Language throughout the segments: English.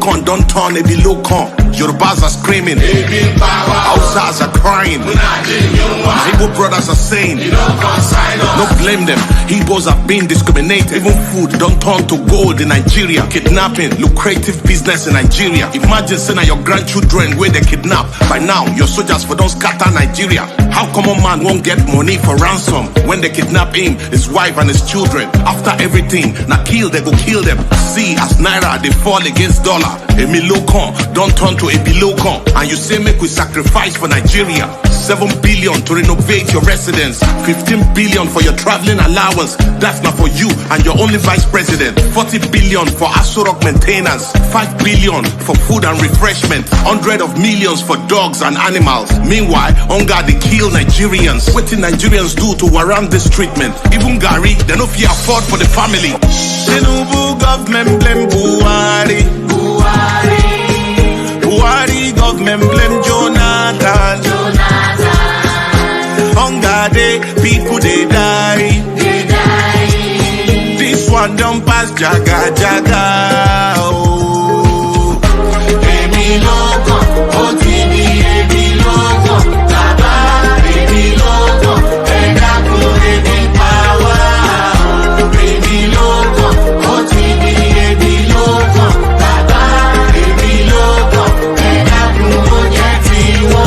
con don't turn a below con. Yorubas are screaming, Hausas are crying, Igbo brothers are saying, no blame them. Igbos are being discriminated. Even food don't turn to gold in Nigeria. Kidnapping, lucrative business in Nigeria. Imagine saying your grandchildren where they kidnap. By now, your soldiers for don't scatter Nigeria. How common man won't get money for ransom when they kidnap him, his wife and his children? After everything, now kill, they go kill them. See, as Naira, they fall against dollar. A milocon don't turn to a bilocon. And you say make we sacrifice for Nigeria. 7 billion to renovate your residence, 15 billion for your traveling allowance. That's not for you and your only vice president. 40 billion for Asurok maintenance, 5 billion for food and refreshment, 100 of millions for dogs and animals. Meanwhile, hunger they kill Nigerians. What did Nigerians do to warrant this treatment? Even Gary, they no fear afford for the family. Thiefnubu government blame Buhari. Buhari government blame Jonathan. Hunger day, people they die. This one don't pass jaga jaga. Oh, Emi loco, OTV, Emi loco, Baba, Emi loco, Edaku, Emi power. Emi loco, OTV, Emi loco, Baba, Emi loco, Edaku, Ojetiwo.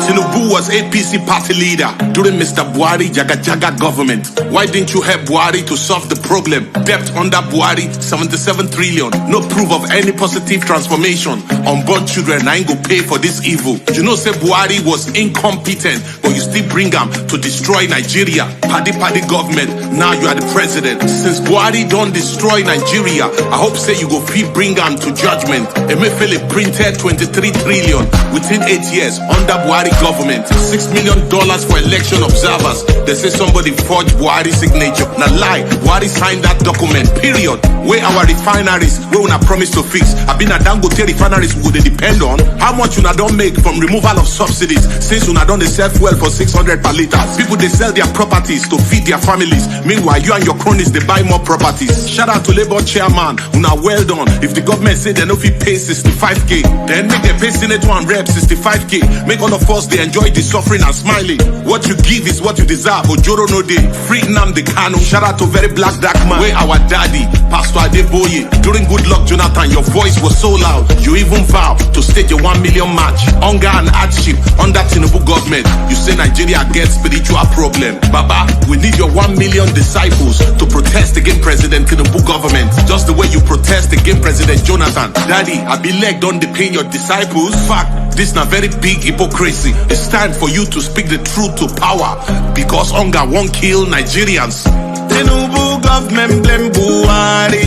Thiefnubu was APC party leader during Mr. Buhari Jaga Jaga government. Why didn't you help Buhari to solve the problem? Debt under Buhari, 77 trillion. No proof of any positive transformation. Unborn children ain't go pay for this evil. You know, say Buhari was incompetent, but you still bring him to destroy Nigeria. Paddy government, now you are the president. Since Buhari don't destroy Nigeria, I hope say you go free bring him to judgment. Emefiele printed 23 trillion within 8 years under Buhari government. $6 million for election observers. They say somebody forged Buhari's signature. Now lie, Buhari signed that document, period. Where our refineries, where we promise to fix. I been a Dangote refineries would they depend on how much una don't make from removal of subsidies, since una don't sell fuel for 600 per liter. People they sell their properties to feed their families. Meanwhile, you and your cronies they buy more properties. Shout out to Labour chairman, una well done. If the government say they no fit pay 65k, then make them pay senator and rep 65k. Make all of us they enjoy the suffering and smiling. What you give is what you deserve. Ojoro no day. Free Nnamdi Kanu. Shout out to very black dark man. Where our daddy, Pastor Adeboye. During Good Luck Jonathan, your voice was so loud. You even vow to stage a 1 million match. Hunger and hardship under Thiefnubu government. You say Nigeria gets spiritual problem. Baba, we need your 1 million disciples to protest against President Thiefnubu government. Just the way you protest against President Jonathan. Daddy, I be leg on the pain your disciples. Fact, this is a very big hypocrisy. It's time for you to speak the truth to power, because hunger won't kill Nigerians. Thiefnubu government blame Buhari.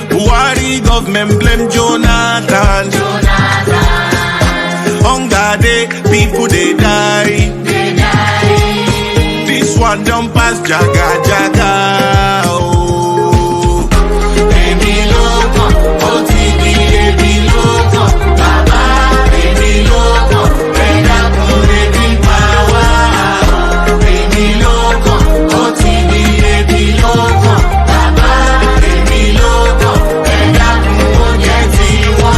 Buhari government blame Jonathan. Hunger day, people they die. This one don't pass jaga jaga. Oh, Emi loco, OTV, Emi loco, Baba, Emi loco, Edaku, Emi power. Emi loco, OTV, Emi loco, Baba, Emi loco, Edaku, Ojetiwo.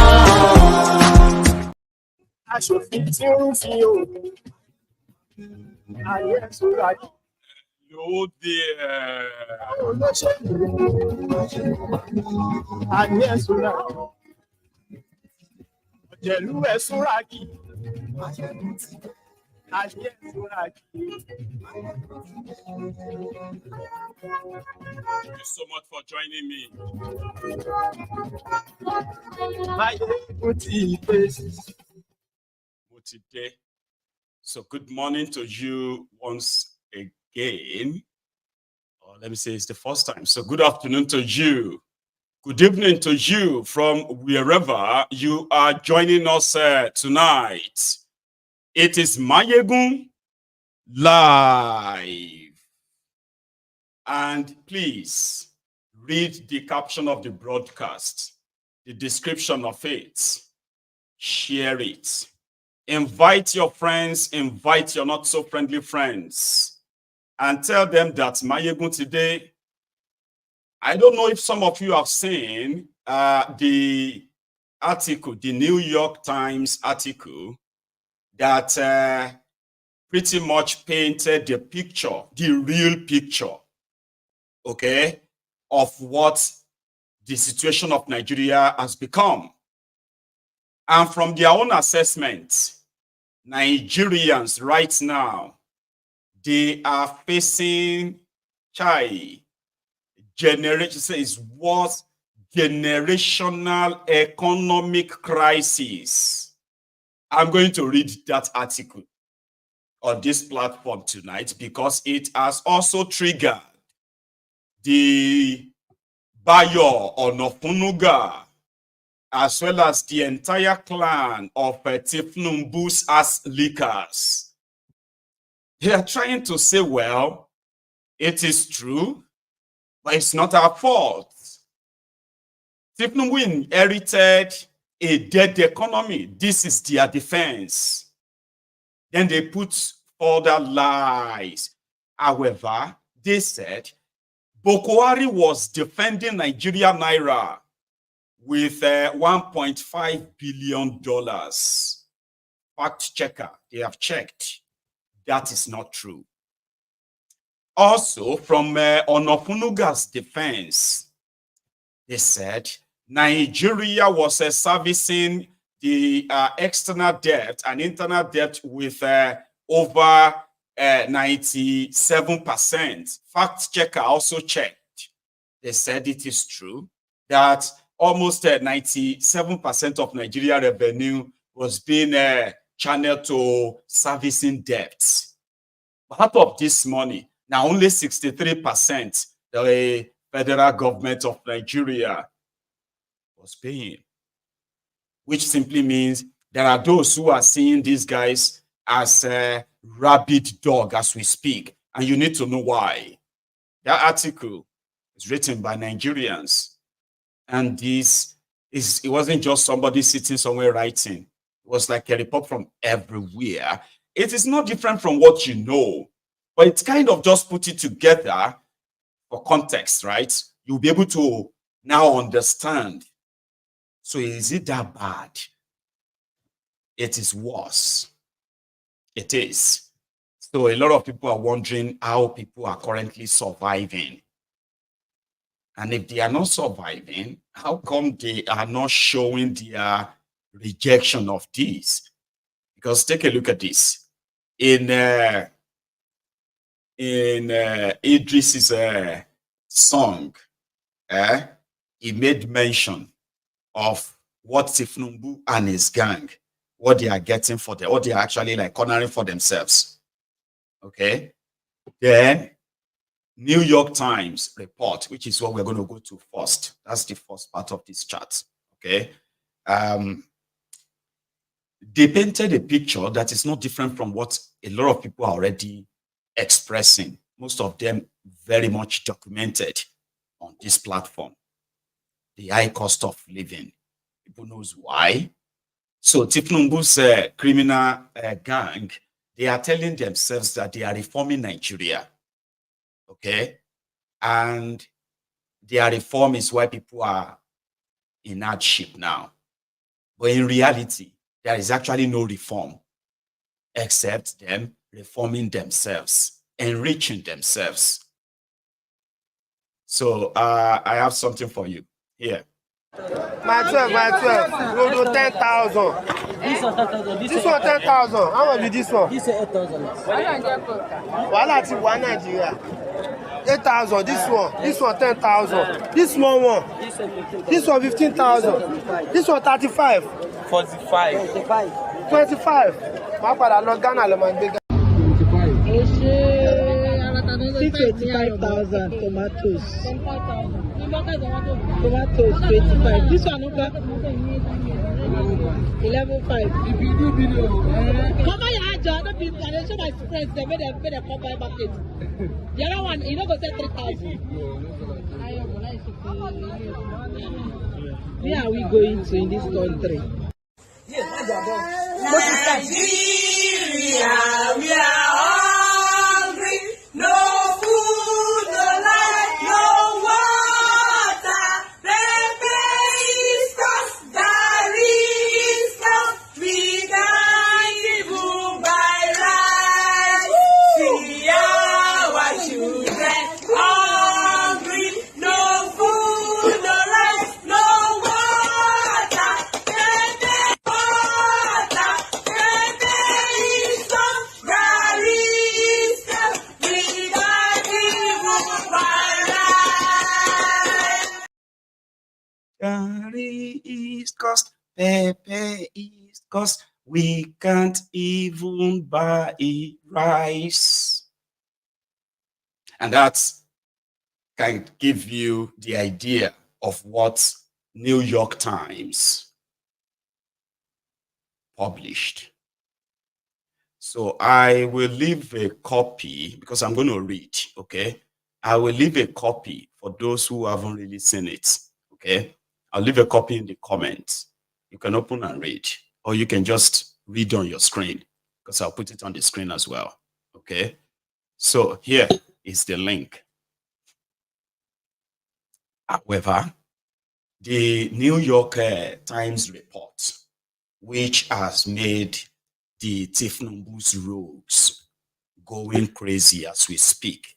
Aṣòfin tí ó ń fi òògùn ayé ẹ̀sùn rájì. Hello there. Olóṣèlú ayé ẹ̀sùn rájì. Ọ̀jẹ̀lú ẹ̀sùn rájì. Ayé ẹ̀sùn rájì. Thank you so much for joining me. Maiyegun ti fèsì. Today. So good morning to you once again. Or let me say it's the first time. So good afternoon to you. Good evening to you from wherever you are joining us tonight. It is Maiyegun live. And please read the caption of the broadcast, the description of it, share it. Invite your friends, invite your not so friendly friends, and tell them that Maiyegun today, I don't know if some of you have seen the article, the New York Times article that pretty much painted the picture, the real picture, okay, of what the situation of Nigeria has become. And from their own assessment, Nigerians right now, they are facing generational economic crisis. I'm going to read that article on this platform tonight because it has also triggered the Bayo Onofunuga as well as the entire clan of Thiefnubu's ass leakers. They are trying to say, well, it is true, but it's not our fault. Thiefnubu inherited a dead economy. This is their defense. Then they put further lies. However, they said Boko Haram was defending Nigeria Naira with $1.5 billion. Fact checker, they have checked. That is not true. Also, from Onofunuga's defense, they said Nigeria was servicing the external debt and internal debt with over 97%. Fact checker also checked. They said it is true that almost 97% of Nigeria revenue was being channeled to servicing debts. Part of this money, now only 63% the federal government of Nigeria was paying, which simply means there are those who are seeing these guys as a rabid dog as we speak, and you need to know why. That article is written by Nigerians, and it wasn't just somebody sitting somewhere writing. It was like a report from everywhere. It is not different from what you know, but it's kind of just put it together for context, right? You'll be able to now understand. So is it that bad? It is worse. It is. So a lot of people are wondering how people are currently surviving. And if they are not surviving, how come they are not showing their rejection of this? Because take a look at this. In Idris's song, he made mention of what Thiefnubu and his gang, what they are getting for them, what they are actually like cornering for themselves. Okay. Then New York Times report, which is what we're going to go to first. That's the first part of this chart. Okay. They painted a picture that is not different from what a lot of people are already expressing. Most of them very much documented on this platform. The high cost of living. People knows why. So Thiefnubu's criminal gang, they are telling themselves that they are reforming Nigeria. Okay? And their reform is why people are in hardship now. But in reality, there is actually no reform except them reforming themselves, enriching themselves. So I have something for you here. My 12, we'll do 10,000. This one 10,000. How much is this one? This is 8,000. Wala ti one Nigeria. 8,000. This one 10,000. This small one. This one 15,000. This one 35. 45. 25. My father not Ghana le man big. 85,000 tomatoes. Tomatoes 25. This one okay. 11.5. Come on, your John. Don't be. I show my friends. They made a combine market. The other one, you know, go say 3,000. Where are we going to in this country? Nigeria, we are hungry. No food, no light, no water. Repair pepper is because we can't even buy rice. And that can give you the idea of what New York Times published. So I will leave a copy because I'm going to read, okay? I will leave a copy for those who haven't really seen it, okay? I'll leave a copy in the comments. You can open and read, or you can just read on your screen because I'll put it on the screen as well, okay? So here is the link. However, the New York Times report, which has made the Thiefnubu's rogues going crazy as we speak,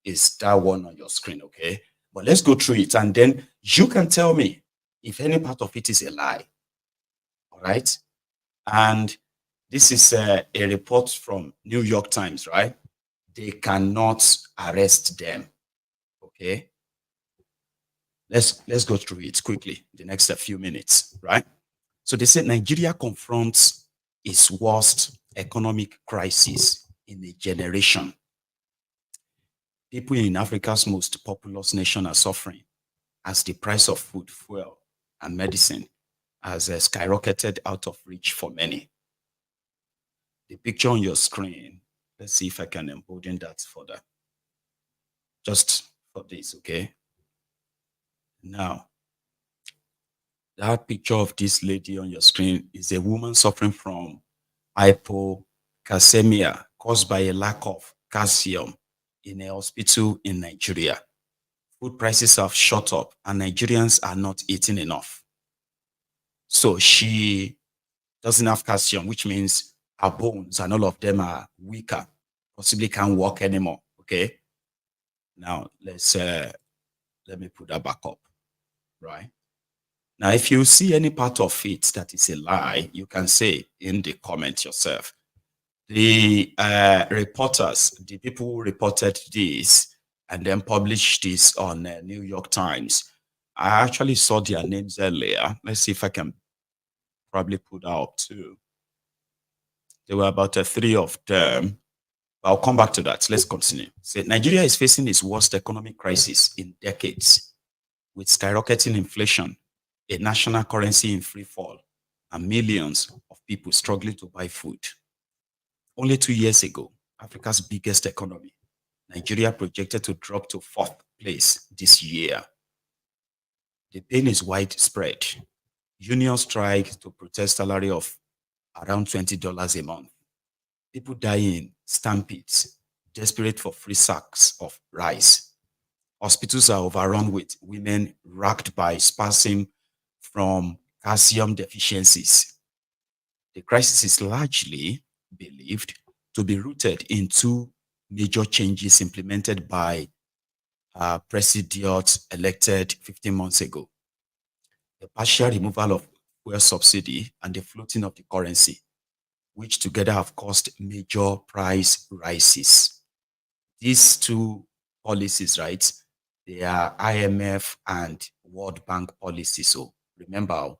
is that one on your screen, okay? But let's go through it, and then you can tell me if any part of it is a lie, all right? And this is a report from New York Times, right? They cannot arrest them, okay? Let's go through it quickly, the next few minutes, right? So they said Nigeria confronts its worst economic crisis in a generation. People in Africa's most populous nation are suffering as the price of food, fuel, and medicine has skyrocketed out of reach for many. The picture on your screen, let's see if I can embolden that further. Just for this, okay? Now, that picture of this lady on your screen is a woman suffering from hypocalcemia caused by a lack of calcium in a hospital in Nigeria. Food prices have shot up and Nigerians are not eating enough. So she doesn't have calcium, which means her bones and all of them are weaker, possibly can't walk anymore, okay? Now, let me put that back up, right? Now, if you see any part of it that is a lie, you can say in the comment yourself. The reporters, the people who reported this and then published this on New York Times, I actually saw their names earlier. Let's see if I can probably put that up too. There were about 3 of them. I'll come back to that. Let's continue. So Nigeria is facing its worst economic crisis in decades, with skyrocketing inflation, a national currency in free fall, and millions of people struggling to buy food. Only 2 years ago, Africa's biggest economy, Nigeria projected to drop to 4th place this year. The pain is widespread. Unions strike to protest salary of around $20 a month. People die in stampedes, desperate for free sacks of rice. Hospitals are overrun with women racked by spasm from calcium deficiencies. The crisis is largely believed to be rooted in 2 major changes implemented by President elected 15 months ago: the partial removal of fuel subsidy and the floating of the currency, which together have caused major price rises. These 2 policies, right, they are IMF and World Bank policies. So remember,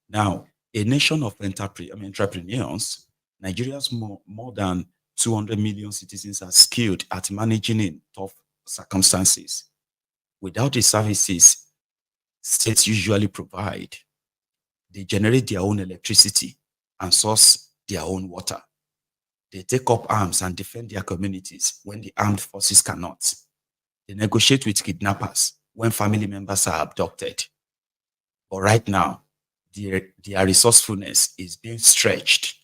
now, a nation of entrepreneurs, Nigeria's more than 200 million citizens are skilled at managing in tough circumstances. Without the services states usually provide, they generate their own electricity and source their own water. They take up arms and defend their communities when the armed forces cannot. They negotiate with kidnappers when family members are abducted. But right now, their resourcefulness is being stretched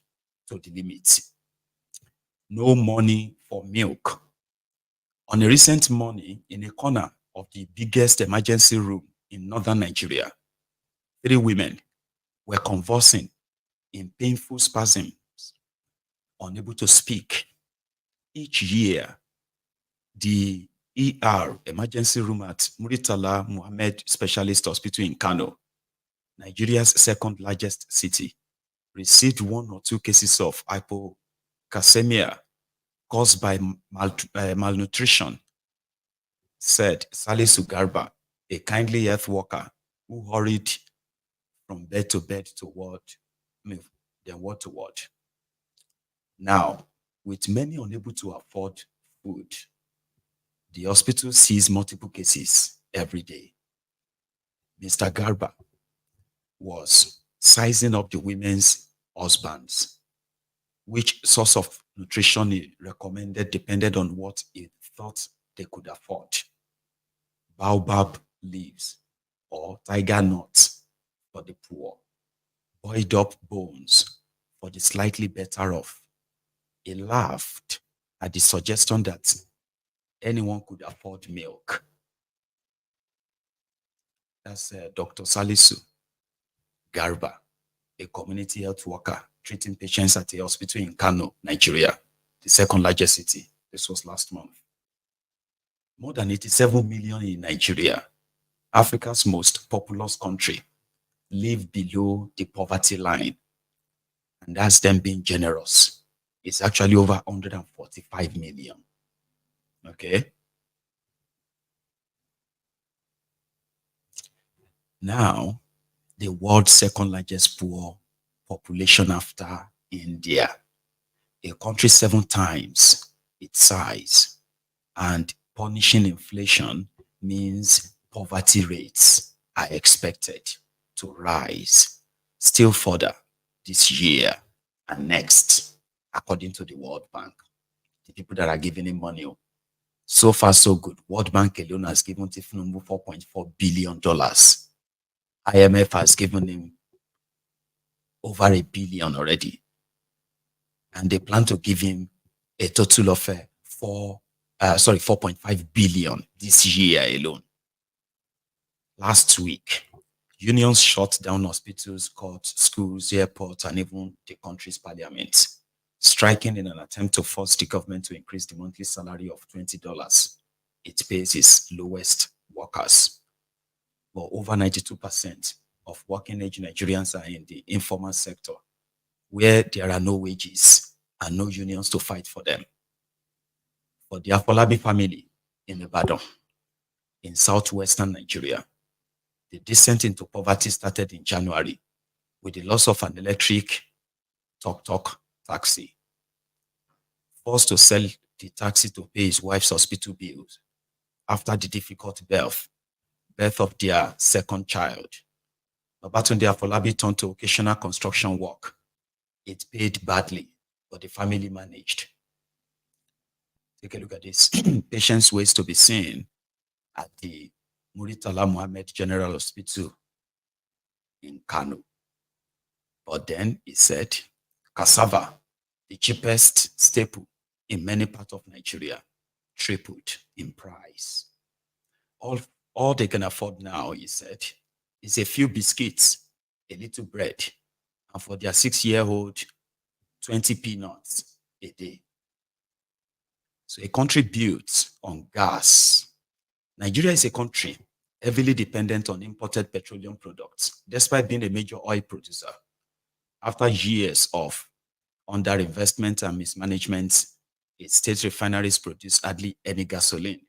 to the limit. No money for milk. On a recent morning, in a corner of the biggest emergency room in northern Nigeria, 3 women were convulsing in painful spasms, unable to speak. Each year, the ER, emergency room at Muritala Muhammad Specialist Hospital in Kano, Nigeria's 2nd largest city, received 1 or 2 cases of hypocalcemia caused by malnutrition, said Salisu Garba, a kindly health worker who hurried from bed to bed to ward, then word to word. Now, with many unable to afford food, the hospital sees multiple cases every day. Mr. Garba was sizing up the women's husbands, which source of nutrition he recommended depended on what he thought they could afford. Baobab leaves or tiger nuts for the poor, boiled up bones for the slightly better off. He laughed at the suggestion that anyone could afford milk. That's Dr. Salisu Garba, a community health worker treating patients at a hospital in Kano, Nigeria, the second largest city. This was last month. More than 87 million in Nigeria, Africa's most populous country, live below the poverty line. And that's them being generous. It's actually over 145 million. Okay? Now, the world's second largest poor population after India, a country 7 times its size, and punishing inflation means poverty rates are expected to rise still further this year and next, according to the World Bank. The people that are giving him money. So far, so good. World Bank alone has given Thiefnubu $4.4 billion. IMF has given him over $1 billion already. And they plan to give him a total of 4.5 billion this year alone. Last week, unions shut down hospitals, courts, schools, airports, and even the country's parliament, striking in an attempt to force the government to increase the monthly salary of $20 it pays its lowest workers. But over 92% of working-age Nigerians are in the informal sector, where there are no wages and no unions to fight for them. For the Afolabi family in Ibadan, in southwestern Nigeria, the descent into poverty started in January with the loss of an electric tuk-tuk taxi. Forced to sell the taxi to pay his wife's hospital bills after the difficult birth of their second child. Babatunde Afolabi turned to occasional construction work. It paid badly, but the family managed. Take a look at this. Patients' ways to be seen at the Muritala Mohammed General Hospital in Kano. But then he said, cassava, the cheapest staple in many parts of Nigeria, tripled in price. All they can afford now, he said, is a few biscuits, a little bread, and for their 6-year-old, 20 peanuts a day. So a country built on gas. Nigeria is a country heavily dependent on imported petroleum products, despite being a major oil producer. After years of underinvestment and mismanagement, its state refineries produce hardly any gasoline.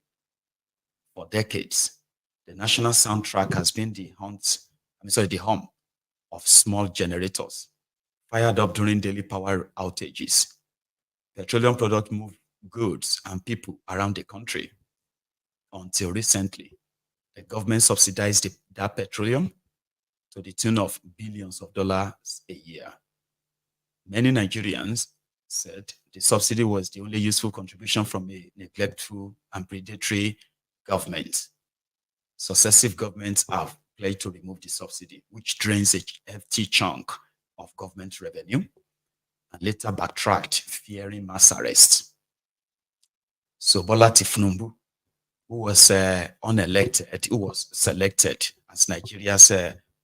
For decades, the national soundtrack has been the hum of small generators fired up during daily power outages. Petroleum products move goods and people around the country. Until recently, the government subsidized that petroleum to the tune of billions of dollars a year. Many Nigerians said the subsidy was the only useful contribution from a neglectful and predatory government. Successive governments have pledged to remove the subsidy, which drains a hefty chunk of government revenue, and later backtracked, fearing mass arrest. So Bola Thiefnubu, who was unelected, who was selected as Nigeria's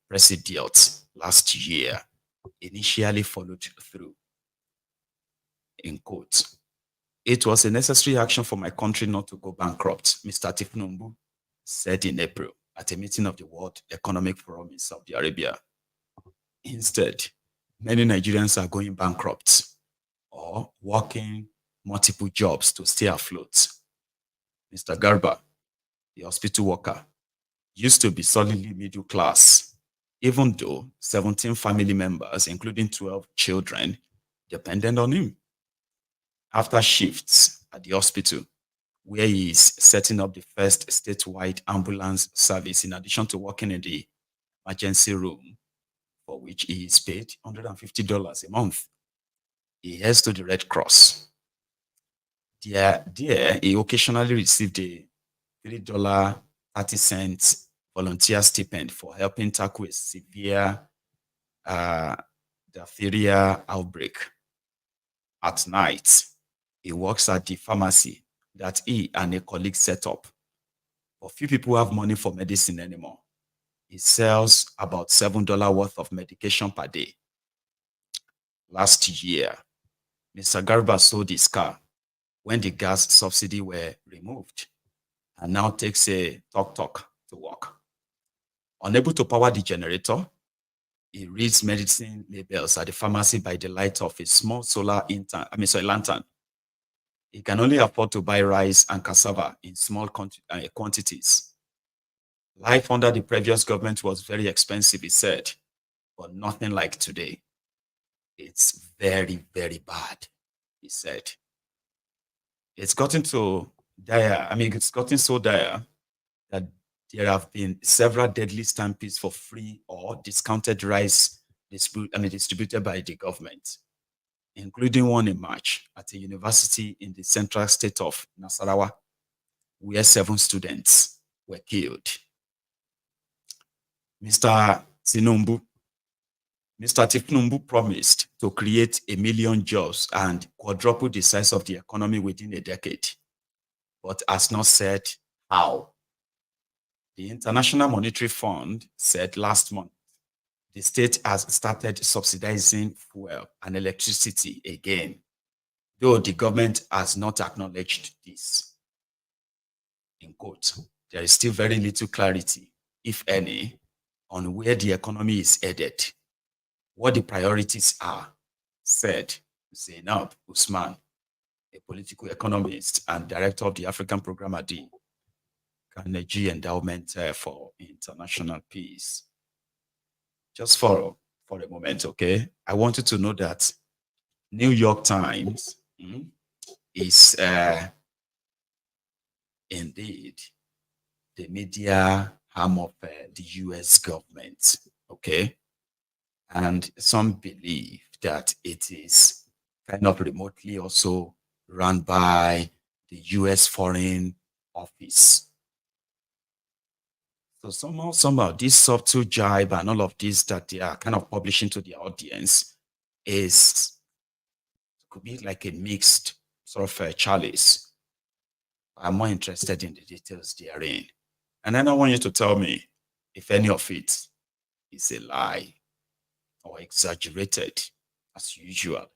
president last year, initially followed through. In quotes, "It was a necessary action for my country not to go bankrupt," Mr. Thiefnubu said in April at a meeting of the World Economic Forum in Saudi Arabia. Instead, many Nigerians are going bankrupt or working multiple jobs to stay afloat. Mr. Garba, the hospital worker, used to be solidly middle class even though 17 family members, including 12 children, depended on him. After shifts at the hospital, where he is setting up the first statewide ambulance service, in addition to working in the emergency room, for which he is paid $150 a month, he heads to the Red Cross. There, he occasionally received a $3.30 volunteer stipend for helping tackle a severe diphtheria outbreak. At night, he works at the pharmacy that he and a colleague set up. But few people have money for medicine anymore. He sells about $7 worth of medication per day. Last year, Mr. Garba sold his car when the gas subsidy were removed, and now takes a tuk-tuk to work. Unable to power the generator, he reads medicine labels at the pharmacy by the light of a small solar lantern. He can only afford to buy rice and cassava in small quantities. Life under the previous government was very expensive, he said, but nothing like today. It's very, very bad, he said. It's gotten so dire. It's gotten so dire that there have been several deadly stampedes for free or discounted rice distributed by the government, including one in March at a university in the central state of Nasarawa, where 7 students were killed. Mr. Thiefnubu promised to create 1 million jobs and quadruple the size of the economy within a decade, but has not said how. The International Monetary Fund said last month the state has started subsidizing fuel and electricity again, though the government has not acknowledged this. In quote, there is still very little clarity, if any, on where the economy is headed, what the priorities are, said Zainab Usman, a political economist and director of the African program at the Carnegie Endowment for International Peace. Just for a moment, okay? I want you to know that New York Times is indeed the media arm of the US government, okay? And some believe that it is kind of remotely also run by the US Foreign Office. So somehow this subtle jibe and all of this that they are kind of publishing to the audience could be like a mixed sort of chalice. I'm more interested in the details therein. And then I want you to tell me if any of it is a lie or exaggerated as usual.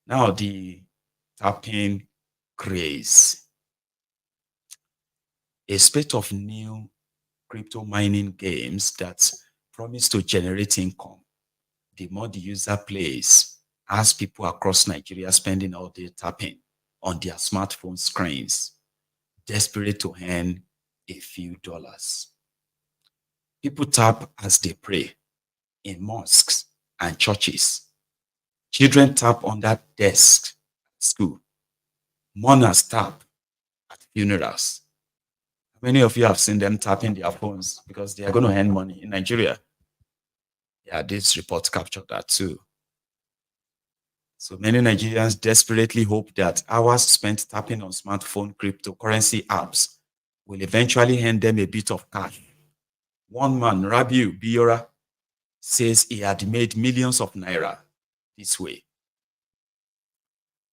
Now the tapping craze. A spate of new crypto mining games that promise to generate income the more the user plays, as people across Nigeria spending all day tapping on their smartphone screens, desperate to earn a few dollars. People tap as they pray in mosques and churches. Children tap on that desk at school. Mourners tap at funerals. Many of you have seen them tapping their phones because they are going to earn money in Nigeria. Yeah, this report captured that too. So many Nigerians desperately hope that hours spent tapping on smartphone cryptocurrency apps will eventually earn them a bit of cash. One man, Rabiu Biora, says he had made millions of naira this way.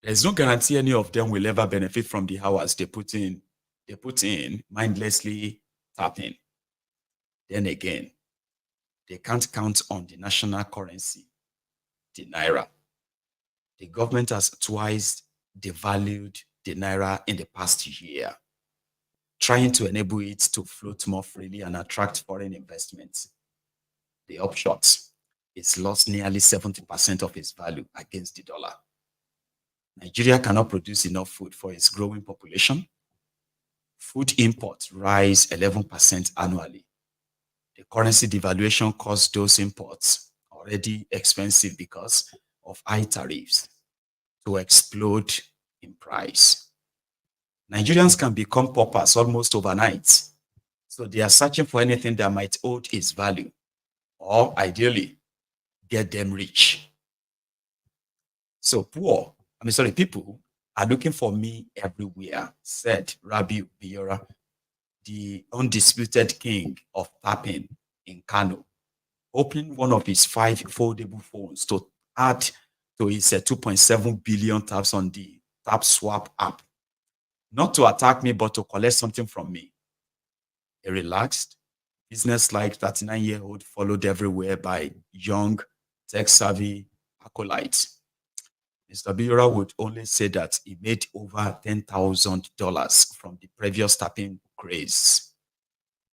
There's no guarantee any of them will ever benefit from the hours they put in mindlessly tapping. Then again, they can't count on the national currency, the naira. The government has twice devalued the naira in the past year, trying to enable it to float more freely and attract foreign investments. The upshot is lost nearly 70% of its value against the dollar. Nigeria cannot produce enough food for its growing population. Food imports rise 11% annually. The currency devaluation caused those imports, already expensive because of high tariffs, to explode in price. Nigerians can become paupers almost overnight, so they are searching for anything that might hold its value, or ideally, get them rich. So people are looking for me everywhere, said Rabbi Biora, the undisputed king of tapping in Kano, opening one of his 5 foldable phones to add to his 2.7 billion taps on the Tap Swap app. Not to attack me, but to collect something from me. A relaxed, business-like 39-year-old followed everywhere by young, tech-savvy acolytes. Mr. Biora would only say that he made over $10,000 from the previous tapping craze.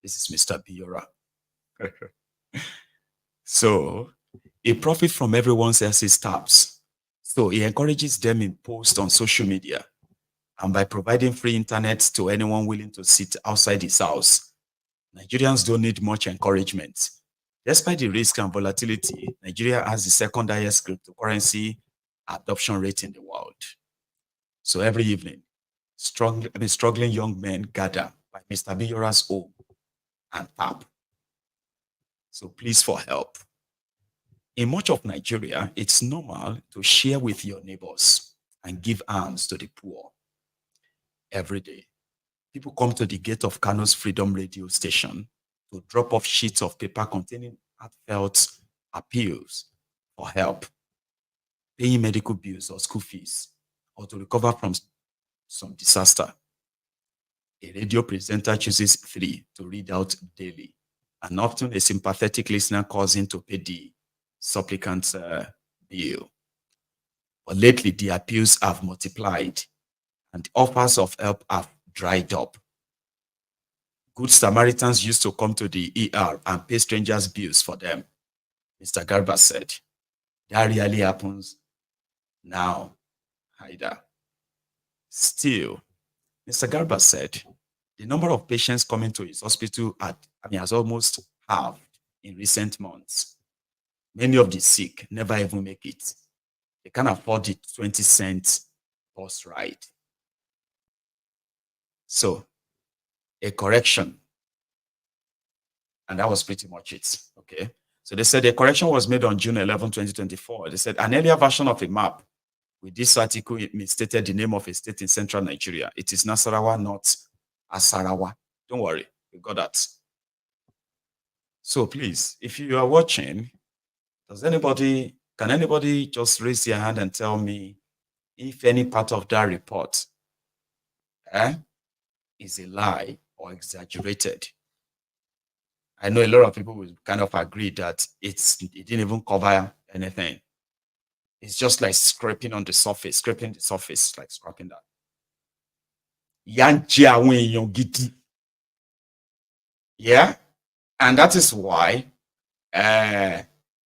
This is Mr. Biora. So, he profits from everyone else's taps. So, he encourages them in posts on social media and by providing free internet to anyone willing to sit outside his house. Nigerians don't need much encouragement. Despite the risk and volatility, Nigeria has the second highest cryptocurrency adoption rate in the world. So every evening, struggling young men gather by Mr. Biora's home and tap. So please for help. In much of Nigeria, it's normal to share with your neighbors and give alms to the poor. Every day, people come to the gate of Kano's Freedom Radio station to drop off sheets of paper containing heartfelt appeals for help, paying medical bills or school fees, or to recover from some disaster. A radio presenter chooses 3 to read out daily, and often a sympathetic listener calls in to pay the supplicant's bill. But lately, the appeals have multiplied, and offers of help have dried up. Good Samaritans used to come to the ER and pay strangers' bills for them. Mr. Garba said, that really happens now, either. Still, Mr. Garba said, the number of patients coming to his hospital has almost halved in recent months. Many of the sick never even make it. They can't afford the 20-cent bus ride. So, a correction. And that was pretty much it, okay? So they said a correction was made on June 11, 2024. They said an earlier version of a map with this article, it misstated the name of a state in central Nigeria. It is Nasarawa, not Asarawa. Don't worry, we got that. So please, if you are watching, can anybody just raise their hand and tell me if any part of that report is a lie or exaggerated? I know a lot of people will kind of agree that it didn't even cover anything. It's just like scraping on the surface, scraping the surface, like scraping that. Yeah, and that is why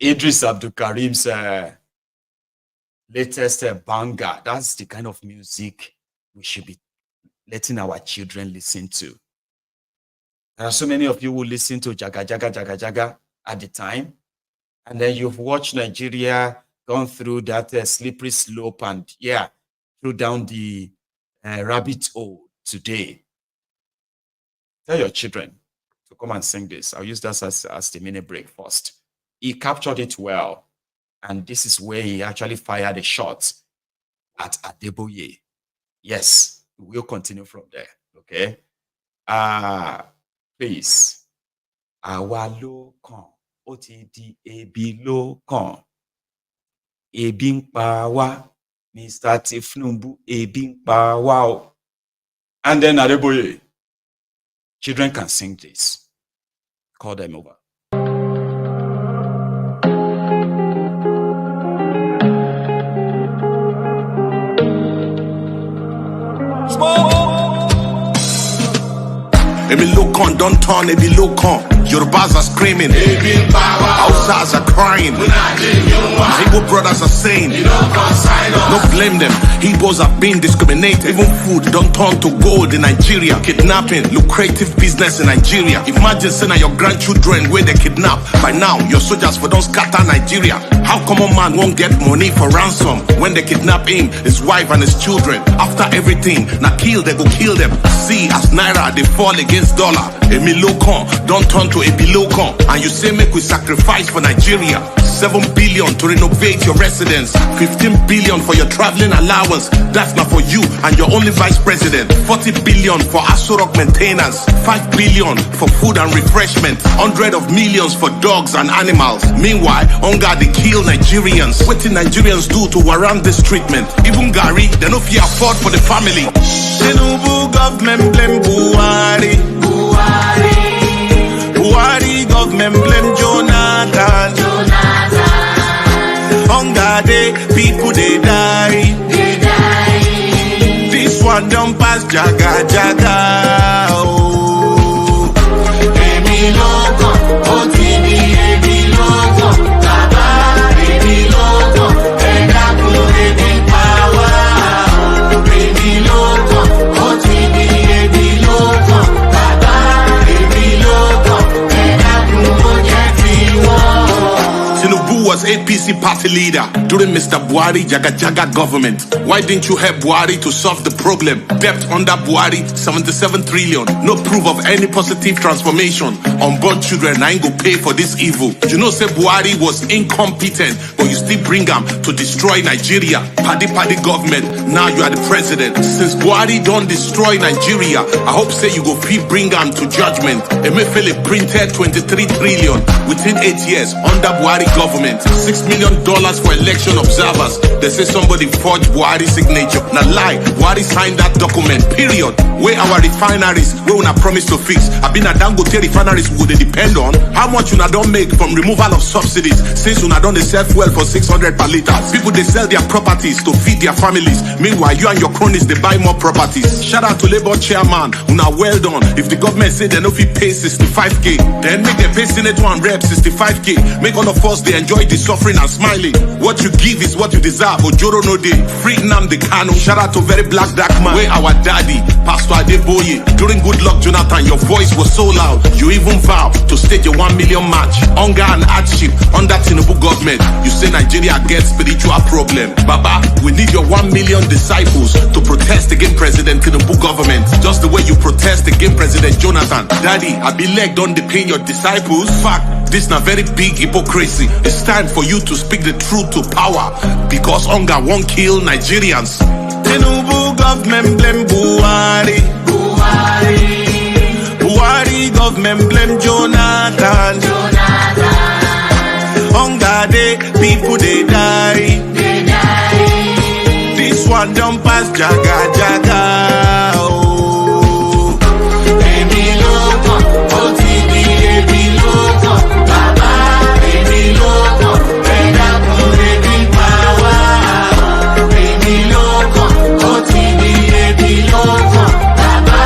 Idris Abdul Karim's latest banger, that's the kind of music we should be letting our children listen to. There are so many of you who listen to Jaga Jaga Jaga Jaga at the time, and then you've watched Nigeria gone through that slippery slope and threw down the rabbit hole today. Tell your children to come and sing this. I'll use that as the mini break first. He captured it well, and this is where he actually fired a shot at Adeboye. Yes, we'll continue from there, okay? Please. Àwa ló kàn, ó ti di ebi ló kàn. Ebi ń pa wá, Mr. Thiefnubu, ebi ń pa wá. And then Adeboye, children can sing this. Call them over. Ebi look on, don't turn, ebi look on. Yorubas are screaming, Hausas are crying. Igbo brothers are saying, no blame them. Igbos are being discriminated. Even food don't turn to gold in Nigeria. Kidnapping, lucrative business in Nigeria. Imagine saying your grandchildren where they kidnap. By now, your soldiers for don't scatter Nigeria. How common man won't get money for ransom when they kidnap him, his wife and his children? After everything, now kill, they go kill them. See, as Naira, they fall against dollar. Emilokon don't turn to Ebilokon. And you say make we sacrifice for Nigeria. 7 billion to renovate your residence, 15 billion for your traveling allowance. That's not for you and your only vice president. 40 billion for Asurok maintenance, 5 billion for food and refreshment, 100 of millions for dogs and animals. Meanwhile, hunger they kill Nigerians. What did Nigerians do to warrant this treatment? Even Gary, they no fit afford for the family. Thiefnubu government blame Buhari. Buhari government blame Jonathan. Hunger day, people they die. This one don't pass jaga jaga. Oh, Emiloko, OTB, Emiloko, Baba, Emiloko, Edaku, Edi power. Emiloko, OTB, Emiloko, Baba, Emiloko, Edaku, Edi power. Thiefnubu was APC party leader during Mr. Buhari Jaga Jaga government. Why didn't you help Buhari to solve the problem? Debt under Buhari, 77 trillion. No proof of any positive transformation. Unborn children, I ain't go pay for this evil. You know, say Buhari was incompetent, but you still bring him to destroy Nigeria. Paddy government, now you are the president. Since Buhari don't destroy Nigeria, I hope say you go free bring him to judgment. Emefiele printed 23 trillion within 8 years under Buhari government. $6 million for election observers. They say somebody forged Buhari's signature. Now lie, Buhari signed that document, period. Where our refineries, where una promise to fix. I been a Dangote refineries would they depend on how much una don't make from removal of subsidies. Since una don't they sell fuel for 600 per liter. People they sell their properties to feed their families. Meanwhile, you and your cronies they buy more properties. Shout out to Labour chairman, una well done. If the government say they no fit pay 65k, then make them pay Senator and Rep 65k. Make all of us they enjoy the suffering and smiling. What you give is what you deserve. Ojoro no day. Free Nnamdi Kanu. Shout out to very black dark man. Where our daddy, Pastor Adeboye. During Good Luck Jonathan, your voice was so loud. You even vow to stage a 1 million march. Hunger and hardship under Thiefnubu government. You say Nigeria gets spiritual problem. Baba, we need your 1 million disciples to protest against President Thiefnubu government. Just the way you protest against President Jonathan. Daddy, I be leg don't depend your disciples. Fact, this na very big hypocrisy. It's time for you to speak the truth to power, because hunger won't kill Nigerians. Thiefnubu government blame Buhari. Buhari government blame Jonathan. Hunger day, people they die. This one don't pass jaga jaga. Oh, Emiloko, OTB, Emiloko, Baba, Emiloko, Edaku, Edi power. Emiloko, OTB, Emiloko, Baba,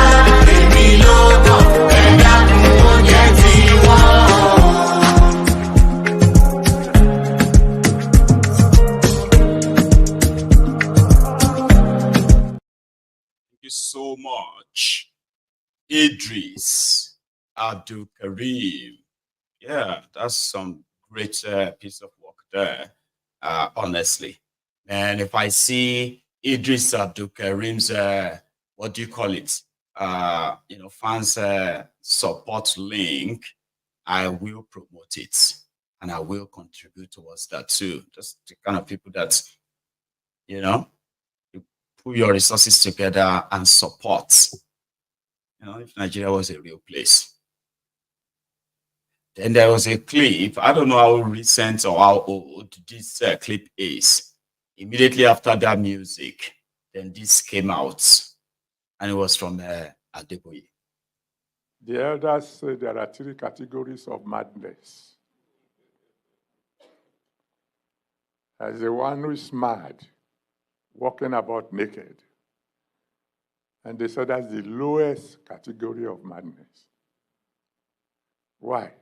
Emiloko, Edaku, Edi power. Thank you so much, Idris Abdul Karim. Yeah, that's some great piece of work there, honestly. And if I see Idris Abdul Karim's, what do you call it? Fans support link, I will promote it and I will contribute towards that too. Just the kind of people that, you put your resources together and support. If Nigeria was a real place. Then there was a clip, I don't know how recent or how old this clip is. Immediately after that music, then this came out, and it was from Adeboye. The elders say there are 3 categories of madness. There's the one who is mad, walking about naked. And they said that's the lowest category of madness. Why?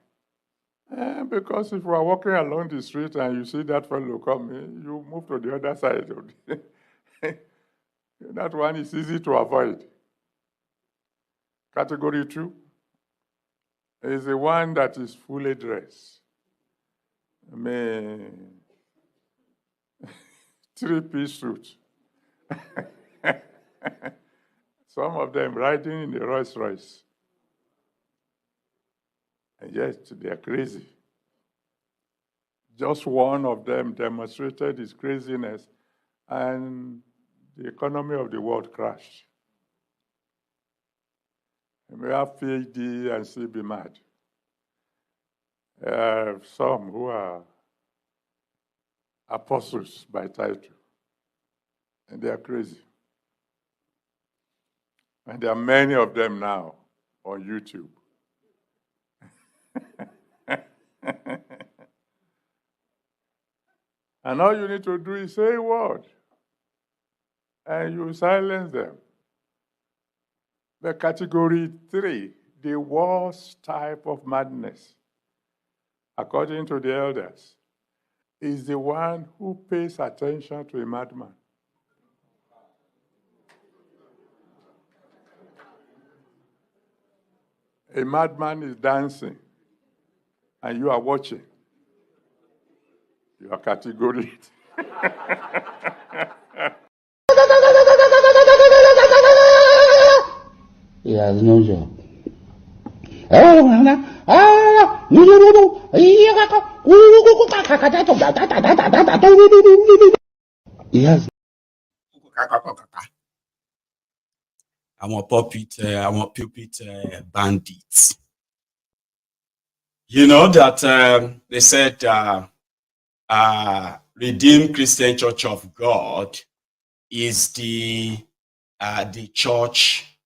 Because if you are walking along the street and you see that fellow coming, you move to the other side. That one is easy to avoid. Category 2 is the one that is fully dressed. I mean, 3-piece suit. Some of them riding in the Rolls Royce. And yet they are crazy. Just one of them demonstrated his craziness, and the economy of the world crashed. And we have PhD and still be mad. Some who are apostles by title, and they are crazy. And there are many of them now on YouTube. And all you need to do is say a word, and you silence them. The category 3, the worst type of madness, according to the elders, is the one who pays attention to a madman. A madman is dancing, and you are watching. You are category. He has no job. He has. I'm a pulpit bandits. You know that they said Redeemed Christian Church of God is the church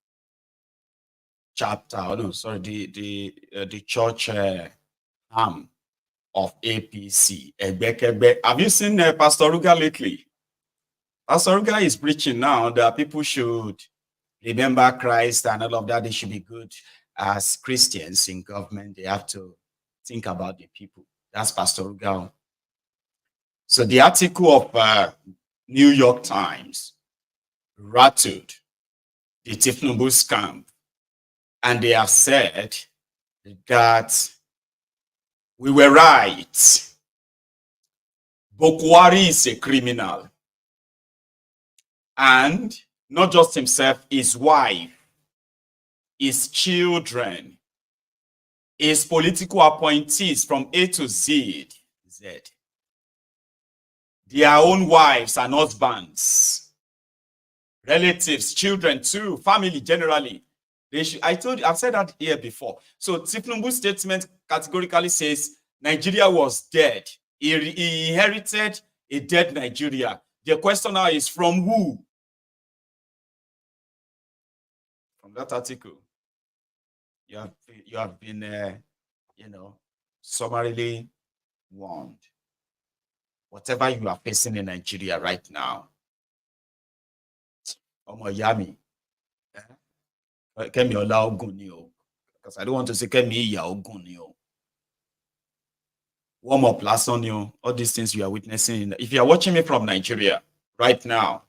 chapter. Oh, no, sorry, the church arm of APC. Have you seen Pastor Ruga lately? Pastor Ruga is preaching now that people should remember Christ and all of that. They should be good as Christians in government. They have to think about the people. That's Pastor Ruga. So the article of New York Times rattled the Thiefnubu scam, and they have said that we were right. Bokwari is a criminal, and not just himself, his wife, his children, his political appointees from A to Z. Their own wives and husbands, relatives, children too, family generally. They should, I've said that here before. So Thiefnubu's statement categorically says Nigeria was dead. He inherited a dead Nigeria. The question now is from who? From that article. You have been summarily warned. Whatever you are facing in Nigeria right now, Yami, Kemi Ola Ogunio, because I don't want to say Kemi Iya Ogunio. Warm up, last on you, all these things you are witnessing. If you are watching me from Nigeria right now,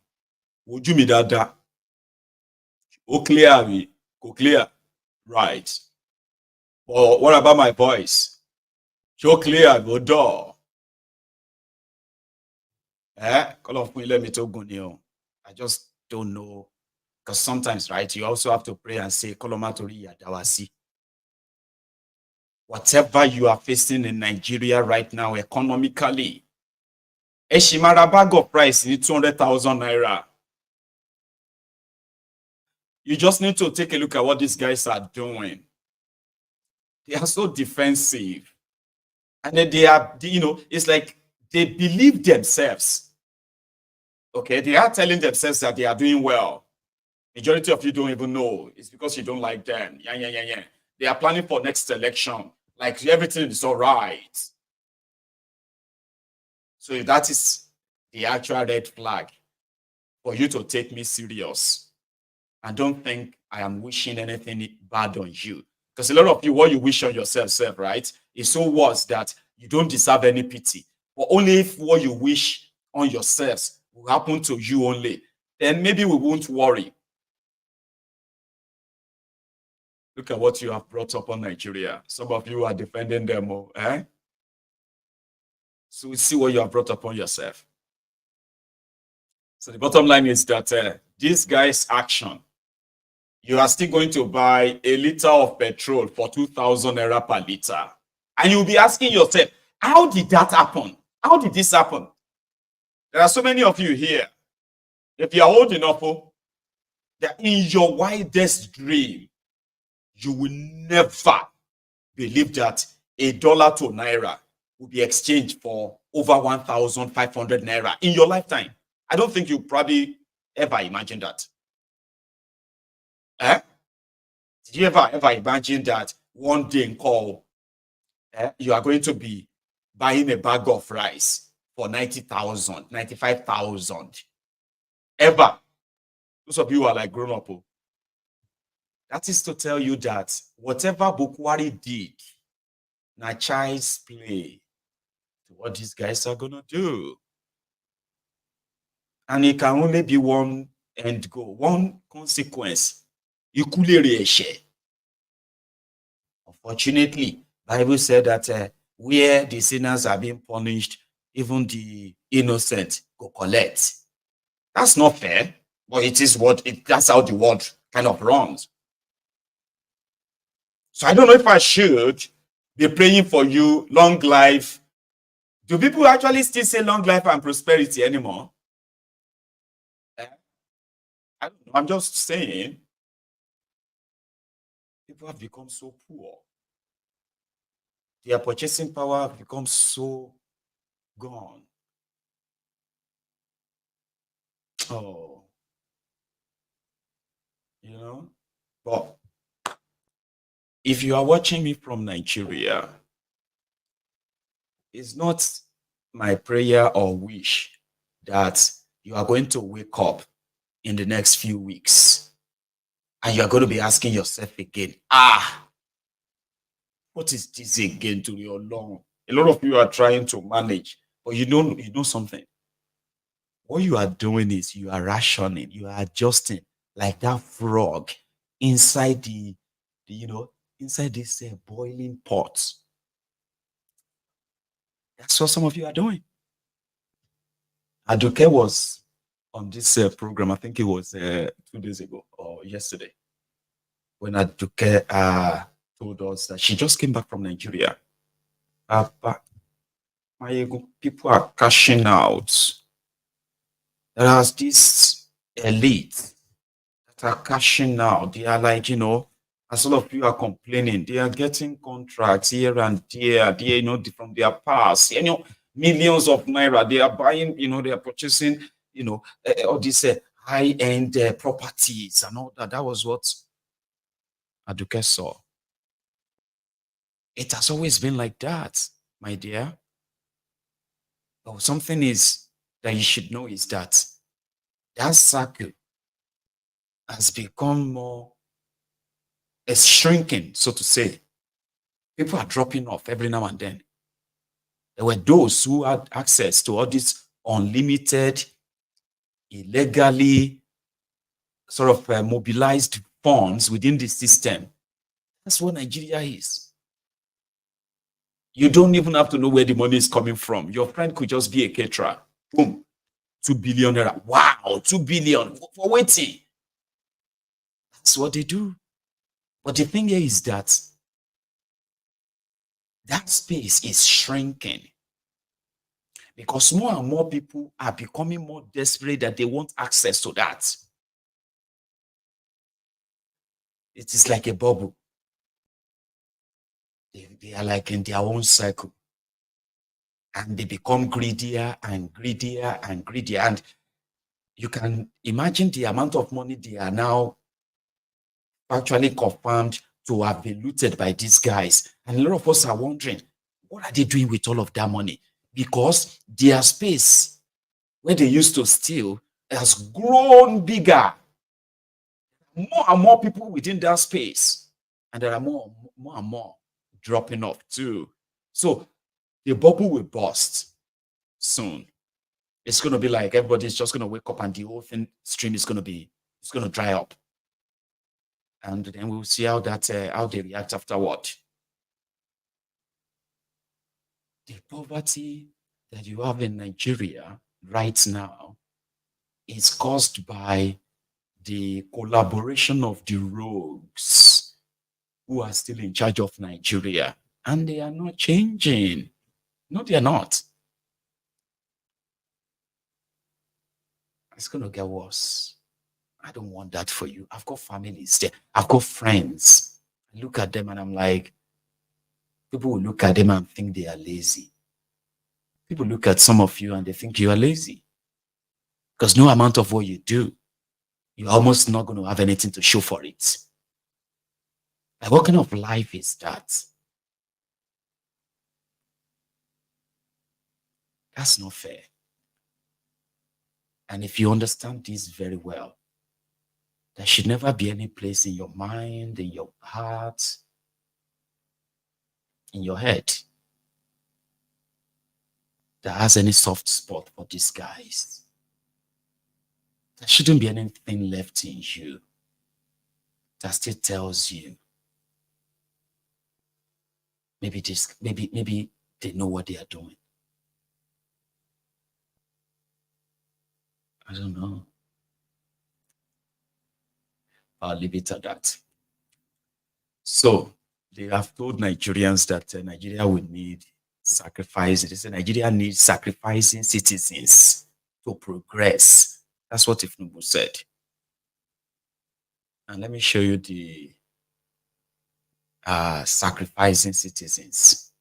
would you me that? Oh, clear, go clear, right? Or what about my voice? Show clear, go door. Call off me, let me talk Gunio. I just don't know. Because sometimes, right, you also have to pray and say, Kolomatori Yadawasi. Whatever you are facing in Nigeria right now, economically, Eshimara bag of price is 200,000 naira. You just need to take a look at what these guys are doing. They are so defensive. And then they are, it's like they believe themselves. Okay, they are telling themselves that they are doing well. Majority of you don't even know. It's because you don't like them. Yeah. They are planning for next election. Like everything is all right. So that is the actual red flag for you to take me serious. And don't think I am wishing anything bad on you. Because a lot of you, what you wish on yourself, right, is so worse that you don't deserve any pity. But only if what you wish on yourselves will happen to you only, then maybe we won't worry. Look at what you have brought up on Nigeria. Some of you are defending them, eh? So we see what you have brought upon yourself. So the bottom line is that this guy's action, you are still going to buy a liter of petrol for 2,000 naira per liter. And you'll be asking yourself, how did that happen? How did this happen? There are so many of you here. If you are old enough, that in your wildest dream, you will never believe that $1 to naira will be exchanged for over 1,500 naira in your lifetime. I don't think you probably ever imagined that. Eh? Did you ever imagine that one day in call, you are going to be buying a bag of rice for 90,000, 95,000? Ever? Those of you who are like grown up. That is to tell you that whatever Bukwari did, na child's play to what these guys are going to do. And it can only be one end goal, one consequence. Unfortunately, Bible said that where the sinners are being punished, even the innocent go collect. That's not fair, but it is that's how the world kind of runs. So I don't know if I should be praying for you, long life. Do people actually still say long life and prosperity anymore? I don't know. I'm just saying, people have become so poor. Their purchasing power has become so gone. Oh, but if you are watching me from Nigeria, it's not my prayer or wish that you are going to wake up in the next few weeks and you are going to be asking yourself again, what is this again to your long? A lot of you are trying to manage, but you know something. What you are doing is you are rationing, you are adjusting like that frog inside inside this boiling pot. That's what some of you are doing. Aduke was on this program, I think it was 2 days ago or yesterday, when Aduke told us that she just came back from Nigeria. Maiyegun, people are cashing out. There are this elite that are cashing out. They are like, as all of you are complaining, they are getting contracts here and there, from their past, millions of naira. They are buying, they are purchasing, all these high-end properties and all that. That was what Aduke saw. It has always been like that, my dear. But something is that you should know is that circle has become more shrinking, so to say. People are dropping off every now and then. There were those who had access to all these unlimited, illegally sort of mobilized funds within the system. That's what Nigeria is. You don't even have to know where the money is coming from. Your friend could just be a caterer. Boom. 2 billion naira. Wow, 2 billion for waiting. That's what they do. But the thing here is that space is shrinking because more and more people are becoming more desperate that they want access to that. It is like a bubble. They are like in their own cycle. And they become greedier and greedier and greedier. And you can imagine the amount of money they are now actually confirmed to have been looted by these guys. And a lot of us are wondering, what are they doing with all of that money? Because their space where they used to steal has grown bigger. More and more people within that space. And there are more and more dropping off too. So the bubble will burst soon. It's going to be like everybody's just going to wake up and the whole thing stream is going to dry up. And then we'll see how they react afterward. The poverty that you have in Nigeria right now is caused by the collaboration of the rogues who are still in charge of Nigeria. And they are not changing. No, they are not. It's going to get worse. I don't want that for you. I've got families there. I've got friends. I look at them and I'm like, people will look at them and think they are lazy. People look at some of you and they think you are lazy. Because no amount of what you do, you're almost not going to have anything to show for it. Like, what kind of life is that? That's not fair. And if you understand this very well, there should never be any place in your mind, in your heart, in your head that has any soft spot for these guys. There shouldn't be anything left in you that still tells you maybe they know what they are doing. I don't know. I'll leave it at that. So they have told Nigerians that Nigeria would need sacrifice. They say Nigeria needs sacrificing citizens to progress. That's what Thiefnubu said. And let me show you the sacrificing citizens.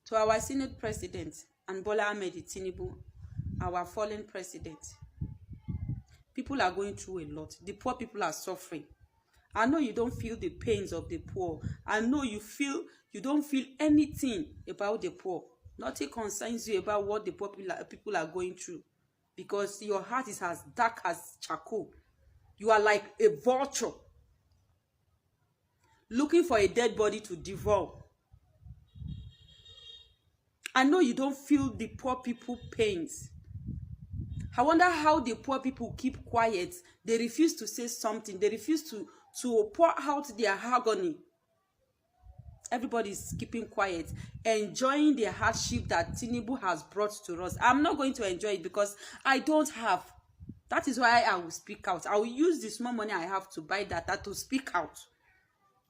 To our Senate President and Bola Ahmed Tinubu, our fallen president, people are going through a lot. The poor people are suffering. I know you don't feel the pains of the poor. I know you don't feel anything about the poor. Nothing concerns you about what the poor people are going through, because your heart is as dark as charcoal. You are like a vulture looking for a dead body to devour. I know you don't feel the poor people pains. I wonder how the poor people keep quiet. They refuse to say something. They refuse to pour out their agony. Everybody is keeping quiet, enjoying the hardship that Tinubu has brought to us. I'm not going to enjoy it because I don't have. That is why I will speak out. I will use the small money I have to buy data to speak out.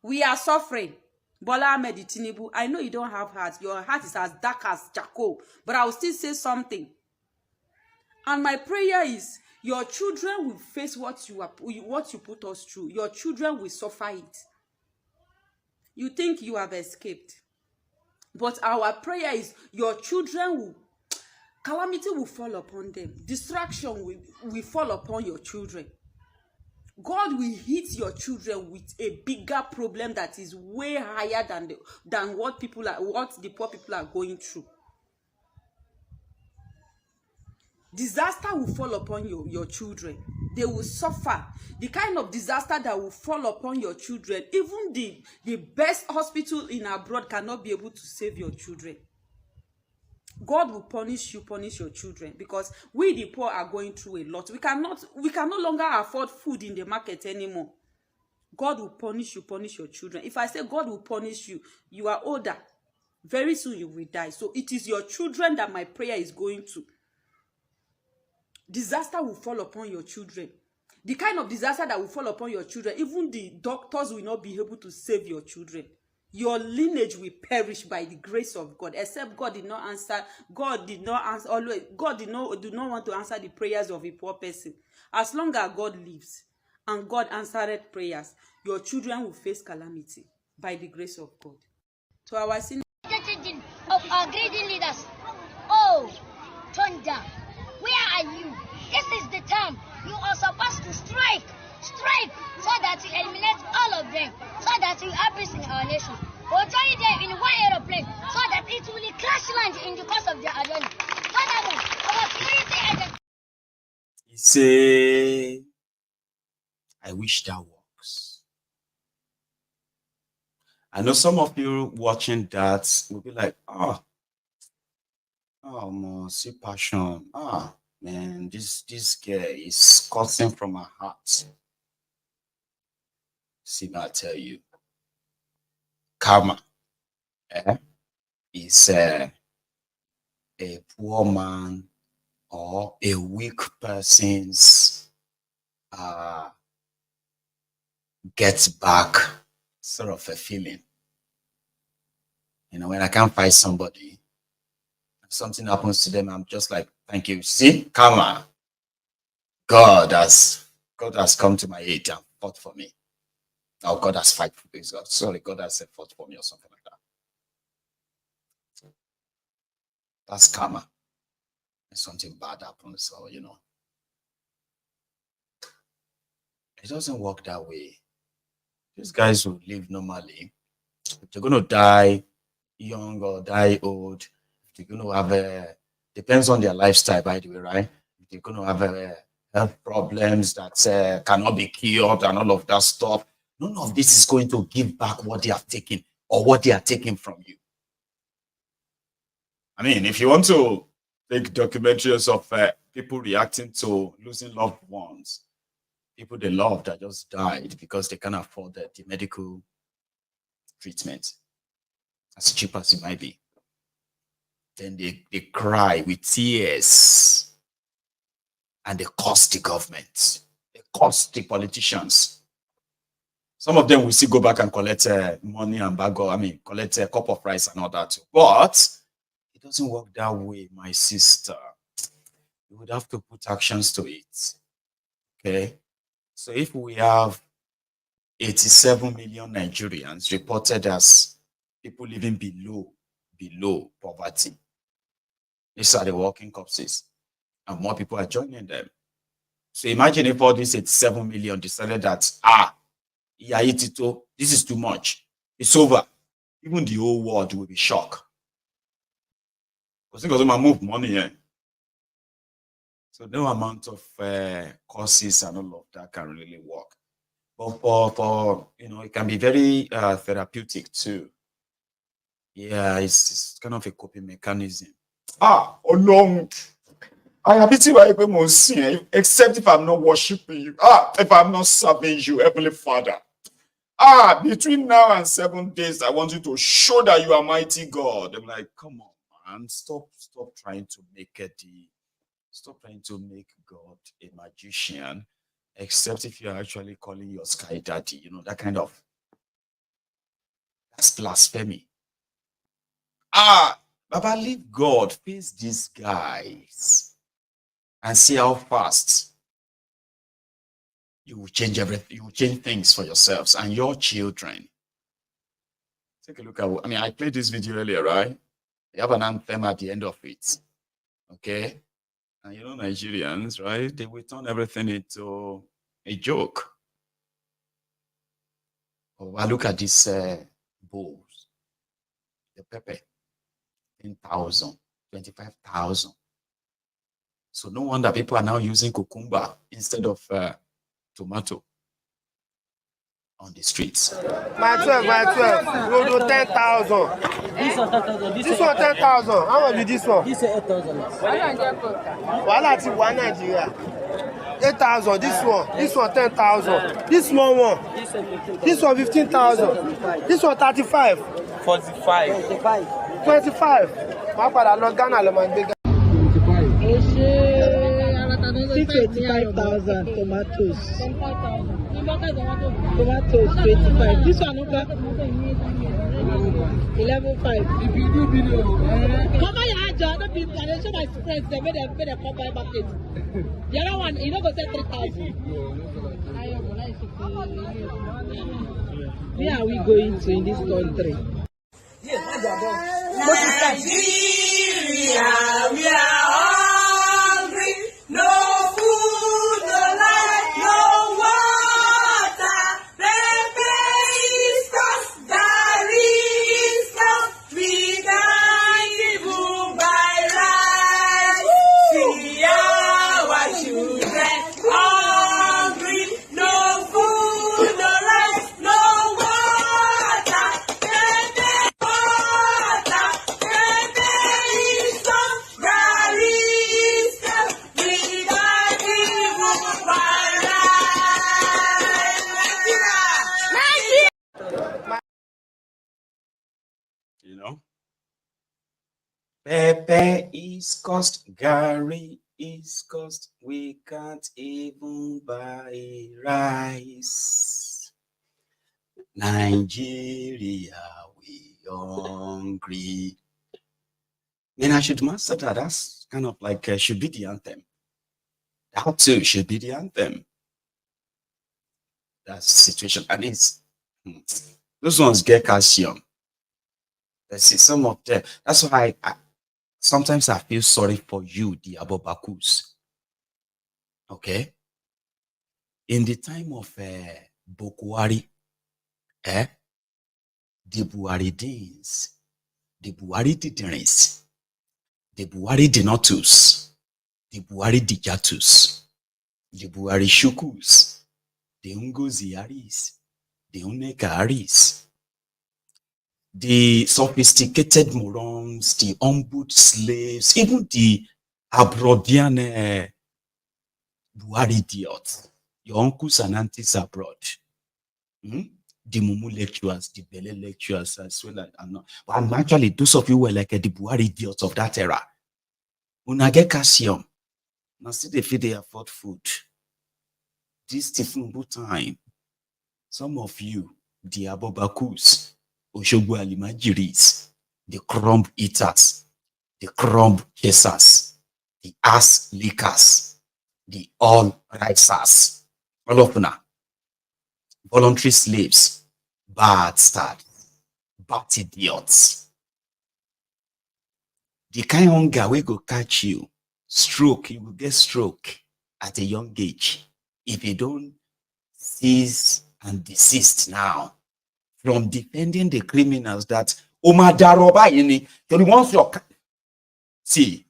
We are suffering. Bola Ahmed Tinubu, I know you don't have heart. Your heart is as dark as charcoal, but I will still say something. And my prayer is, your children will face what you put us through. Your children will suffer it. You think you have escaped. But our prayer is, your children will, calamity will fall upon them. Distraction will fall upon your children. God will hit your children with a bigger problem that is way higher than what the poor people are going through. Disaster will fall upon your children. They will suffer. The kind of disaster that will fall upon your children, even the best hospital in abroad cannot be able to save your children. God will punish your children, because we the poor are going through a lot. We can no longer afford food in the market anymore. God will punish your children. If I say God will punish you, you are older. Very soon you will die. So it is your children that my prayer is going to. Disaster will fall upon your children. The kind of disaster that will fall upon your children, even the doctors will not be able to save your children. Your lineage will perish by the grace of God, except God did not answer. God did not not want to answer the prayers of a poor person. As long as God lives and God answered prayers, your children will face calamity by the grace of God. To our sin of our greedy leaders, oh, thunder, where are you? This is the time you are supposed to strike, so that you eliminate all of them, so that you have peace in our nation. We'll throw you there in one aeroplane, so that it will crash land in the course of their journey. Furthermore, our security agents. He say, I wish that works. I know some of you watching that will be like, oh, see passion. Man, this girl is cursing from her heart. See, I tell you, karma is a poor man or a weak person's gets back sort of a feeling. You know, when I can't fight somebody, something happens to them, I'm just like, thank you. See, karma. God has come to my aid and fought for me. Oh, God has fought for me. Sorry, God has fought for me or something like that. That's karma. When something bad happens, or you know. It doesn't work that way. These guys will live normally. If they're gonna die young or die old, if they're gonna have depends on their lifestyle, by the way, right? If they're gonna have health problems that cannot be cured and all of that stuff, none of this is going to give back what they have taken or what they are taking from you. I mean, if you want to take documentaries of people reacting to losing loved ones, people they love that just died because they can't afford the medical treatment, as cheap as it might be, then they cry with tears and they curse the government, they curse the politicians. Some of them will still go back and collect money and collect a cup of rice and all that too. But it doesn't work that way, my sister. You would have to put actions to it. Okay? So if we have 87 million Nigerians reported as people living below poverty, these are the walking corpses, and more people are joining them. So imagine if all these 87 million decided that, this is too much, it's over. Even the whole world will be shocked. Because I move money in. So no amount of courses and all of that can really work. But for it can be very therapeutic too. Yeah, it's kind of a coping mechanism. Long. I have been except if I'm not worshiping you. If I'm not serving you, Heavenly Father. Between now and 7 days, I want you to show that you are mighty God. I'm like, come on, man, stop trying to make God a magician, except if you're actually calling your sky daddy, that kind of, that's blasphemy. Baba, leave God, face these guys and see how fast you will change everything. You will change things for yourselves and your children. Take a look at, I played this video earlier, right? They have an anthem at the end of it. Okay? And Nigerians, right? They will turn everything into a joke. Look at these bowls. The pepper. 10,000, 25,000. So no wonder people are now using cucumber instead of tomato on the streets. My 12. We'll do 10,000. This one 10,000. How much is this one? This is 8,000. One Nigeria. 8,000. This one 10,000. This small one. This one 15,000. This one 35. 45. 25. My father not Ghana le man big. 85,000 tomatoes. Tomatoes 25. This one okay. 11.5. If you do video, come on, your job. Don't be. I show my friends. They made a come buy market. The other one, you know, go say 3,000. Where are we going to in this country? Nigeria, we are hungry. No food, no light, no water. Referendum, there is we can't even buy rice. See our children hungry. No food, no light, no water. Pepe is cost, Gary is cost. We can't even buy rice. Nigeria, we hungry. And I should master that. That's kind of like should be the anthem. That too should be the anthem. That's the situation. And it's those ones get calcium. Let's see some of them. That's why sometimes I feel sorry for you, the Abobakus. Okay? In the time of Bokwari, the Buharidins, the Buhari Diderins, the Buhari Denotus, the Buhari Dijatus, the Buhari Shukus, the Ungoziaris, the Unekaris, the sophisticated morons, the humbled slaves, even the Abrodian Buhari idiots, your uncles and aunties abroad, the Mumu lecturers, the Bele lecturers as well. But actually, those of you were like the Buhari idiots of that era. Una get calcium. Now see they feel they afford food. This Thiefnubu time, some of you, the Abobakus, Oshogbo Alimajiris, the crumb eaters, the crumb chasers, the ass lickers, the all risers, all of them, voluntary slaves, bastards, bad idiots. The kind of hunger we go catch you, stroke, you will get stroke at a young age if you don't cease and desist now from defending the criminals that Omadaroba ini. Once your see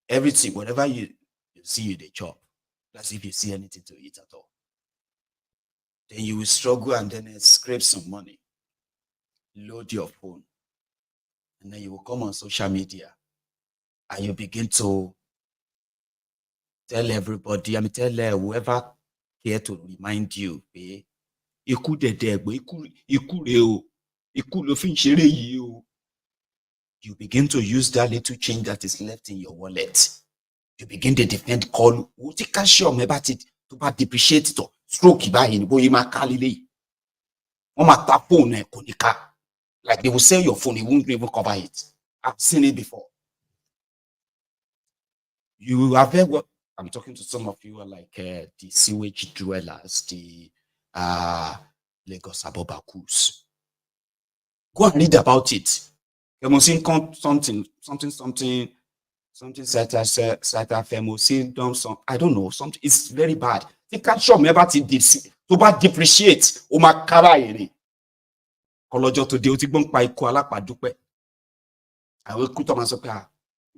everything, whatever you see you the chop. That's if you see anything to eat at all. Then you will struggle and then scrape some money, load your phone, and then you will come on social media and you begin to tell everybody, tell whoever care to remind you, you begin to use that little change that is left in your wallet. You begin to defend call. About it to depreciate it, stroke like they will sell your phone, you won't even cover it. I've seen it before. You have heard what I'm talking to. Some of you are like the sewage dwellers, the Lagos Abobakus. Go and read about it. You must see something, I don't know, something. It's very bad. They can't show me about it. To bad depreciate. Kọlọjọ tó dé ó ti gbọ́n pa ikú alápàdúpẹ́ àwọn ikú tó máa sọ pé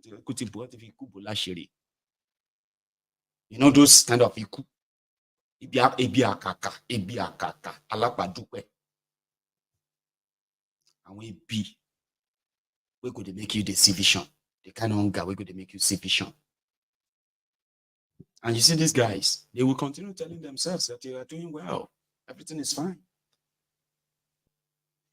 ikú ti bọ́ ti fi ikú bò láṣìírí. You know those kind of ikú ebi àkàkà alápàdúpẹ́ àwọn ebi wey go dey make you dey see vision, the kind of hunger wey go dey make you see vision. And you see these guys, they will continue telling themselves that they are doing well, everything is fine.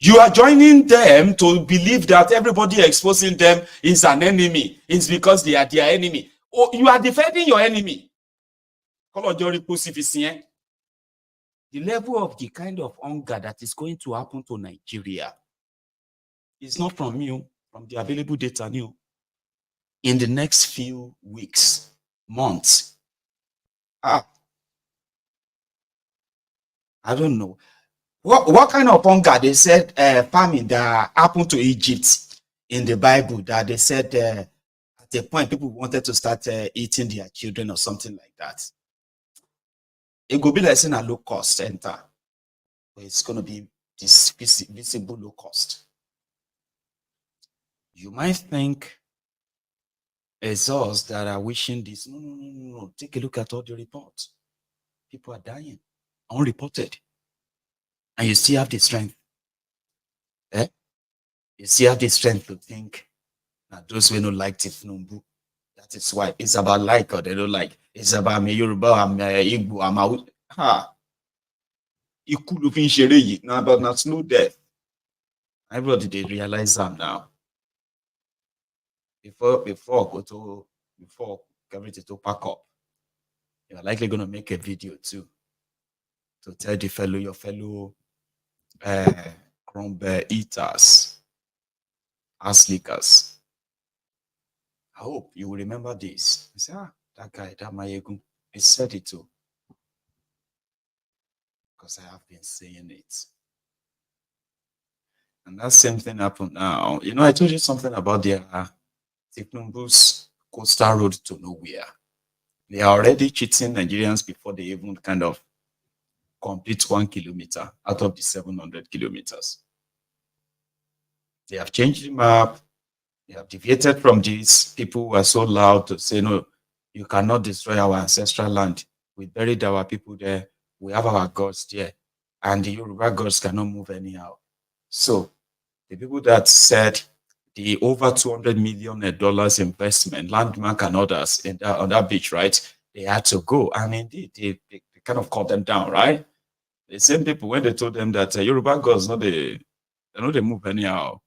You are joining them to believe that everybody exposing them is an enemy. It's because they are their enemy. Oh, you are defending your enemy. The level of the kind of hunger that is going to happen to Nigeria is not from you, from the available data new. In the next few weeks, months, I don't know. What kind of hunger? They said famine that happened to Egypt in the Bible, that they said at a point people wanted to start eating their children or something like that. It could be like saying a low cost enter. But it's going to be this visible low cost. You might think it's us that are wishing this. No. Take a look at all the reports. People are dying, unreported. And you still have the strength. You still have the strength to think that those who don't like Thiefnubu, that is why it's about like or they don't like. It's about me, Yoruba, I'm Igbo, I'm out. You could have been sharing now, but not slow death. Everybody they realize that now. before Calamity to pack up, you're likely going to make a video too to tell your fellow crumb eaters, ass lickers. I hope you will remember this. You say, that guy, that Maiyegun, he said it too. Because I have been saying it. And that same thing happened now. You know, I told you something about their Thiefnubu's coastal road to nowhere. They are already cheating Nigerians before they even kind of complete 1 kilometer out of the 700 kilometers. They have changed the map. They have deviated from this. People who are so loud to say, no, you cannot destroy our ancestral land. We buried our people there. We have our gods there. And the Yoruba gods cannot move anyhow. So the people that said the over $200 million investment, Landmark and others on that beach, right? They had to go. And indeed, they kind of cut them down, right? The same people, when they told them that Yoruba gods, they move anyhow.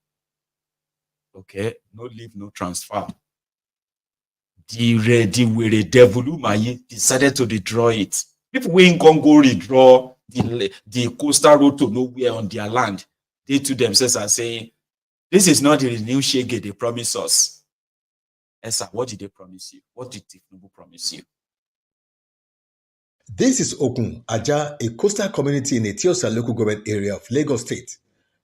Okay, no leave, no transfer. The devil Maye decided to redraw it. People who ain't gonna go redraw the coastal road to nowhere on their land, they to themselves are saying, this is not the new shege they promise us. Esa, what did they promise you? What did Thiefnubu promise you? This is Okun Aja, a coastal community in Etiosa local government area of Lagos State,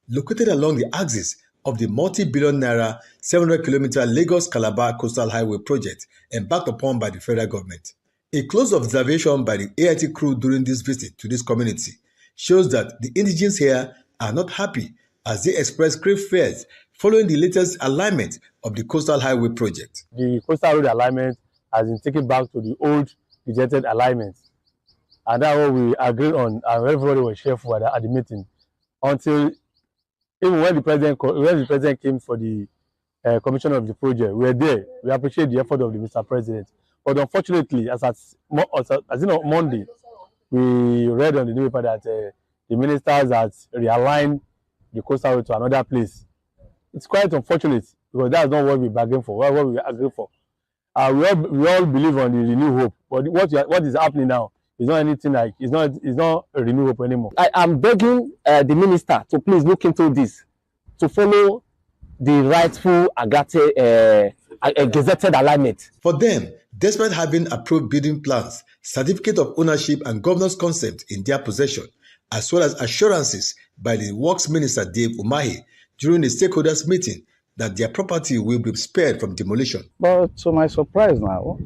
located along the axis of the multi-billion naira 700-kilometer Lagos-Calabar Coastal Highway project embarked upon by the federal government. A close observation by the AIT crew during this visit to this community shows that the indigenes here are not happy as they express grave fears following the latest alignment of the Coastal Highway project. The coastal road alignment has been taken back to the old rejected alignment. And that's what we agreed on, and everybody was cheerful at the meeting. Until even when the president came for the commission of the project, we were there. We appreciate the effort of the Mr. President. But unfortunately, as on Monday, we read on the newspaper that the ministers had realigned the coastal road to another place. It's quite unfortunate because that's not what we bargained for, what we agreed for. We all believe on the renewed hope, but what is happening now is not anything like it's not a renewed hope anymore. I am begging the minister to please look into this, to follow the rightful gazetted alignment. For them, despite having approved bidding plans, certificate of ownership and governor's consent in their possession, as well as assurances by the Works Minister Dave Umahi during the stakeholders meeting that their property will be spared from demolition. But to my surprise now,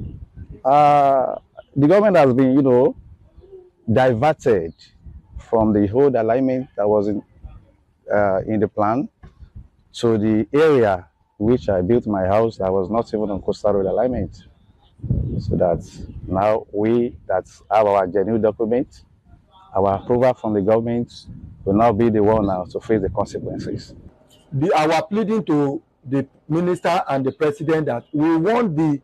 the government has been, diverted from the whole alignment that was in the plan to the area which I built my house that was not even on coastal road alignment. So that now we that have our genuine document, our approval from the government, will now be the one now to face the consequences. Our pleading to the minister and the president that we want the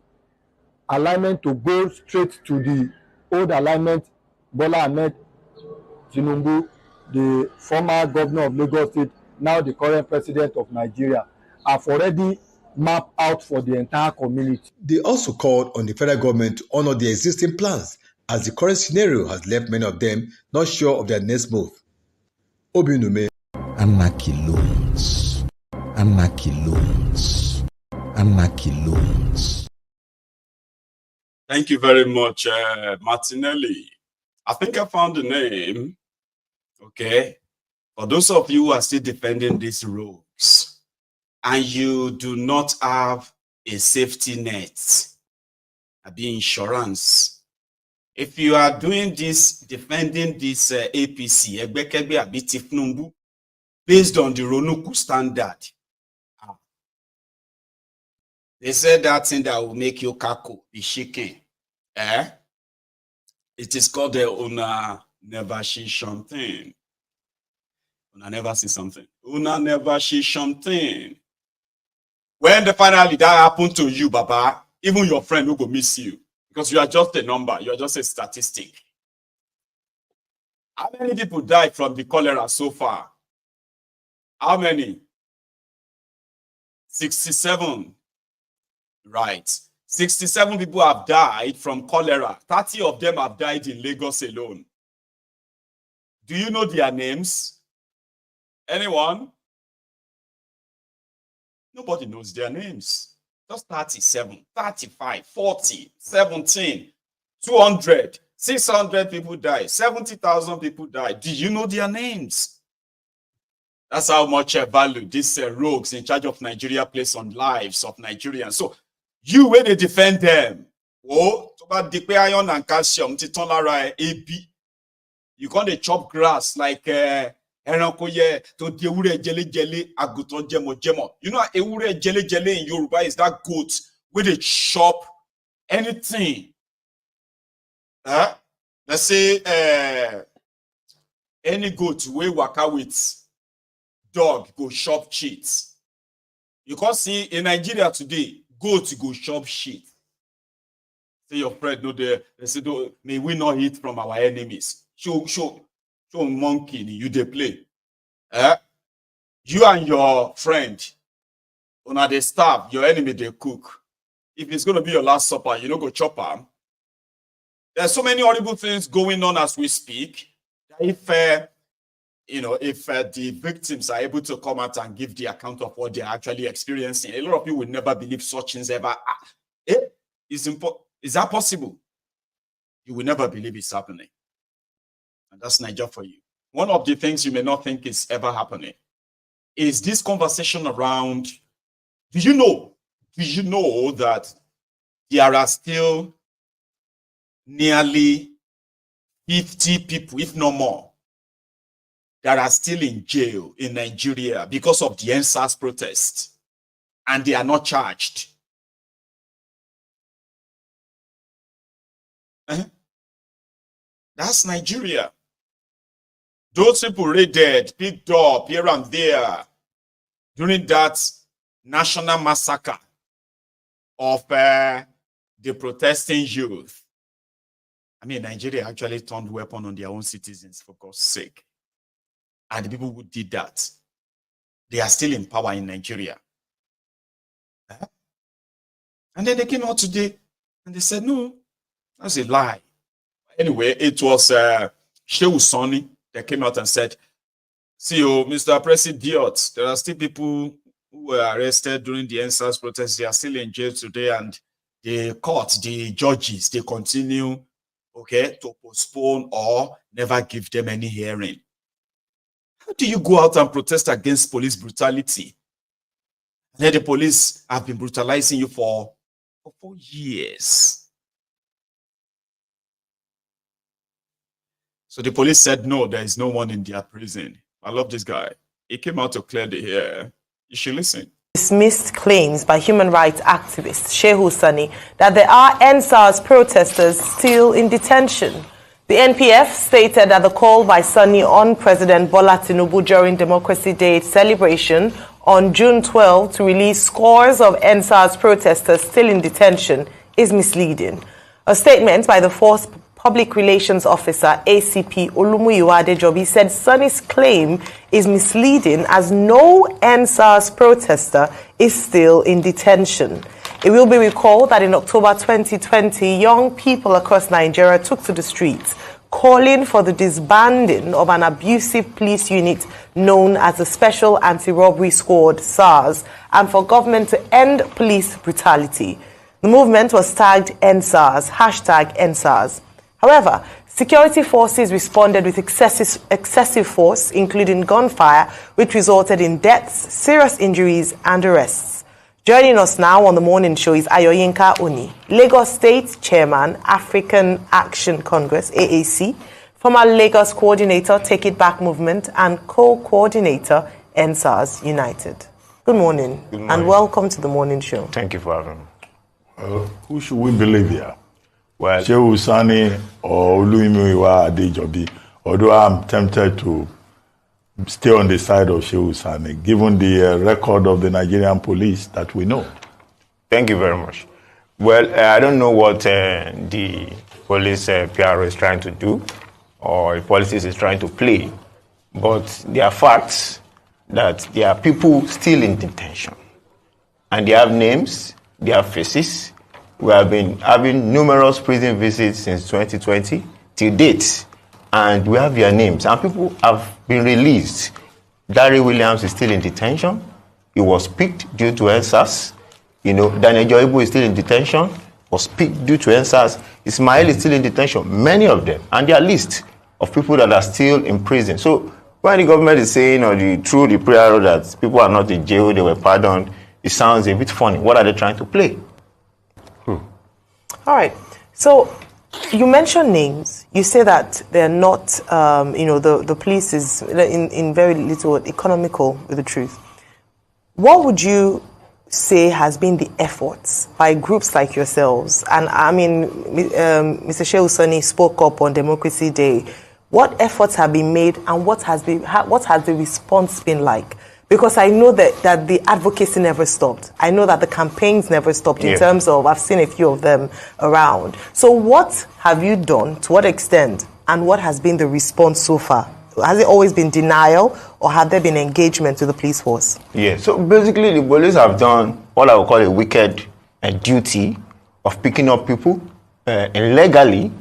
alignment to go straight to the old alignment. Bola Ahmed Tinubu, the former governor of Lagos State, now the current president of Nigeria, have already mapped out for the entire community. They also called on the federal government to honor their existing plans, as the current scenario has left many of them not sure of their next move. Obinume. Anarchy loans. Anarchy loans. Anarchy loans. Thank you very much, Martinelli. I think I found the name. Okay. For those of you who are still defending these rogues and you do not have a safety net, be insurance. If you are doing this, defending this APC, Thiefnubu, based on the Ronuku standard, they said that thing that will make you kako, be shaking. It is called the Una never see something. Una never see something. Una never see something. When finally that happened to you, Baba, even your friend will go miss you because you are just a number. You are just a statistic. How many people died from the cholera so far? How many? 67. Right. 67 people have died from cholera. 30 of them have died in Lagos alone. Do you know their names? Anyone? Nobody knows their names. Just 37, 35, 40, 17, 200, 600 people died, 70,000 people died. Do you know their names? That's how much value these rogues in charge of Nigeria place on lives of Nigerians. So you, when they defend them, oh, about the iron and calcium, you can't chop grass like to ewure jele aguton jemo. You know, ewure jele in Yoruba is that goat where they chop anything. Let's say any goat we waka with dog go chop shit. You can see in Nigeria today, goat go chop shit. Say your friend no there. They say, may we not eat from our enemies. Show monkey you they play. You and your friend, when they starve, your enemy they cook. If it's gonna be your last supper, you know go chop them. There's so many horrible things going on as we speak. If if the victims are able to come out and give the account of what they're actually experiencing, a lot of people will never believe such things ever. Is that possible? You will never believe it's happening. And that's Nigeria for you. One of the things you may not think is ever happening is this conversation around, do you know that there are still nearly 50 people, if not more, that are still in jail in Nigeria because of the EndSARS protest, and they are not charged? That's Nigeria. Those people raided, picked up here and there during that national massacre of the protesting youth. I mean, Nigeria actually turned weapon on their own citizens, for God's sake. And the people who did that, they are still in power in Nigeria. And then they came out today and they said, no, that's a lie. Anyway, it was Shehu Sani that came out and said, see, Mr. President, there are still people who were arrested during the EndSARS protests. They are still in jail today, and the court, the judges, they continue, to postpone or never give them any hearing. How do you go out and protest against police brutality? And then the police have been brutalizing you for 4 years. So the police said, no, there is no one in their prison. I love this guy. He came out to clear the air. You should listen. Dismissed claims by human rights activist Shehu Sani that there are EndSARS protesters still in detention. The NPF stated that the call by Sani on President Bola Tinubu during Democracy Day celebration on June 12 to release scores of EndSARS protesters still in detention is misleading. A statement by the force Public Relations Officer ACP Olumuyiwa Adejobi said Sani's claim is misleading as no EndSARS protester is still in detention. It will be recalled that in October 2020, young people across Nigeria took to the streets calling for the disbanding of an abusive police unit known as the Special Anti-Robbery Squad, SARS, and for government to end police brutality. The movement was tagged EndSARS, #EndSARS. However, security forces responded with excessive force, including gunfire, which resulted in deaths, serious injuries, and arrests. Joining us now on the morning show is Ayoyinka Oni, Lagos State Chairman, African Action Congress, AAC, former Lagos Coordinator, Take It Back Movement, and co-coordinator, EndSARS United. Good morning, and welcome to the morning show. Thank you for having me. Who should we believe here? Well, Shehu Sani or Olumuyiwa Adejobi, although I'm tempted to stay on the side of Shehu Sani, given the record of the Nigerian police that we know. Thank you very much. Well, I don't know what the police PR is trying to do or politics is trying to play, but there are facts that there are people still in detention. And they have names, their faces. We have been having numerous prison visits since 2020 till date, and we have their names, and people have been released. Dari Williams is still in detention. He was picked due to EndSARS. You know, Daniel Joibu is still in detention, was picked due to EndSARS. Ismail is still in detention, many of them, and there are lists of people that are still in prison. So when the government is saying, or through the prayer that people are not in jail, they were pardoned, it sounds a bit funny. What are they trying to play? All right. So you mentioned names. You say that they're not, the police is in very little economical with the truth. What would you say has been the efforts by groups like yourselves? And I mean, Mr. Shehu Sani spoke up on Democracy Day. What efforts have been made, and what has the response been like? Because I know that the advocacy never stopped. I know that the campaigns never stopped in terms of, I've seen a few of them around. So what have you done, to what extent, and what has been the response so far? Has it always been denial, or have there been engagement with the police force? Yeah, so basically the police have done what I would call a wicked duty of picking up people illegally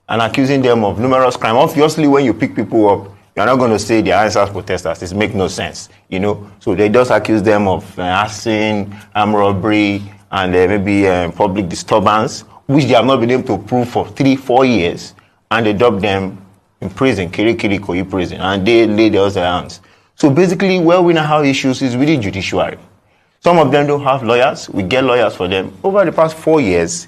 and accusing them of numerous crimes. Obviously, when you pick people up, you're not going to say they're EndSARS protesters. It makes no sense, you know. So they just accuse them of arson, armed robbery, and maybe public disturbance, which they have not been able to prove for 3-4 years, and they drop them in prison, Kirikiri prison, and they lay their hands. So basically, where we now have issues is with the judiciary. Some of them don't have lawyers. We get lawyers for them. Over the past 4 years,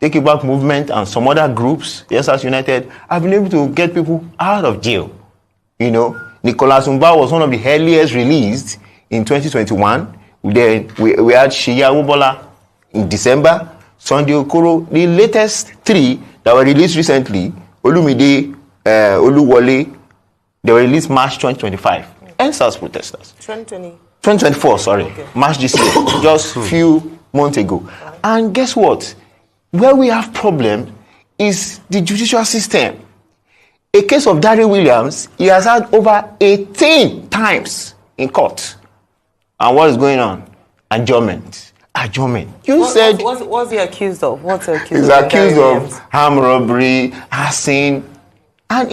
Take It Back Movement and some other groups, EndSARS United, have been able to get people out of jail. You know, Nicholas Umba was one of the earliest released in 2021. Then we had Shiya Ubola in December, Sunday Okoro. The latest 3 that were released recently, Olumide, Oluwole, they were released March 2025. EndSARS protesters. 2024, sorry. Okay. March this year, just few months ago. And guess what? Where we have problem is the judicial system. A case of Dari Williams, he has had over 18 times in court. And what is going on? Adjournment. What's he accused of? What's he accused of? He's accused of armed robbery, arson. And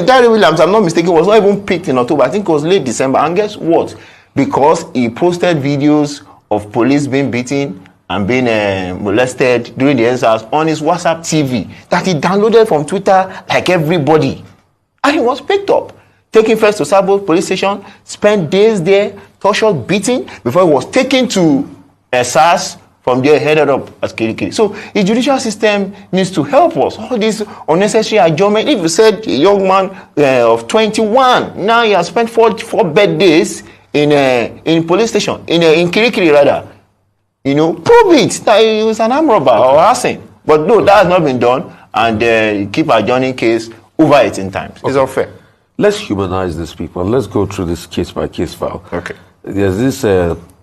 Dari Williams, I'm not mistaken, was not even picked in October. I think it was late December. And guess what? Because he posted videos of police being beaten and being molested during the EndSARS on his WhatsApp TV that he downloaded from Twitter like everybody. And he was picked up, taken first to Sabo police station, spent days there, tortured, beaten, before he was taken to SARS, from there headed up as Kirikiri. So the judicial system needs to help us. All this unnecessary adjournment. If you said a young man of 21, now he has spent four bed days in police station, in Kirikiri rather, you know, prove it that he was an armed robber or arson. But no, that has not been done, and keep adjourning case over 18 times. Okay. It's unfair. Let's humanize these people. Let's go through this case by case file. Okay. There's this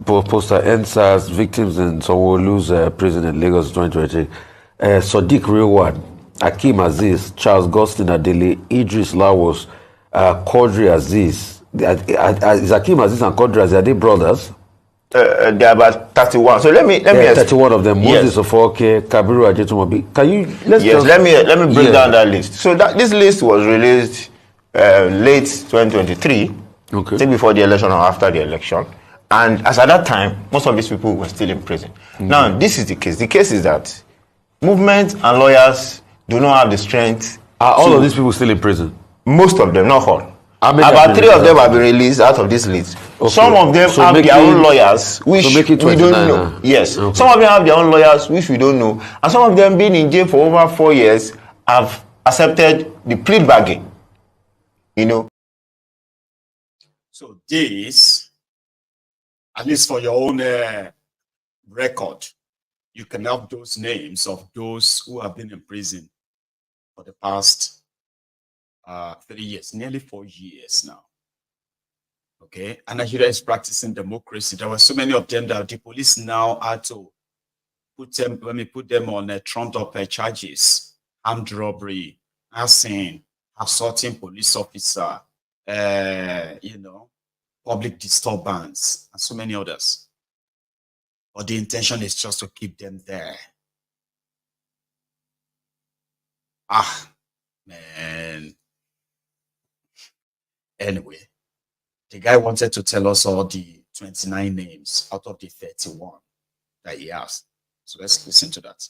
poster, EndSARS victims in Sanwo-Olu's prison in Lagos 2020. Sadiq Rewan, Akeem Aziz, Charles Gustin Adele, Idris Lawos, Quadri Aziz. Is Akeem Aziz and Quadri Aziz, are they brothers? They are about 31. So let me 31 of them. Moses Ofoke, Kabiru Ajetumobi. Can you let me break down that list. So this list was released late 2023. Okay. I think before the election or after the election. And as at that time, most of these people were still in prison. Mm-hmm. Now, this is the case. The case is that movement and lawyers do not have the strength. Are all of these people still in prison? Most of them, not all. About 3 of them have been released out of this list. Okay. Some of them have their own lawyers, which we don't know. Yes. Okay. Some of them have their own lawyers, which we don't know. And some of them being in jail for over 4 years have accepted the plea bargain. You know. So this, at least for your own record, you can have those names of those who have been in prison for the past 3 years, nearly 4 years now. Okay, and Nigeria is practicing democracy. There were so many of them that the police now had to put them on trumped-up charges: armed robbery, arson, assaulting police officer, public disturbance, and so many others. but the intention is just to keep them there. Ah, man. Anyway, the guy wanted to tell us all the 29 names out of the 31 that he has. So let's listen to that.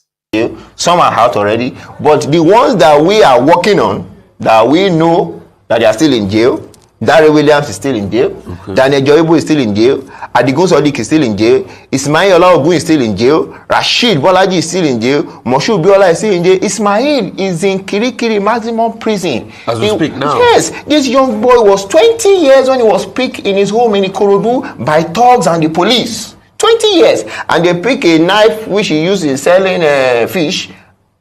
Some are out already, but the ones that we are working on, that we know that they are still in jail, Darren Williams is still in jail, Daniel Joibo is still in jail, Adigun Sodiq is still in jail, Ismail Olaogun is still in jail, Rashid Bolaji is still in jail, Moshood Biola is still in jail, Ismail is in Kirikiri maximum prison. As we speak now. Yes, this young boy was 20 years when he was picked in his home in Ikorodu by thugs and the police. 20 years, and they pick a knife which he used in selling fish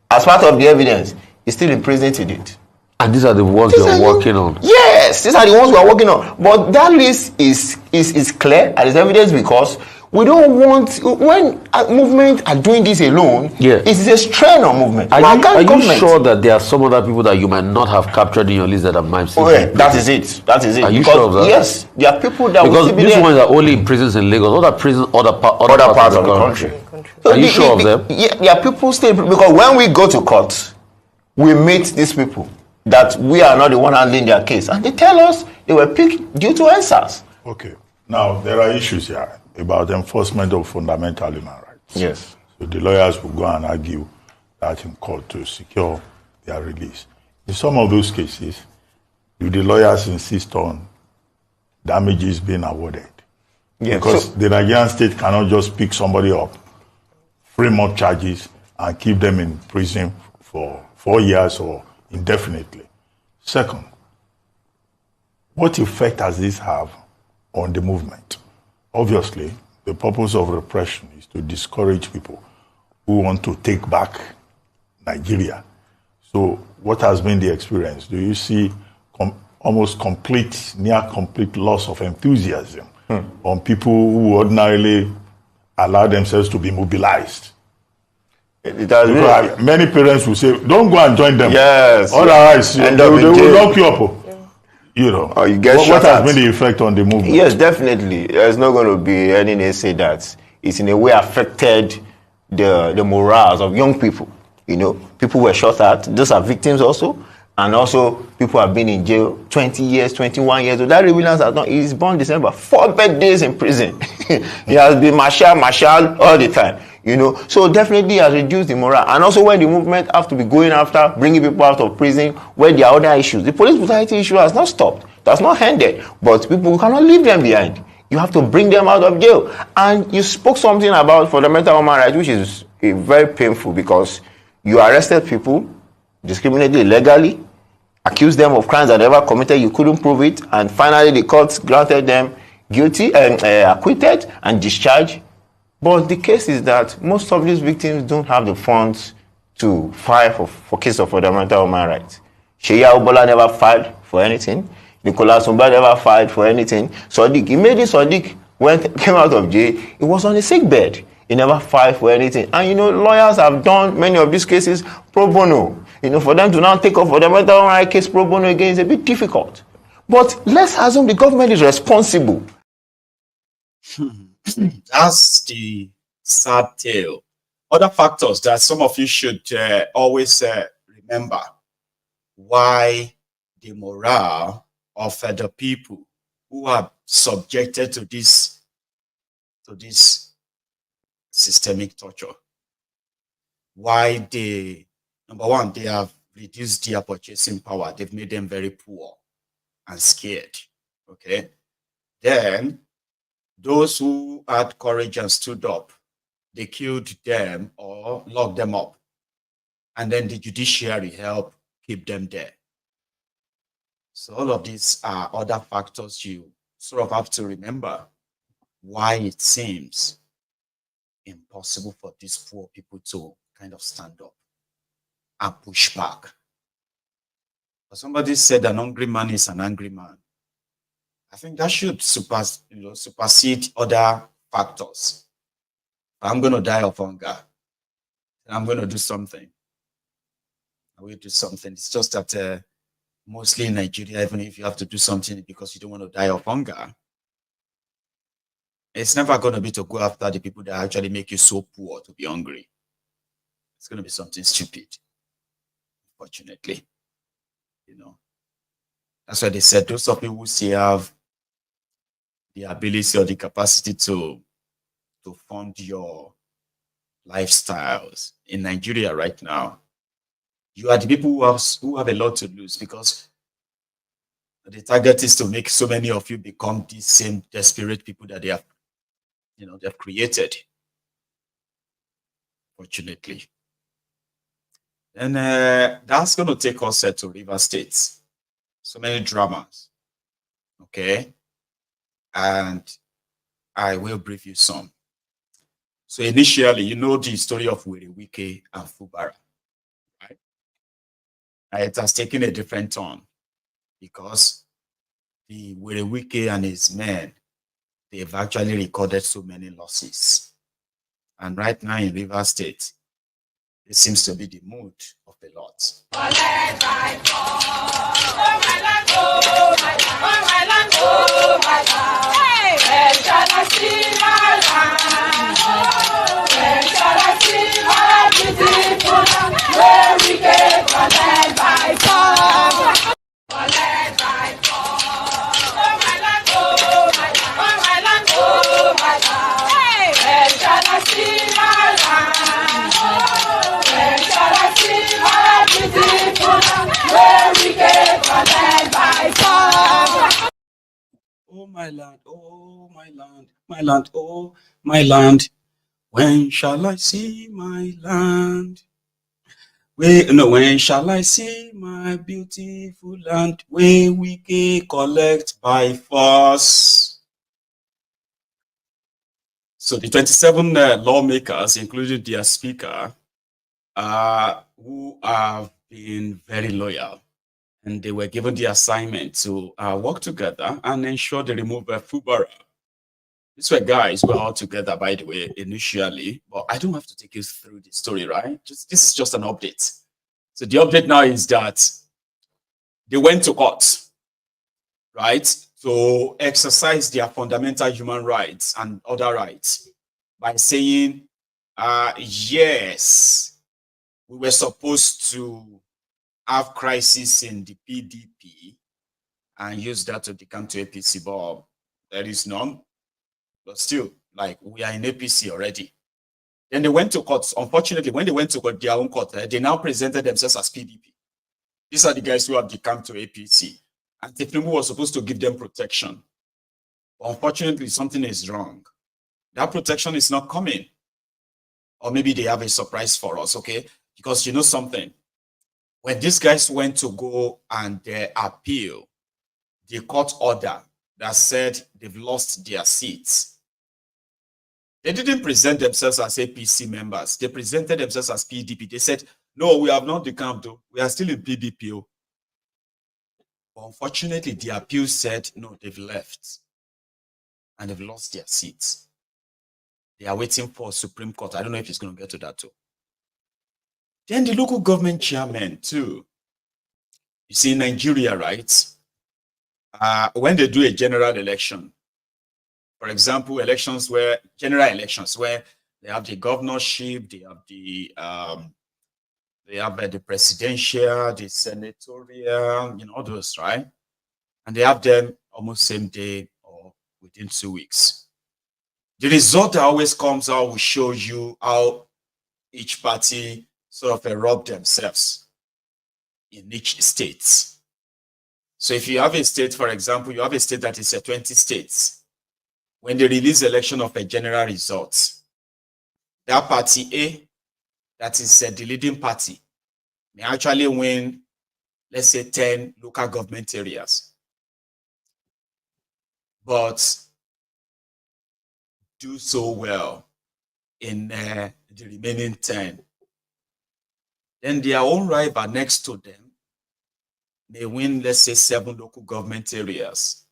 as part of the evidence. He's still in prison to date. And these are the ones you're working on. Yes, these are the ones we are working on. But that list is clear and is evidence because we don't want, when a movement are doing this alone, it's a strain on movement. Are you sure that there are some other people that you might not have captured in your list that are might still be in prison? That is it. That is it. Are you sure of that? Yes, there are people that because will be these there. ones are only in prisons in Lagos, other prisons, other parts of the country. So are you sure of them? Yeah, there are people still, because when we go to court, we meet these people that we are not the one handling their case, and they tell us they were picked due to EndSARS. Okay, now there are issues here about enforcement of fundamental human rights. Yes. So the lawyers will go and argue that in court to secure their release. In some of those cases, do the lawyers insist on damages being awarded? Yes. Because the Nigerian state cannot just pick somebody up, frame up charges, and keep them in prison for 4 years or indefinitely. Second, what effect does this have on the movement? Obviously, the purpose of repression is to discourage people who want to take back Nigeria. So what has been the experience? Do you see almost complete, near complete loss of enthusiasm on people who ordinarily allow themselves to be mobilized? Many parents will say, don't go and join them. Yes. Otherwise, they will lock you up. You know, you get what has been the effect on the movement? Yes, definitely. There's not going to be any say that it's in a way affected the morals of young people. You know, people were shot at. Those are victims also. And also, people have been in jail 20 years, 21 years. So that Williams has done. He's born December, 4 birthdays in prison. He has been marshal all the time. You know, so definitely has reduced the morale. And also when the movement have to be going after bringing people out of prison, where there are other issues. The police brutality issue has not stopped. That's not ended. But people cannot leave them behind. You have to bring them out of jail. And you spoke something about fundamental human rights, which is very painful because you arrested people, discriminated illegally, accused them of crimes that they never committed, you couldn't prove it, and finally the courts granted them guilty and acquitted and discharged. But the case is that most of these victims don't have the funds to file for case of fundamental human rights. Sheyi Obola never filed for anything. Nicholas Umba never filed for anything. Sodiq, immediately Sodiq came out of jail, he was on a sick bed. He never filed for anything. And you know, lawyers have done many of these cases pro bono. You know, for them to now take up fundamental human rights case pro bono again is a bit difficult. But let's assume the government is responsible. That's the sad tale. Other factors that some of you should always remember why the morale of the people who are subjected to this systemic torture, why they, number one, they have reduced their purchasing power. They've made them very poor and scared. Okay. Then those who had courage and stood up, they killed them or locked them up. And then the judiciary helped keep them there. So all of these are other factors you sort of have to remember why it seems impossible for these poor people to kind of stand up and push back. But somebody said an hungry man is an angry man. I think that should supersede other factors. If I'm going to die of hunger, then I'm going to do something. I will do something. It's just that mostly in Nigeria, even if you have to do something because you don't want to die of hunger, It's never going to be to go after the people that actually make you so poor to be hungry. It's going to be something stupid, fortunately. You know, that's why they said those of you who still have the ability or the capacity to fund your lifestyles in Nigeria right now, you are the people who have a lot to lose, because the target is to make so many of you become these same desperate people that they have, they've created. Fortunately. And that's going to take us to River State. So many dramas. Okay. And I will brief you some. So initially, you know the story of Wike and Fubara, right? It has taken a different turn because the Wike and his men, they've actually recorded so many losses. And right now in River State, it seems to be the mood of the lot. Oh my land, oh my land, my land, oh my land. When shall I see my land? When shall I see my beautiful land where we can collect by force? So the 27 lawmakers, including their speaker, who have been very loyal, and they were given the assignment to work together and ensure they remove Fubara. These were guys who were all together, by the way, initially, but I don't have to take you through the story, right? This is just an update. So the update now is that they went to court, right, to exercise their fundamental human rights and other rights by saying, yes, we were supposed to have crisis in the PDP and use that to decamp to APC, but there is none. But still, like, we are in APC already. Then they went to court. Unfortunately, when they went to court, their own court, they now presented themselves as PDP. These are the guys who have decamped to APC. And Thiefnubu was supposed to give them protection. But unfortunately, something is wrong. That protection is not coming. Or maybe they have a surprise for us, okay? Because you know something? When these guys went to go and appeal the court order that said they've lost their seats, they didn't present themselves as APC members. They presented themselves as PDP. They said, no, we have not decamped, though. We are still in PDP. But unfortunately, the appeal said, no, they've left. And they've lost their seats. They are waiting for Supreme Court. I don't know if it's going to get to that, too. Then the local government chairman, too. You see, in Nigeria, right? When they do a general election, for example, general elections where they have the governorship, they have the presidential, the senatorial, all those, right? And they have them almost same day or within 2 weeks. The result that always comes out will show you how each party sort of rub themselves in each state. So if you have a state, for example, you have a state that is 20 states. When they release election of a general result, that party A, that is the leading party, may actually win, let's say, 10 local government areas. But do so well in the remaining 10. Then their own rival next to them may win, let's say, 7 local government areas.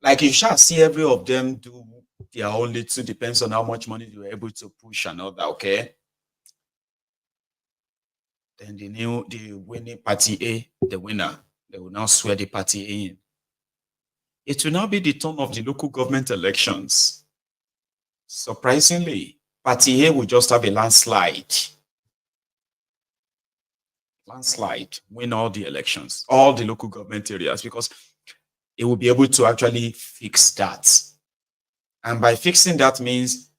Like, you shall see every of them do their own little, depends on how much money you are able to push and all that, okay? Then the winning party A, the winner, they will now swear the party A in. It will now be the turn of the local government elections. Surprisingly, Party A will just have a landslide. Landslide, win all the elections, all the local government areas, because it will be able to actually fix that. And by fixing that means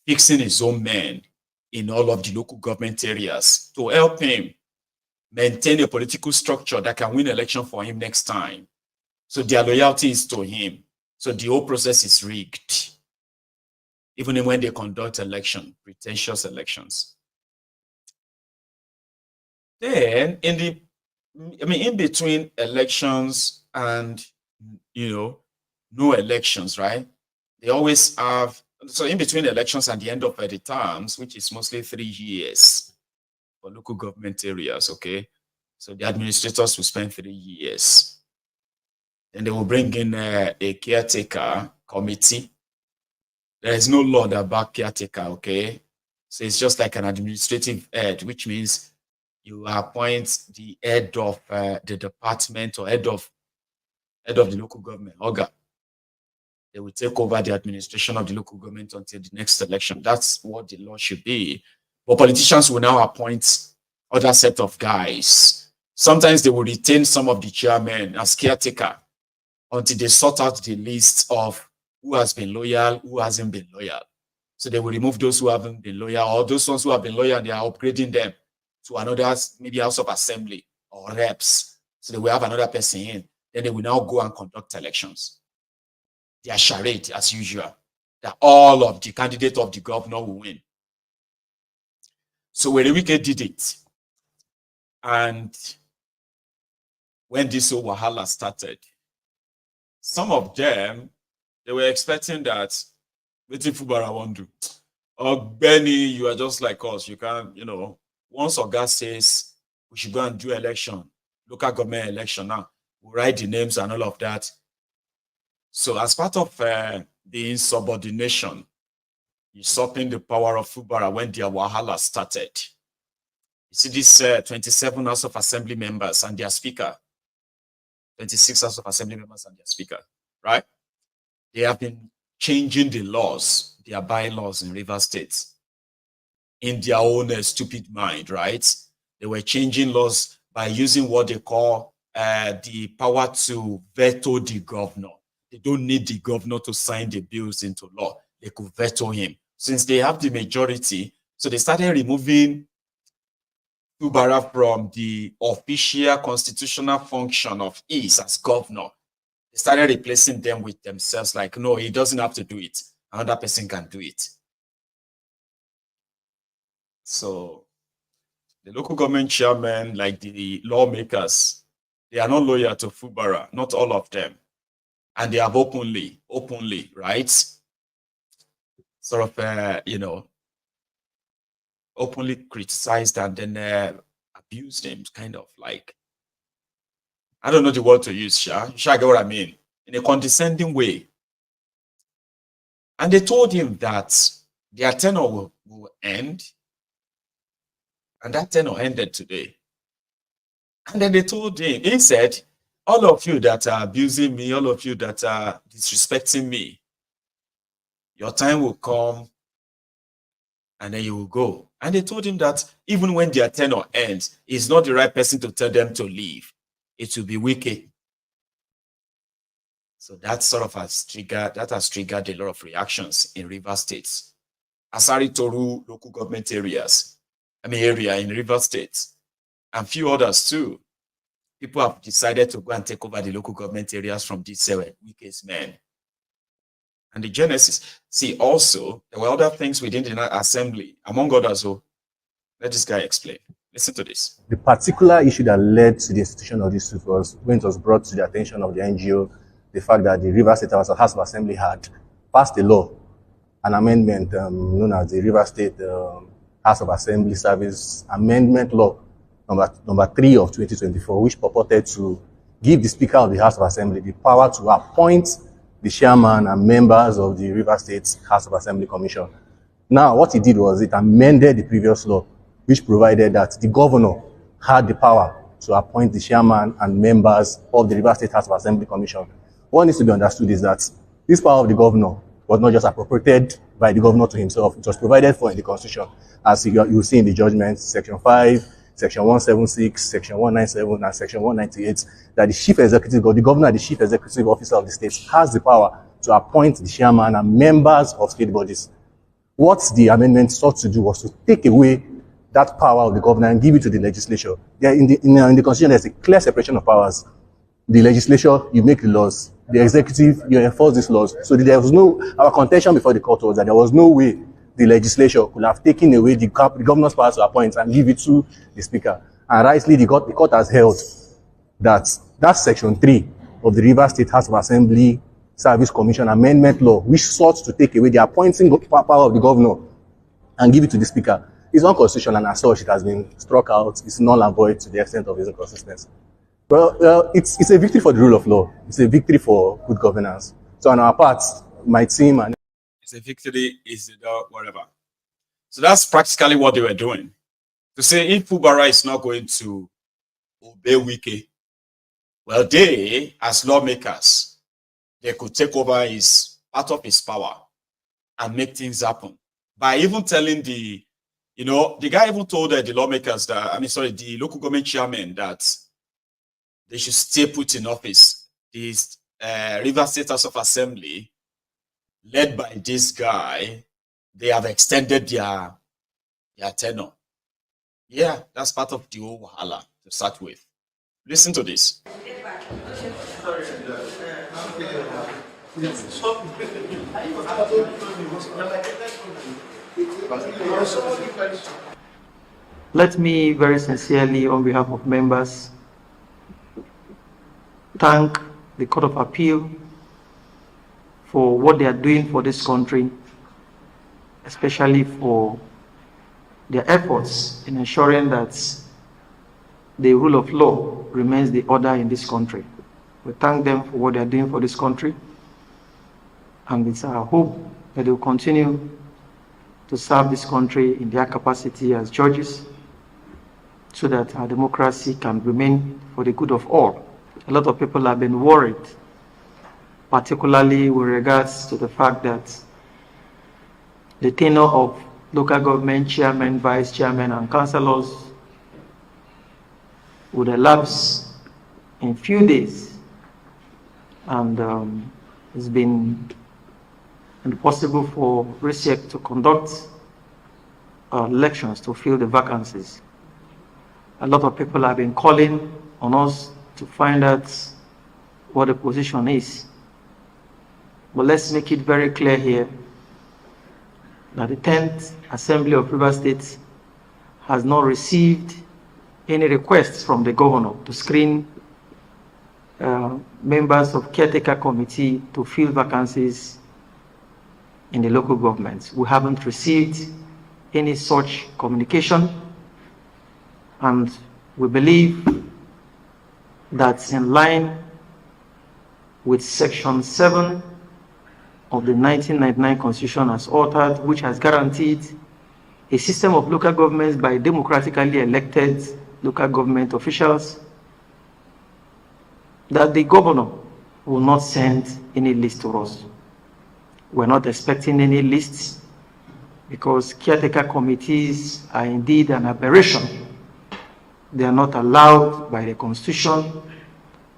fixing his own men in all of the local government areas to help him maintain a political structure that can win election for him next time. So their loyalty is to him. So the whole process is rigged. Even when they conduct election, pretentious elections. Then in between elections and, no elections, right? They always have, so in between elections and the end of the terms, which is mostly 3 years for local government areas, okay? So the administrators will spend 3 years. Then they will bring in a caretaker committee. There is no law that back caretaker, okay? So it's just like an administrative head, which means you appoint the head of the department or head of the local government, OGA. They will take over the administration of the local government until the next election. That's what the law should be. But politicians will now appoint other set of guys. Sometimes they will retain some of the chairmen as caretaker until they sort out the list of who has been loyal, who hasn't been loyal. So they will remove those who haven't been loyal, or those ones who have been loyal, and they are upgrading them to another, maybe House of Assembly or reps. So they will have another person in. Then they will now go and conduct elections. They are charade, as usual, that all of the candidates of the governor will win. So Werewike did it. And when this whole wahala started, some of them, they were expecting that, what if Fubara won't do? Oh, Benny, you are just like us. You can't, once Oga says we should go and do election, local government election now, we'll write the names and all of that. So as part of the insubordination, usurping the power of Fubara when their wahala started. You see these 27 House of Assembly members and their speaker, 26 House of Assembly members and their speaker, right? They have been changing the laws, their bylaws in Rivers State, in their own stupid mind, right? They were changing laws by using what they call the power to veto the governor. They don't need the governor to sign the bills into law. They could veto him. Since they have the majority, so they started removing Fubara from the official constitutional function of his as governor. They started replacing them with themselves, like, no, he doesn't have to do it. Another person can do it. So the local government chairmen, like the lawmakers, they are not loyal to Fubara, not all of them. And they have openly, right? Sort of, openly criticized and then abused him, kind of like, I don't know the word to use, Sha. You get what I mean? In a condescending way. And they told him that their tenure will end. And that tenure ended today. And then they told him, he said, all of you that are abusing me, all of you that are disrespecting me, your time will come and then you will go. And they told him that even when their tenure ends, he's not the right person to tell them to leave. It will be wicked. So that sort of has triggered a lot of reactions in Rivers State. Asari Toru local government area in Rivers State, and few others too. People have decided to go and take over the local government areas from these wicked men. And the genesis, see, also, there were other things within the assembly, among others. So let this guy explain. Listen to this. The particular issue that led to the institution of this suit was when it was brought to the attention of the NGO, the fact that the Rivers State House of Assembly had passed a law, an amendment known as the Rivers State House of Assembly Service Amendment Law, number 3 of 2024, which purported to give the Speaker of the House of Assembly the power to appoint the chairman and members of the Rivers State House of Assembly Commission. Now, what he did was it amended the previous law, which provided that the governor had the power to appoint the chairman and members of the Rivers State House of Assembly Commission. what needs to be understood is that this power of the governor was not just appropriated by the governor to himself. It was provided for in the Constitution, as you will see in the judgment, Section 5, Section 176, Section 197, and Section 198, that the chief executive, or the governor, the chief executive officer of the state, has the power to appoint the chairman and members of state bodies. What the amendment sought to do was to take away that power of the governor and give it to the legislature. In the Constitution, there's a clear separation of powers. The legislature, you make the laws. The executive, you enforce these laws. So there was no, our contention before the court was that there was no way the legislature could have taken away the governor's power to appoint and give it to the speaker. And rightly, the court has held that Section 3 of the Rivers State House of Assembly Service Commission Amendment Law, which sought to take away the appointing power of the governor and give it to the speaker, is unconstitutional, and as such, it has been struck out. It's null and void to the extent of its inconsistency. Well, it's a victory for the rule of law. It's a victory for good governance. So on our part, my team and it's a victory, is whatever. So that's practically what they were doing. To say if Fubara is not going to obey Wike, well, they, as lawmakers, they could take over part of his power and make things happen. By even telling the guy even told the lawmakers that, the local government chairman that they should stay put in office. This Rivers State House of Assembly, led by this guy, they have extended their tenure. Yeah, that's part of the whole wahala to start with. Listen to this. Let me very sincerely, on behalf of members, thank the Court of Appeal for what they are doing for this country, especially for their efforts in ensuring that the rule of law remains the order in this country. We thank them for what they are doing for this country, and it's our hope that they will continue to serve this country in their capacity as judges, so that our democracy can remain for the good of all. A lot of people have been worried, particularly with regards to the fact that the tenure of local government chairman, vice chairman, and councillors would elapse in few days, and it's been impossible for RISEC to conduct elections to fill the vacancies. A lot of people have been calling on us to find out what the position is. But let's make it very clear here that the 10th Assembly of Rivers State has not received any requests from the governor to screen members of caretaker committee to fill vacancies in the local governments. We haven't received any such communication, and we believe that's in line with Section 7 of the 1999 Constitution as altered, which has guaranteed a system of local governments by democratically elected local government officials, that the governor will not send any list to us. We're not expecting any lists, because caretaker committees are indeed an aberration. They are not allowed by the Constitution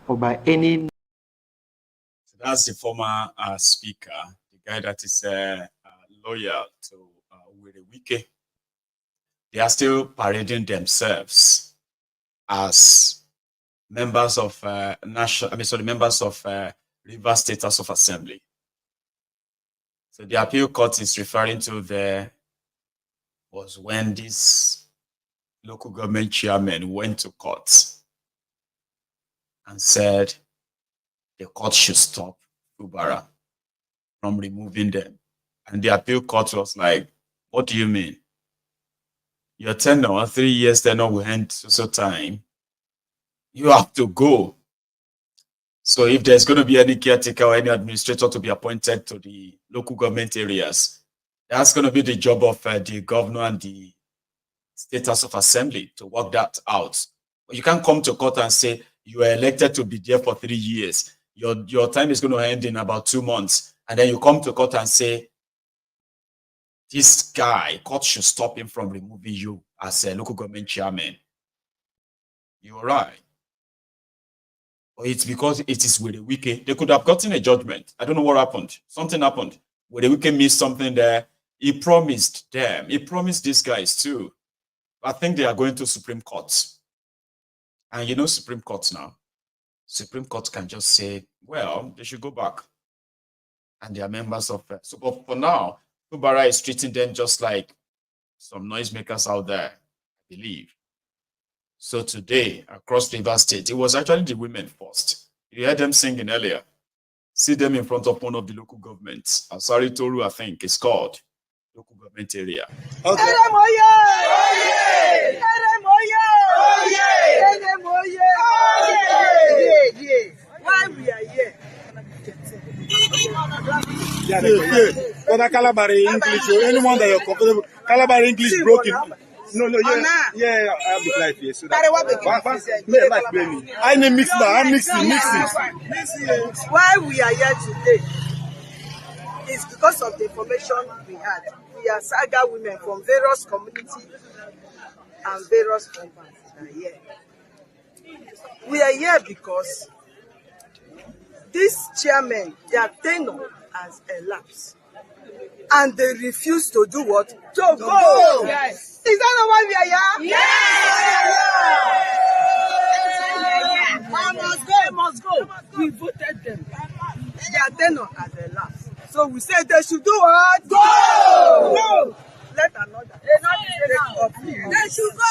or by any. So that's the former speaker, the guy that is loyal to Wike. They are still parading themselves as members of members of Rivers State House of Assembly. So the appeal court is referring to there was when this local government chairman went to court and said the court should stop Fubara from removing them. And the appeal court was like, what do you mean? Your tenure, 3 years tenure will end so time. You have to go. So if there's going to be any caretaker or any administrator to be appointed to the local government areas, that's going to be the job of the governor and the State House of Assembly to work that out. But you can't come to court and say you are elected to be there for 3 years. your time is going to end in about 2 months, and then you come to court and say, this guy, court should stop him from removing you as a local government chairman. You're right. Or it's because it is with the Wike. They could have gotten a judgment. I don't know what happened. Something happened. With the Wike missed something there. He promised them. He promised these guys too. I think they are going to Supreme Court. And you know Supreme Court now. Supreme Court can just say, well, they should go back. And they are members of it. So but for now, Fubara is treating them just like some noisemakers out there, I believe. So today, across Rivers State, it was actually the women first. You heard them singing earlier. See them in front of one of the local governments. Asari Toru, I think, is called local government area. Okay. Why we are here? Whether Calabari English or anyone that you're comfortable, Calabari English broken. No, yeah, I'll be glad here. So I need mix now. I'm mixing. Why we are here today is because of the information we had. We are Saga women from various communities and various companies are here. We are here because this chairman, their tenure has elapsed, and they refuse to do what? To go. Yes. Is that not why we are here? Yes. I must go. We voted them. Their tenure has elapsed. So we said they should do what? Go. Let another. They should go.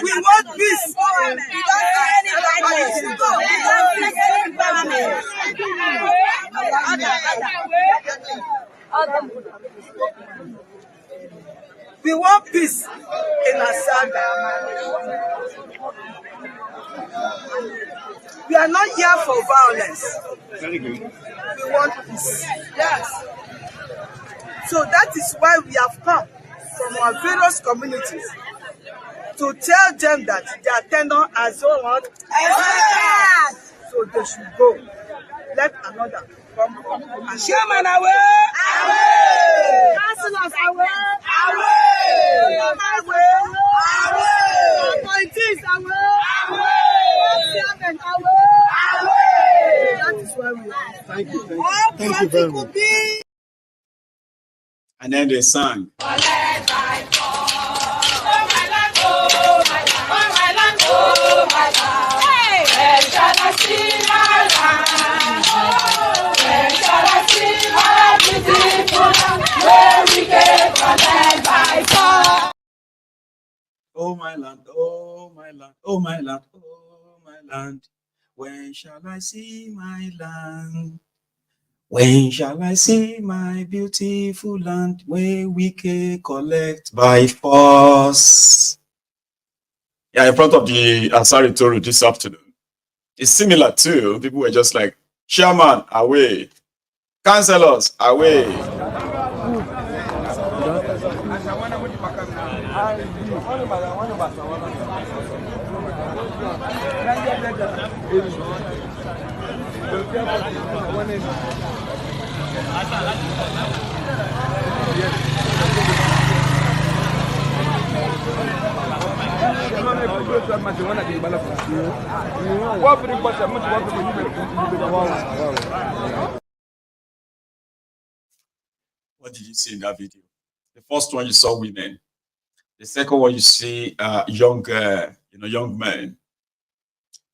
We want peace. We want peace in Asaga. We are not here for violence. Very good. We want peace. Yes. So that is why we have come from our various communities to tell them that their tenure has what? So they should go. Let another come. Chairman away! Councillors away! Appointees away! Chairman away! That is why we are. Thank you very much. And then they sang. Oh my land, oh my land, oh my land, oh my land. When shall I see my land? When shall I see my beautiful land where we can collect by force? Yeah, in front of the Asari Toru this afternoon. It's similar too. People were just like, Chairman, away. Councillors, away. What did you see in that video? The first one you saw women. The second one you see young men.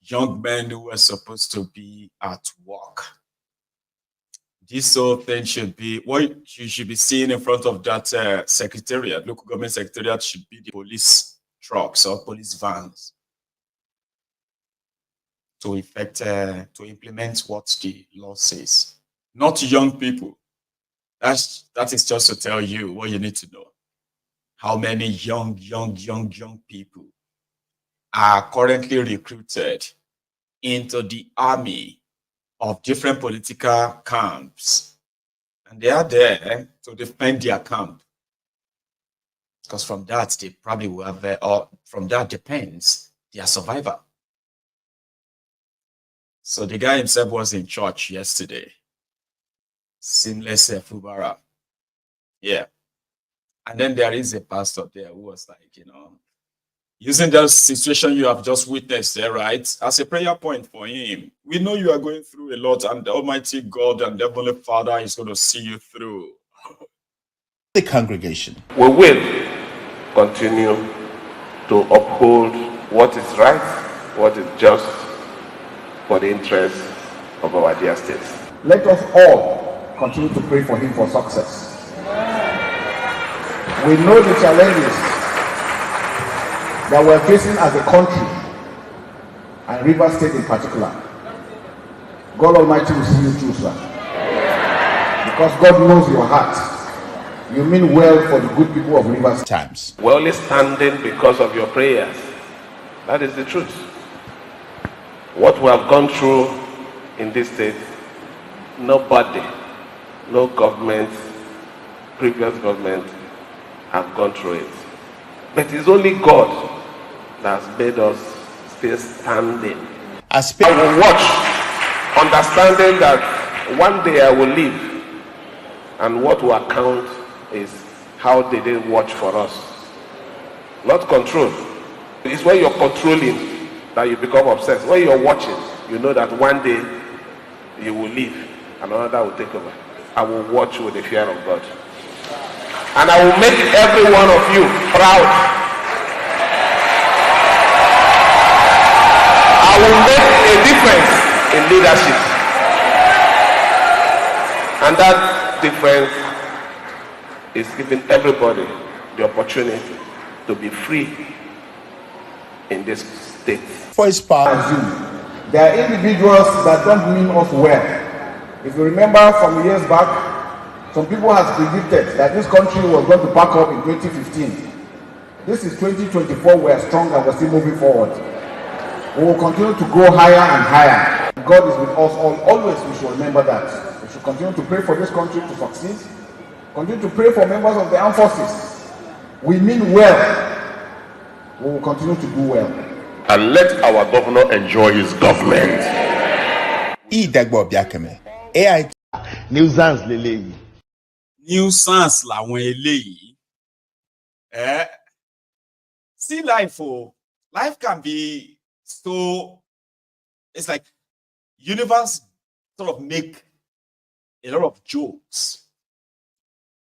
Young men who were supposed to be at work. This whole thing should be what you should be seeing in front of that secretariat, local government secretariat should be the police trucks or police vans to implement what the law says. Not young people. That is just to tell you what you need to know. How many young people are currently recruited into the army of different political camps, and they are there to defend their camp, because from that they probably will have, or from that depends their survival. So the guy himself was in church yesterday. Seamless Fubara. Yeah. And then there is a pastor there who was like, using that situation you have just witnessed there, right? As a prayer point for him. We know you are going through a lot, and the Almighty God and the Heavenly Father is going to see you through. The congregation. We will continue to uphold what is right, what is just for the interests of our dear states. Let us all continue to pray for him for success. We know the challenges that we're facing as a country, and Rivers State in particular. God Almighty will see you through, sir. Because God knows your heart. You mean well for the good people of Rivers times. We're only standing because of your prayers. That is the truth. What we have gone through in this state, nobody, no government, previous government have gone through it. But it's only God that has made us still standing. I will watch, understanding that one day I will leave, and what will account is how they didn't watch for us. Not control. It's when you're controlling that you become obsessed. When you're watching, you know that one day you will leave and another will take over. I will watch with the fear of God. And I will make every one of you proud. I will make a difference in leadership. And that difference is giving everybody the opportunity to be free in this state. For his power, there are individuals that don't mean us well. If you remember from years back, some people have predicted that this country was going to back up in 2015. This is 2024, we are strong and we're still moving forward. We will continue to go higher and higher. God is with us all. Always we should remember that. We should continue to pray for this country to succeed. Continue to pray for members of the armed forces. We mean well. We will continue to do well. And let our governor enjoy his government. Idagbo Biakeme. AI Nuisance leleyi. Nuisance làwọn eléyìí. See life, life can be so, it's like universe sort of make a lot of jokes.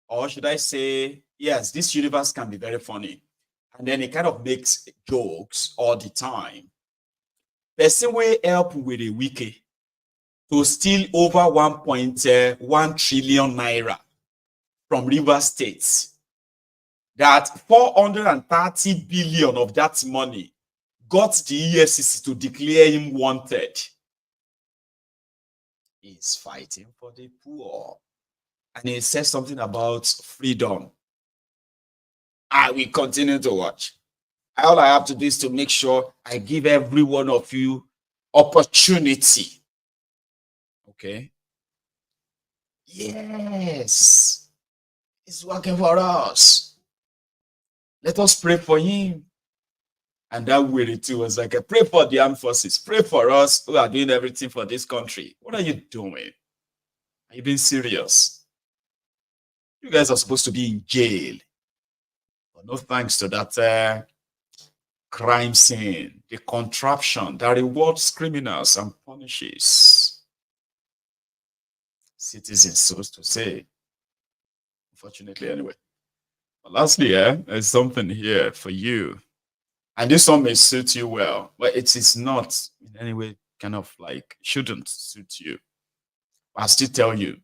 Or should I say, yes, this universe can be very funny. And then it kind of makes jokes all the time. Person will help with a wiki to steal over 1.1 trillion naira from Rivers State. That 430 billion of that money got the EFCC to declare him wanted. He's fighting for the poor. And he says something about freedom. I will continue to watch. All I have to do is to make sure I give every one of you opportunity. Okay? Yes. It's working for us. Let us pray for him. And that way too was like, pray for the armed forces. Pray for us who are doing everything for this country. What are you doing? Are you being serious? You guys are supposed to be in jail. But no thanks to that crime scene, the contraption that rewards criminals and punishes citizens, so to say. Unfortunately, anyway. But lastly, there's something here for you. And this one may suit you well, but it is not in any way kind of like, shouldn't suit you. I'll still tell you.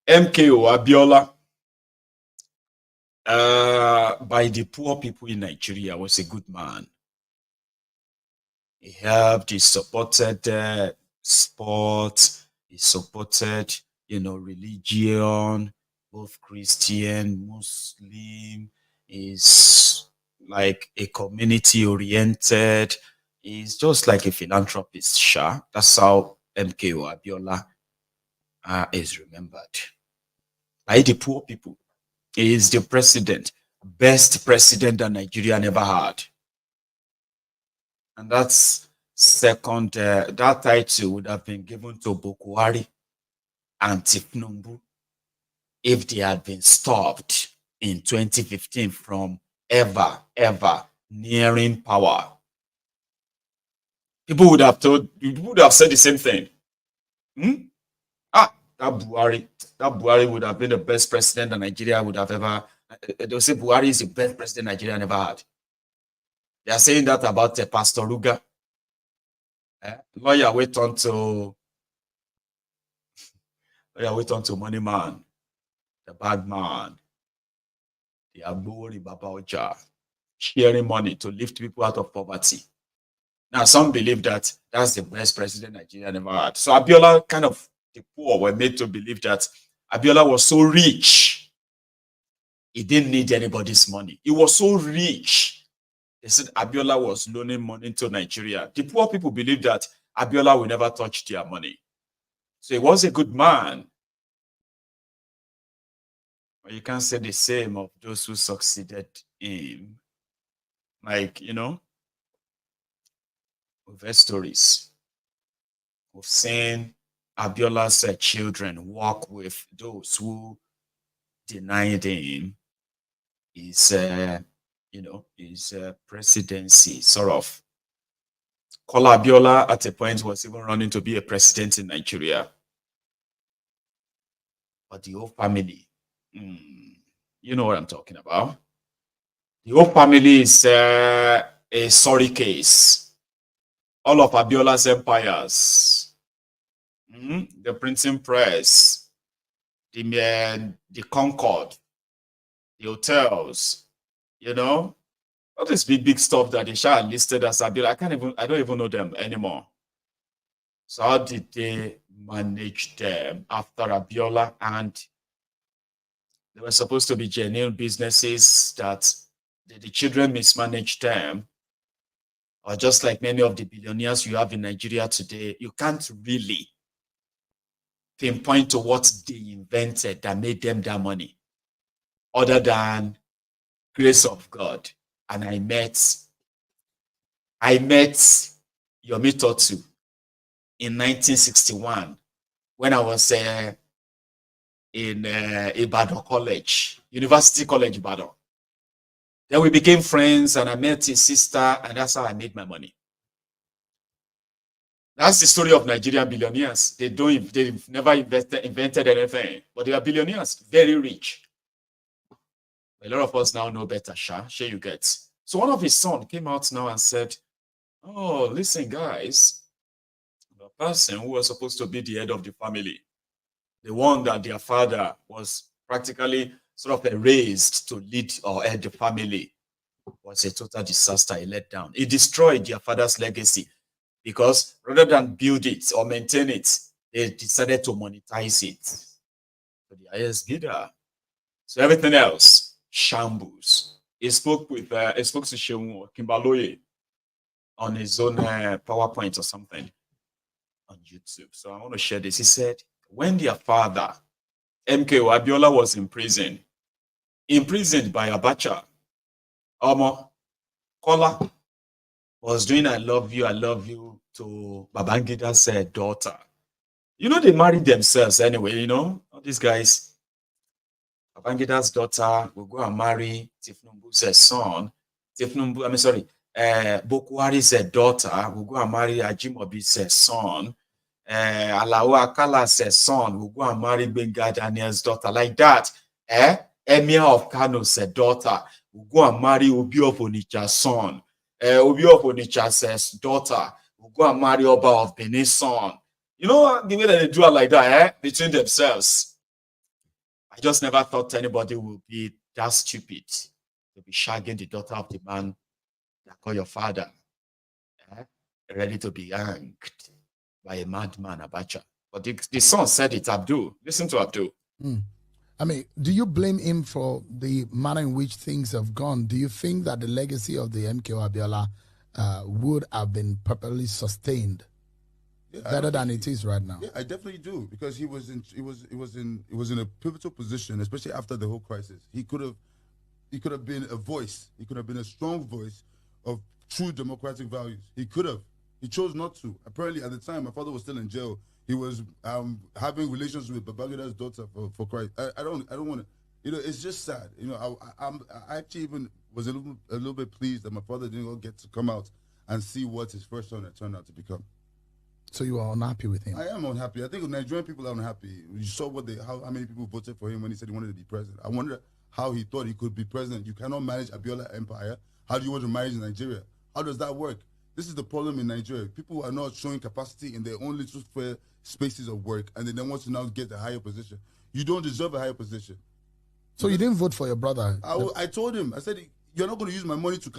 MKO Abiola, by the poor people in Nigeria, was a good man. He helped, he supported sport, he supported, religion, both Christian, Muslim. Is like a community oriented. He's just like a philanthropist, Sha. That's how MKO Abiola is remembered. By the poor people. He is the president, best president that Nigeria never had. And that's Second, that title would have been given to Bukwari and Thiefnubu if they had been stopped in 2015 from ever nearing power. People would have said the same thing. That Buhari would have been the best president that Nigeria would have ever. They'll say Buhari is the best president Nigeria never had. They are saying that about Pastor Ruga. Lawyer wait on to money man, the bad man, the Agbori Baba Oja, sharing money to lift people out of poverty. Now, some believe that that's the best president Nigeria never had. So Abiola, kind of the poor were made to believe that Abiola was so rich, he didn't need anybody's money. He was so rich. They said Abiola was loaning money to Nigeria. The poor people believe that Abiola will never touch their money. So he was a good man. But you can't say the same of those who succeeded in, like, you know, we've heard stories. We've seen Abiola's children work with those who denied him his, his presidency, sort of. Kola Abiola at a point was even running to be a president in Nigeria. But the whole family, you know what I'm talking about. The whole family is a sorry case. All of Abiola's empires, the printing press, the Concord, the hotels, you know, all this big stuff that they shall listed as Abiola. I don't even know them anymore. So how did they manage them after Abiola? And they were supposed to be genuine businesses that the children mismanaged them. Or just like many of the billionaires you have in Nigeria today, you can't really pinpoint to what they invented that made them that money, other than grace of God. And I met Yomi Totu in 1961 when I was in Ibadan College, University College Ibadan. Then we became friends, and I met his sister, and that's how I made my money. That's the story of Nigerian billionaires. They've never invented anything, but they are billionaires, very rich. A lot of us now know better, sure you get. So one of his sons came out now and said, oh, listen, guys, the person who was supposed to be the head of the family, the one that their father was practically sort of raised to lead or head the family, was a total disaster. He let down. He destroyed their father's legacy because rather than build it or maintain it, they decided to monetize it for the highest bidder. So everything else, shambles. He spoke to Sheung Kimbaloye on his own PowerPoint or something on YouTube. So I want to share this. He said, when their father, MKO Abiola, was imprisoned by Abacha, Kola was doing I love you to Babangida's daughter. You know, they married themselves anyway, you know, all these guys. Babangida's daughter will go and marry Thiefnubu's son. Bokwari's daughter will go and marry Ajimobi's son. Alao Akala's son will go and marry Benga Daniel's daughter. Like that, Emir of Kano's daughter will go and marry Obi of Onitsha's son. Obi of Onitsha's daughter will go and marry Oba of Benin's son. You know the way that they do it like that, between themselves. I just never thought anybody would be that stupid to be shagging the daughter of the man that called your father, ready to be hanged by a madman, Abacha. But the son said it, Abdul. Listen to Abdul. I mean, do you blame him for the manner in which things have gone? Do you think that the legacy of the MKO Abiola would have been properly sustained better than it is right now? Yeah, I definitely do, because he was in a pivotal position, especially after the whole crisis. He could have been a voice. He could have been a strong voice of true democratic values. He could have, He chose not to. Apparently, at the time, my father was still in jail. He was having relations with Babangada's daughter for Christ. I don't want to. You know, it's just sad. You know, I actually even was a little bit pleased that my father didn't get to come out and see what his first son had turned out to become. So you are unhappy with him? I am unhappy. I think Nigerian people are unhappy. You saw how many people voted for him when he said he wanted to be president. I wonder how he thought he could be president. You cannot manage Abiola empire. How do you want to manage Nigeria? How does that work? This is the problem in Nigeria. People are not showing capacity in their own little fair spaces of work, and then they want to now get a higher position. You don't deserve a higher position. So you didn't vote for your brother? I told him. I said, you're not going to use my money to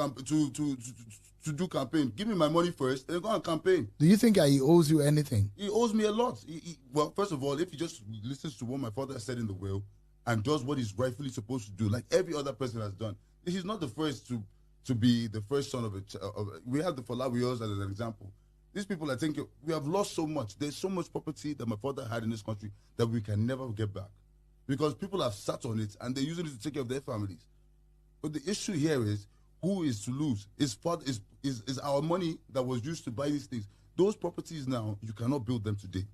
do campaign. Give me my money first, and go and campaign. Do you think he owes you anything? He owes me a lot. Well, first of all, if he just listens to what my father said in the will and does what he's rightfully supposed to do, like every other person has done, he's not the first to be the first son of a child. We have the Falawiyos as an example. These people, I think, we have lost so much. There's so much property that my father had in this country that we can never get back, because people have sat on it and they're using it to take care of their families. But the issue here is, who is to lose? Is our money that was used to buy these things. Those properties now, you cannot build them today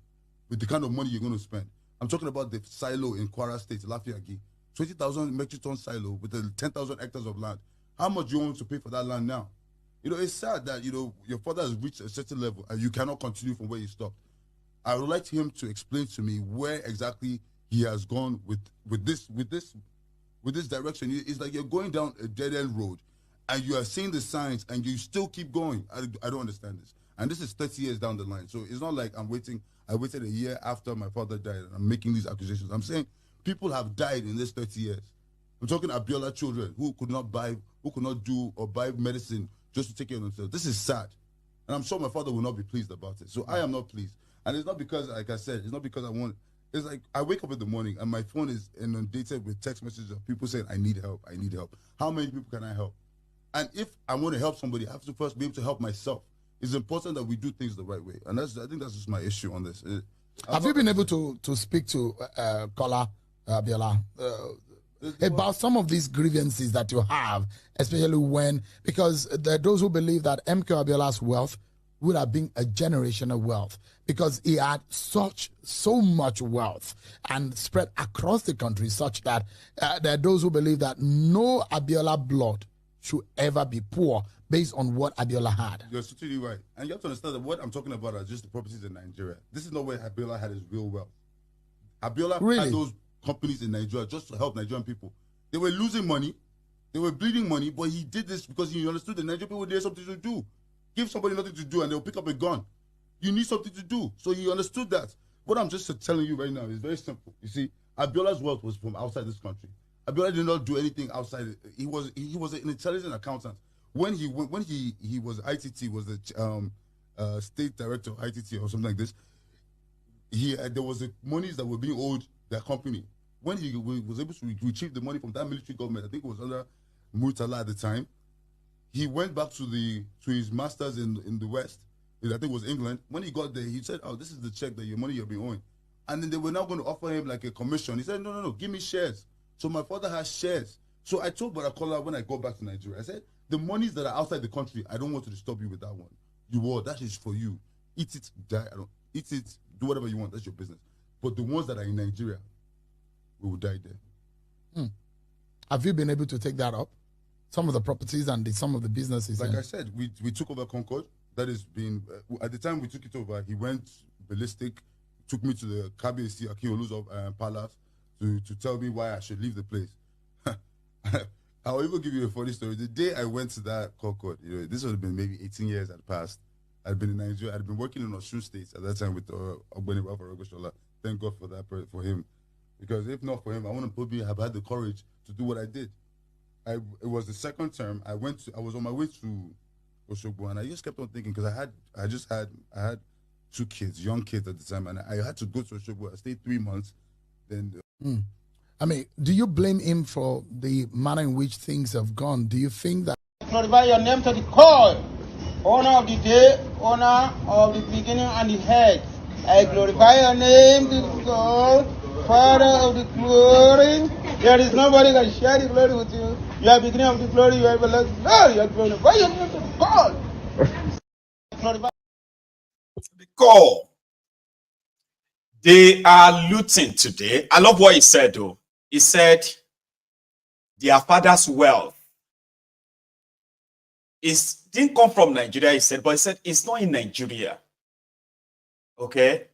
with the kind of money you're going to spend. I'm talking about the silo in Kwara State, Lafiagi, 20,000 metric ton silo with 10,000 hectares of land. How much do you want to pay for that land now? You know, it's sad that, you know, your father has reached a certain level and you cannot continue from where he stopped. I would like him to explain to me where exactly he has gone with this direction. It's like you're going down a dead-end road and you are seeing the signs and you still keep going. I don't understand this. And this is 30 years down the line. So it's not like I waited a year after my father died and I'm making these accusations. I'm saying people have died in this 30 years. I'm talking Abiola children who could not do or buy medicine just to take care of themselves. This is sad. And I'm sure my father will not be pleased about it. So I am not pleased. And it's not because, like I said, it's not because I want. It's like I wake up in the morning and my phone is inundated with text messages of people saying, I need help, I need help. How many people can I help? And if I want to help somebody, I have to first be able to help myself. It's important that we do things the right way. And I think that's just my issue on this. Have you been able to speak to Kola Abiola about some of these grievances that you have, especially because there are those who believe that MKO Abiola's wealth would have been a generational wealth because he had so much wealth and spread across the country such that there are those who believe that no Abiola blood should ever be poor based on what Abiola had. You're totally right. And you have to understand that what I'm talking about are just the properties in Nigeria. This is not where Abiola had his real wealth. Abiola had those companies in Nigeria just to help Nigerian people. They were losing money. They were bleeding money, but he did this because he understood that Nigerian people needed something to do. Give somebody nothing to do and they'll pick up a gun. You need something to do. So he understood that. What I'm just telling you right now is very simple. You see, Abiola's wealth was from outside this country. Abiola did not do anything outside. He was an intelligent accountant. When he was ITT, was the state director of ITT or something like this, there was the monies that were being owed that company. When he was able to retrieve the money from that military government, I think it was under Murtala at the time, he went back to his masters in the West, I think it was England. When he got there, he said, oh, this is the check that your money you've been owing. And then they were now going to offer him like a commission. He said, no, give me shares. So my father has shares. So I told Barakola when I got back to Nigeria, I said, the monies that are outside the country, I don't want to disturb you with that one. That is for you. Eat it, die. Eat it, do whatever you want. That's your business. But the ones that are in Nigeria, we will die there. Have you been able to take that up? Some of the properties and some of the businesses? Like I said, we took over Concord. That has been, at the time we took it over, he went ballistic, took me to the KBC Akiolu's palace to tell me why I should leave the place. I'll even give you a funny story. The day I went to that Concord, this would have been maybe 18 years had passed. I'd been in Nigeria. I'd been working in Osun State at that time with Ogbeni Rafa Regoshola. Thank God for that, for him. Because if not for him, I wouldn't probably have had the courage to do what I did. It was the second term. I was on my way to Oshogbo, and I just kept on thinking because I had 2 kids, young kids at the time, and I had to go to Oshogbo. I stayed 3 months. Then, I mean, do you blame him for the manner in which things have gone? Do you think that? Glorify your name to the core, owner of the day, owner of the beginning and the head. I glorify your name to the God, Father of the glory. There is nobody can share the glory with you. You are beginning of the glory, you are everlasting glory. You are glorify your name to the God. Because they are looting today. I love what he said, though. He said their father's wealth didn't come from Nigeria, he said, but he said it's not in Nigeria. Okay?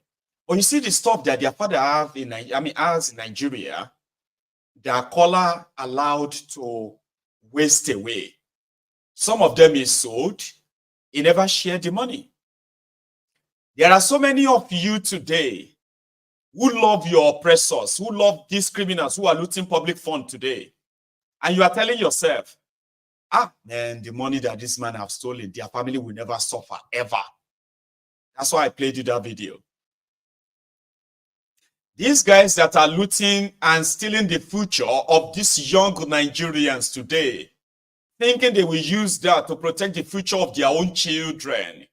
But you see the stuff that their father has in Nigeria, their color allowed to waste away. Some of them is sold. He never shared the money. There are so many of you today who love your oppressors, who love these criminals who are looting public funds today. And you are telling yourself, man, the money that this man have stolen, their family will never suffer, ever. That's why I played you that video. These guys that are looting and stealing the future of these young Nigerians today, thinking they will use that to protect the future of their own children.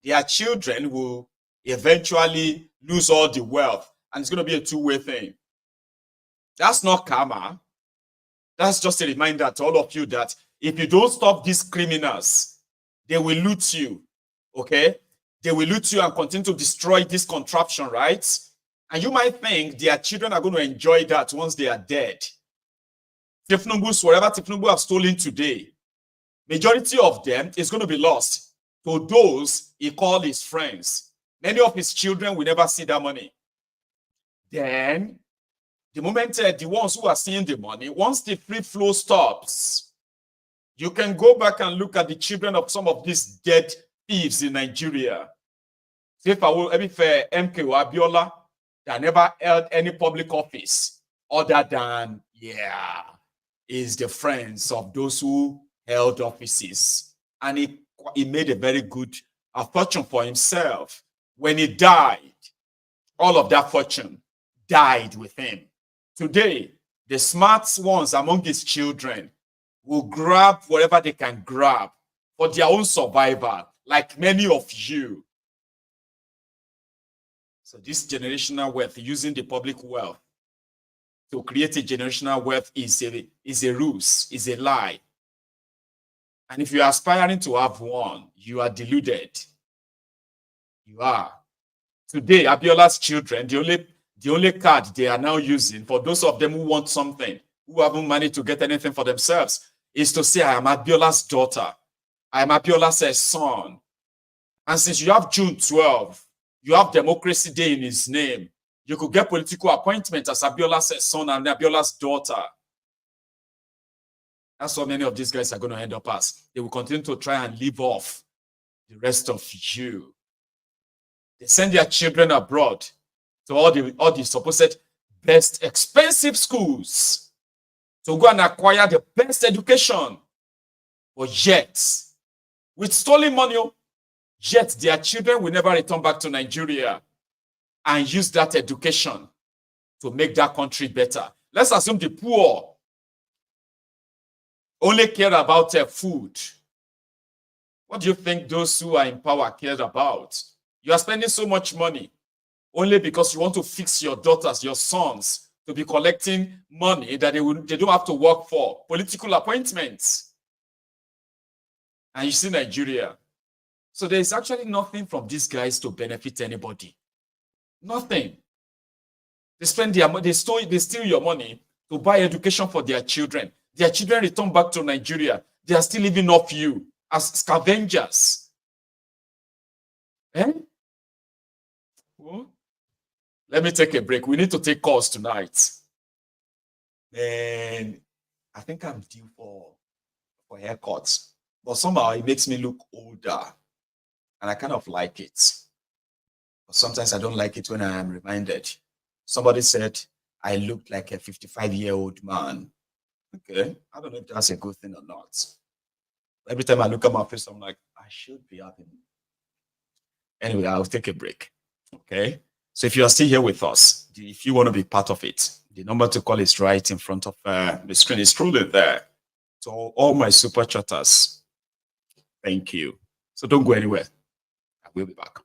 Their children will eventually lose all the wealth, and it's going to be a two-way thing. That's not karma. That's just a reminder to all of you that if you don't stop these criminals, they will loot you, okay? They will loot you and continue to destroy this contraption, right? And you might think their children are going to enjoy that once they are dead. Thiefnubus, whatever Thiefnubu have stolen today, majority of them is going to be lost to those he called his friends. Many of his children will never see that money. Then, the moment the ones who are seeing the money, once the free flow stops, you can go back and look at the children of some of these dead thieves in Nigeria. Say if MKO Abiola that never held any public office other than, is the friends of those who held offices. And he made a very good fortune for himself. When he died, all of that fortune died with him. Today, the smart ones among his children will grab whatever they can grab for their own survival, like many of you. So this generational wealth, using the public wealth to create a generational wealth is a ruse, is a lie. And if you are aspiring to have one, you are deluded. You are. Today, Abiola's children, the only card they are now using for those of them who want something, who haven't managed to get anything for themselves, is to say, I am Abiola's daughter. I am Abiola's son. And since you have June 12, you have Democracy Day in his name, you could get political appointment as Abiola's son and Abiola's daughter. That's what many of these guys are going to end up as. They will continue to try and live off the rest of you. They send their children abroad to all the supposed best expensive schools to go and acquire the best education. But yet, with stolen money, yet their children will never return back to Nigeria and use that education to make that country better. Let's assume the poor only care about food. What do you think those who are in power care about? You are spending so much money only because you want to fix your daughters, your sons, to be collecting money that they don't have to work for, political appointments. And you see Nigeria. So there is actually nothing from these guys to benefit anybody. Nothing. They spend their money, they steal your money to buy education for their children. Their children return back to Nigeria. They are still living off you as scavengers. Well, let me take a break. We need to take calls tonight. And I think I'm due for haircuts. But somehow it makes me look older. And I kind of like it. But sometimes I don't like it when I am reminded. Somebody said I looked like a 55-year-old man. Okay, I don't know if that's a good thing or not. Every time I look at my face, I'm like, I should be happy. Anyway, I'll take a break. Okay, so if you are still here with us, if you want to be part of it, the number to call is right in front of the screen. It's truly there. So all my super chatters, thank you. So don't go anywhere. I will be back.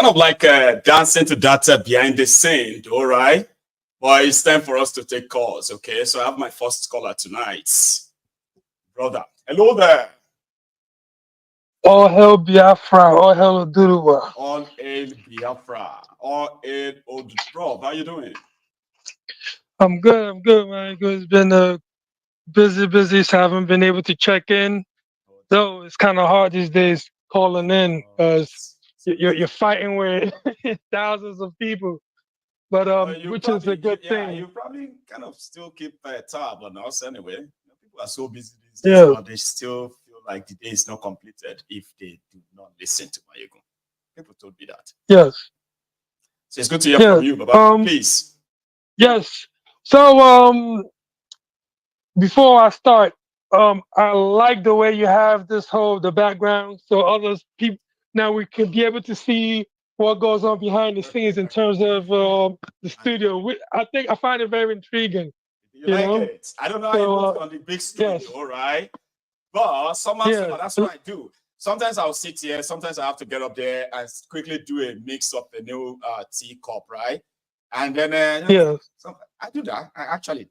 kind of like dancing to that behind the scene, all right? But it's time for us to take calls, okay? So I have my first caller tonight. Brother, hello there. All hell Biafra, all hell Oduduwa. All hail Biafra, all hail old bro. How you doing? I'm good, man. It's been a busy, so I haven't been able to check in. Though it's kind of hard these days calling in because you're fighting with thousands of people. But which is a good thing. You probably kind of still keep tab on us anyway. People are so busy these days, Yeah. but they still feel like the day is not completed if they do not listen to Maiyegun. People told me that. Yes. So it's good to hear from you, Baba. Please. Yes. So before I start, I like the way you have the background, so others people now we can be able to see what goes on behind the scenes in terms of the studio. I find it very intriguing. You like it? I don't know how it looks on the big studio, yes. all right? But somehow, that's what I do. Sometimes I'll sit here, sometimes I have to get up there and quickly do a mix of a new tea cup, right? And then I do that. I actually,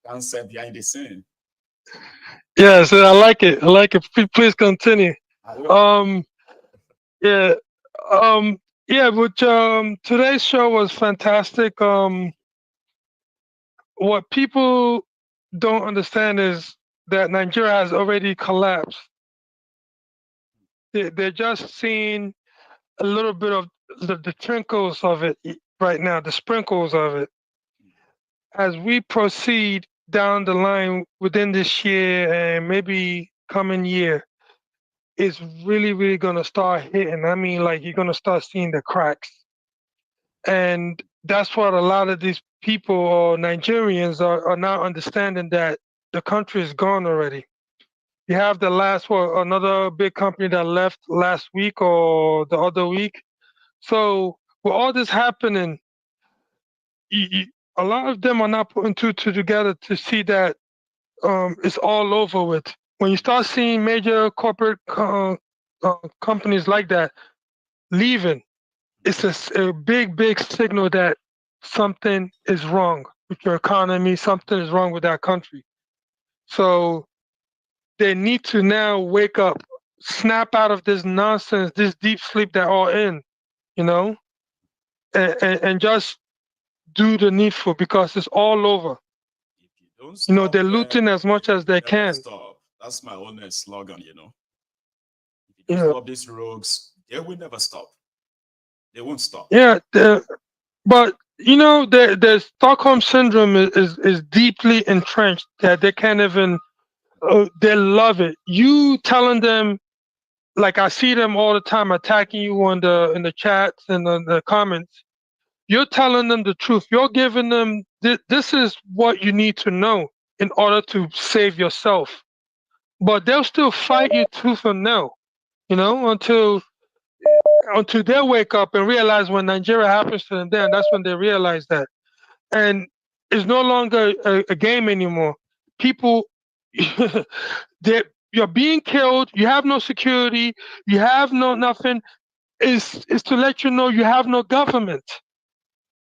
dance behind the scene. Yes, I like it. Please continue. Yeah. But today's show was fantastic. What people don't understand is that Nigeria has already collapsed. They're just seeing a little bit of the trinkles of it right now, the sprinkles of it. As we proceed down the line within this year and maybe coming year, it's really going to start hitting. I mean, like you're going to start seeing the cracks. And that's what a lot of these people or Nigerians are now understanding, that the country is gone already. You have the another big company that left last week or the other week. So with all this happening, a lot of them are not putting two together to see that it's all over with. When you start seeing major corporate companies like that leaving, it's a big signal that something is wrong with your economy, something is wrong with that country. So they need to now wake up, snap out of this nonsense, this deep sleep they're all in, and just do the needful, because it's all over. They're looting as much as they can. Stop. That's my own slogan, If you don't stop these rogues, they will never stop. They won't stop. Yeah, but the Stockholm syndrome is deeply entrenched, that they can't even. They love it. You telling them, like I see them all the time attacking you in the chats and the comments. You're telling them the truth. You're giving them this is what you need to know in order to save yourself. But they'll still fight you tooth and nail, until they wake up and realize when Nigeria happens to them. Then that's when they realize that, and it's no longer a game anymore. People, you're being killed. You have no security. You have nothing. Is to let you know you have no government.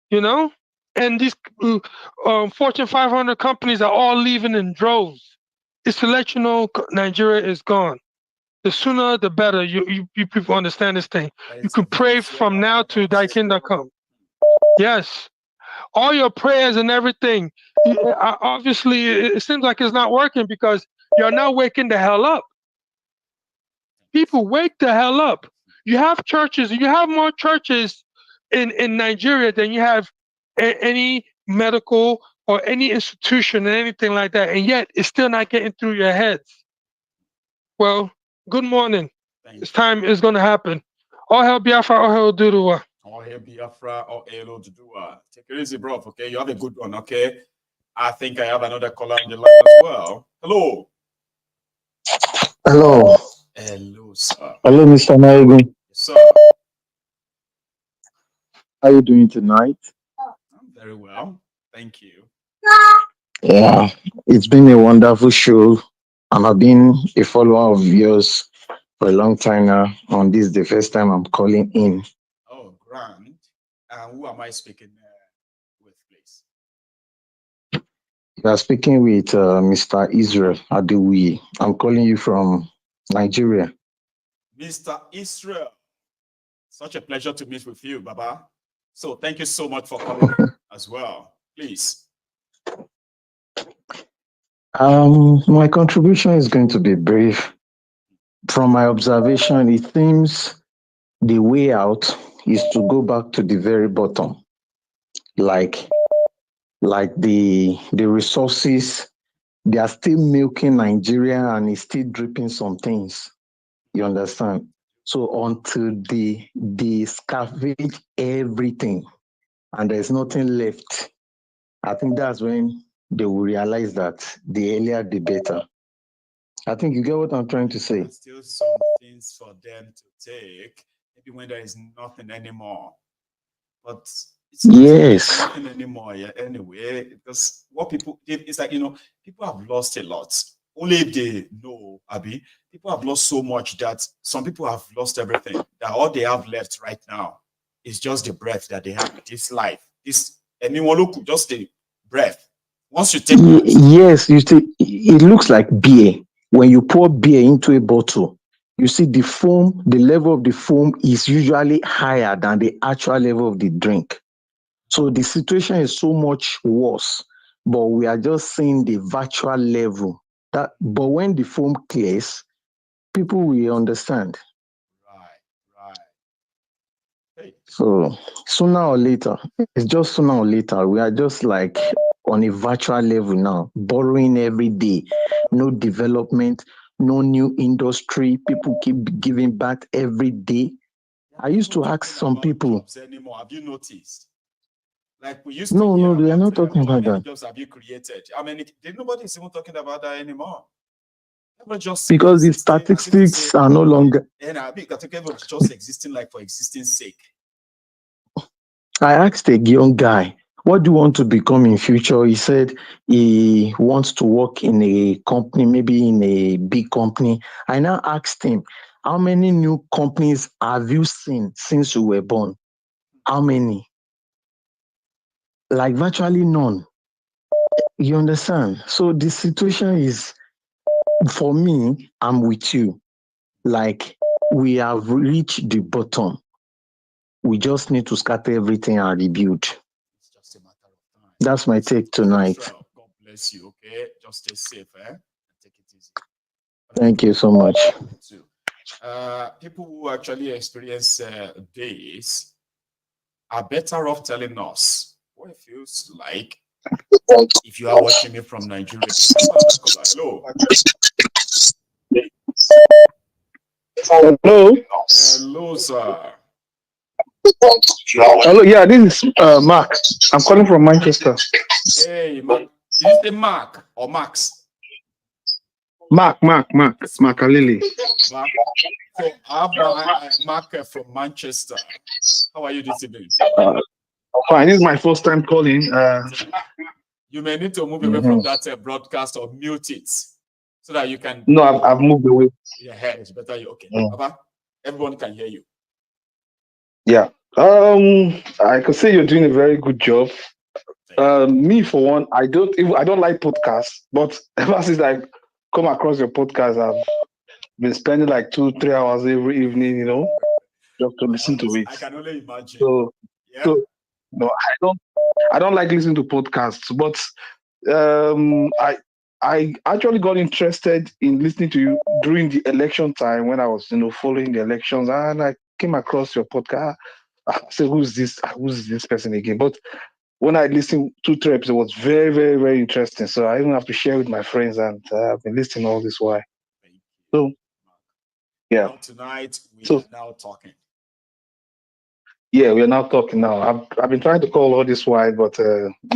And these Fortune 500 companies are all leaving in droves. It's to let you know Nigeria is gone. The sooner, the better. You people understand this thing. You can pray from now to thy kingdom come. Yes. All your prayers and everything. Obviously, it seems like it's not working because you're now waking the hell up. People, wake the hell up. You have churches. You have more churches in Nigeria than you have any medical or any institution or anything like that, and yet it's still not getting through your heads. Well, good morning. This time is going to happen. All hell Biafra, all hell Oduduwa. All hail Biafra, all hail Oduduwa. Take it easy, bro. Okay, you have a good one. Okay, I think I have another caller on the line as well. Hello. Hello. Hello, sir. Hello, Mr. Maiyegun. Yes, sir. How are you doing tonight? I'm very well. Thank you. Yeah, it's been a wonderful show, and I've been a follower of yours for a long time now. On this, the first time I'm calling in. background. And who am I speaking with, please? You are speaking with Mr. Israel Adewi. I'm calling you from Nigeria. Mr. Israel, such a pleasure to meet with you, Baba. So thank you so much for coming as well. Please. My contribution is going to be brief. From my observation, it seems the way out is to go back to the very bottom. Like the resources, they are still milking Nigeria and it's still dripping some things. You understand? So until they scavenge everything and there's nothing left, I think that's when they will realize that the earlier the better. I think you get what I'm trying to say. There's still some things for them to take, maybe when there is nothing anymore. But it's yes, nothing anymore anyway, because what people, it's like, people have lost a lot. Only if they know, Abi, people have lost so much that some people have lost everything. That all they have left right now is just the breath that they have, this life. This, anyone look, just the breath. Once you take yes, you see, it looks like beer. When you pour beer into a bottle, you see the foam, the level of the foam is usually higher than the actual level of the drink. So the situation is so much worse, but we are just seeing the virtual level. But when the foam clears, people will understand. Right. So sooner or later, it's just sooner or later, we are just like on a virtual level now, borrowing every day, no development, no new industry. People keep giving back every day. I used to ask some people. Anymore. Have you noticed? Like we used to No, hear they are about, not talking how about many that. jobs have you created? How many? Nobody's even talking about that anymore. Just because the statistics are no longer. And I think just existing like for existence sake. I asked a young guy, what do you want to become in future? He said he wants to work in a company, maybe in a big company. I now asked him, how many new companies have you seen since you were born? How many? Like virtually none. You understand? So the situation is, for me, I'm with you. Like we have reached the bottom. We just need to scatter everything and rebuild. It's just a matter of time. That's my take tonight. God bless you, okay? Just stay safe, and take it easy. Thank you so much. People who actually experience this are better off telling us what it feels like if you are watching me from Nigeria. Hello. Hello. Hello, sir. Hello. Yeah, this is Mark. I'm calling from Manchester. Hey, Mark. Did you say Mark or Max? Mark Alili. Mark. So I have Mark from Manchester. How are you this evening? Fine. This is my first time calling. You may need to move away from that broadcast or mute it so that you can. No, I've moved away. Yeah, it's better. Okay, Baba, everyone can hear you. Yeah. I could say you're doing a very good job. Me for one, I don't like podcasts, but ever since I come across your podcast, I've been spending like 2-3 hours every evening, just to listen to it. I can only imagine. So no, I don't like listening to podcasts, but I actually got interested in listening to you during the election time when I was, following the elections, and I came across your podcast. I said, who's this person again? But when I listened 2-3 episodes, it was very, very, very interesting. So I even have to share with my friends, and I've been listening all this while. So, yeah. Now tonight we are now talking. Yeah, we are now talking now. I've been trying to call all this while, but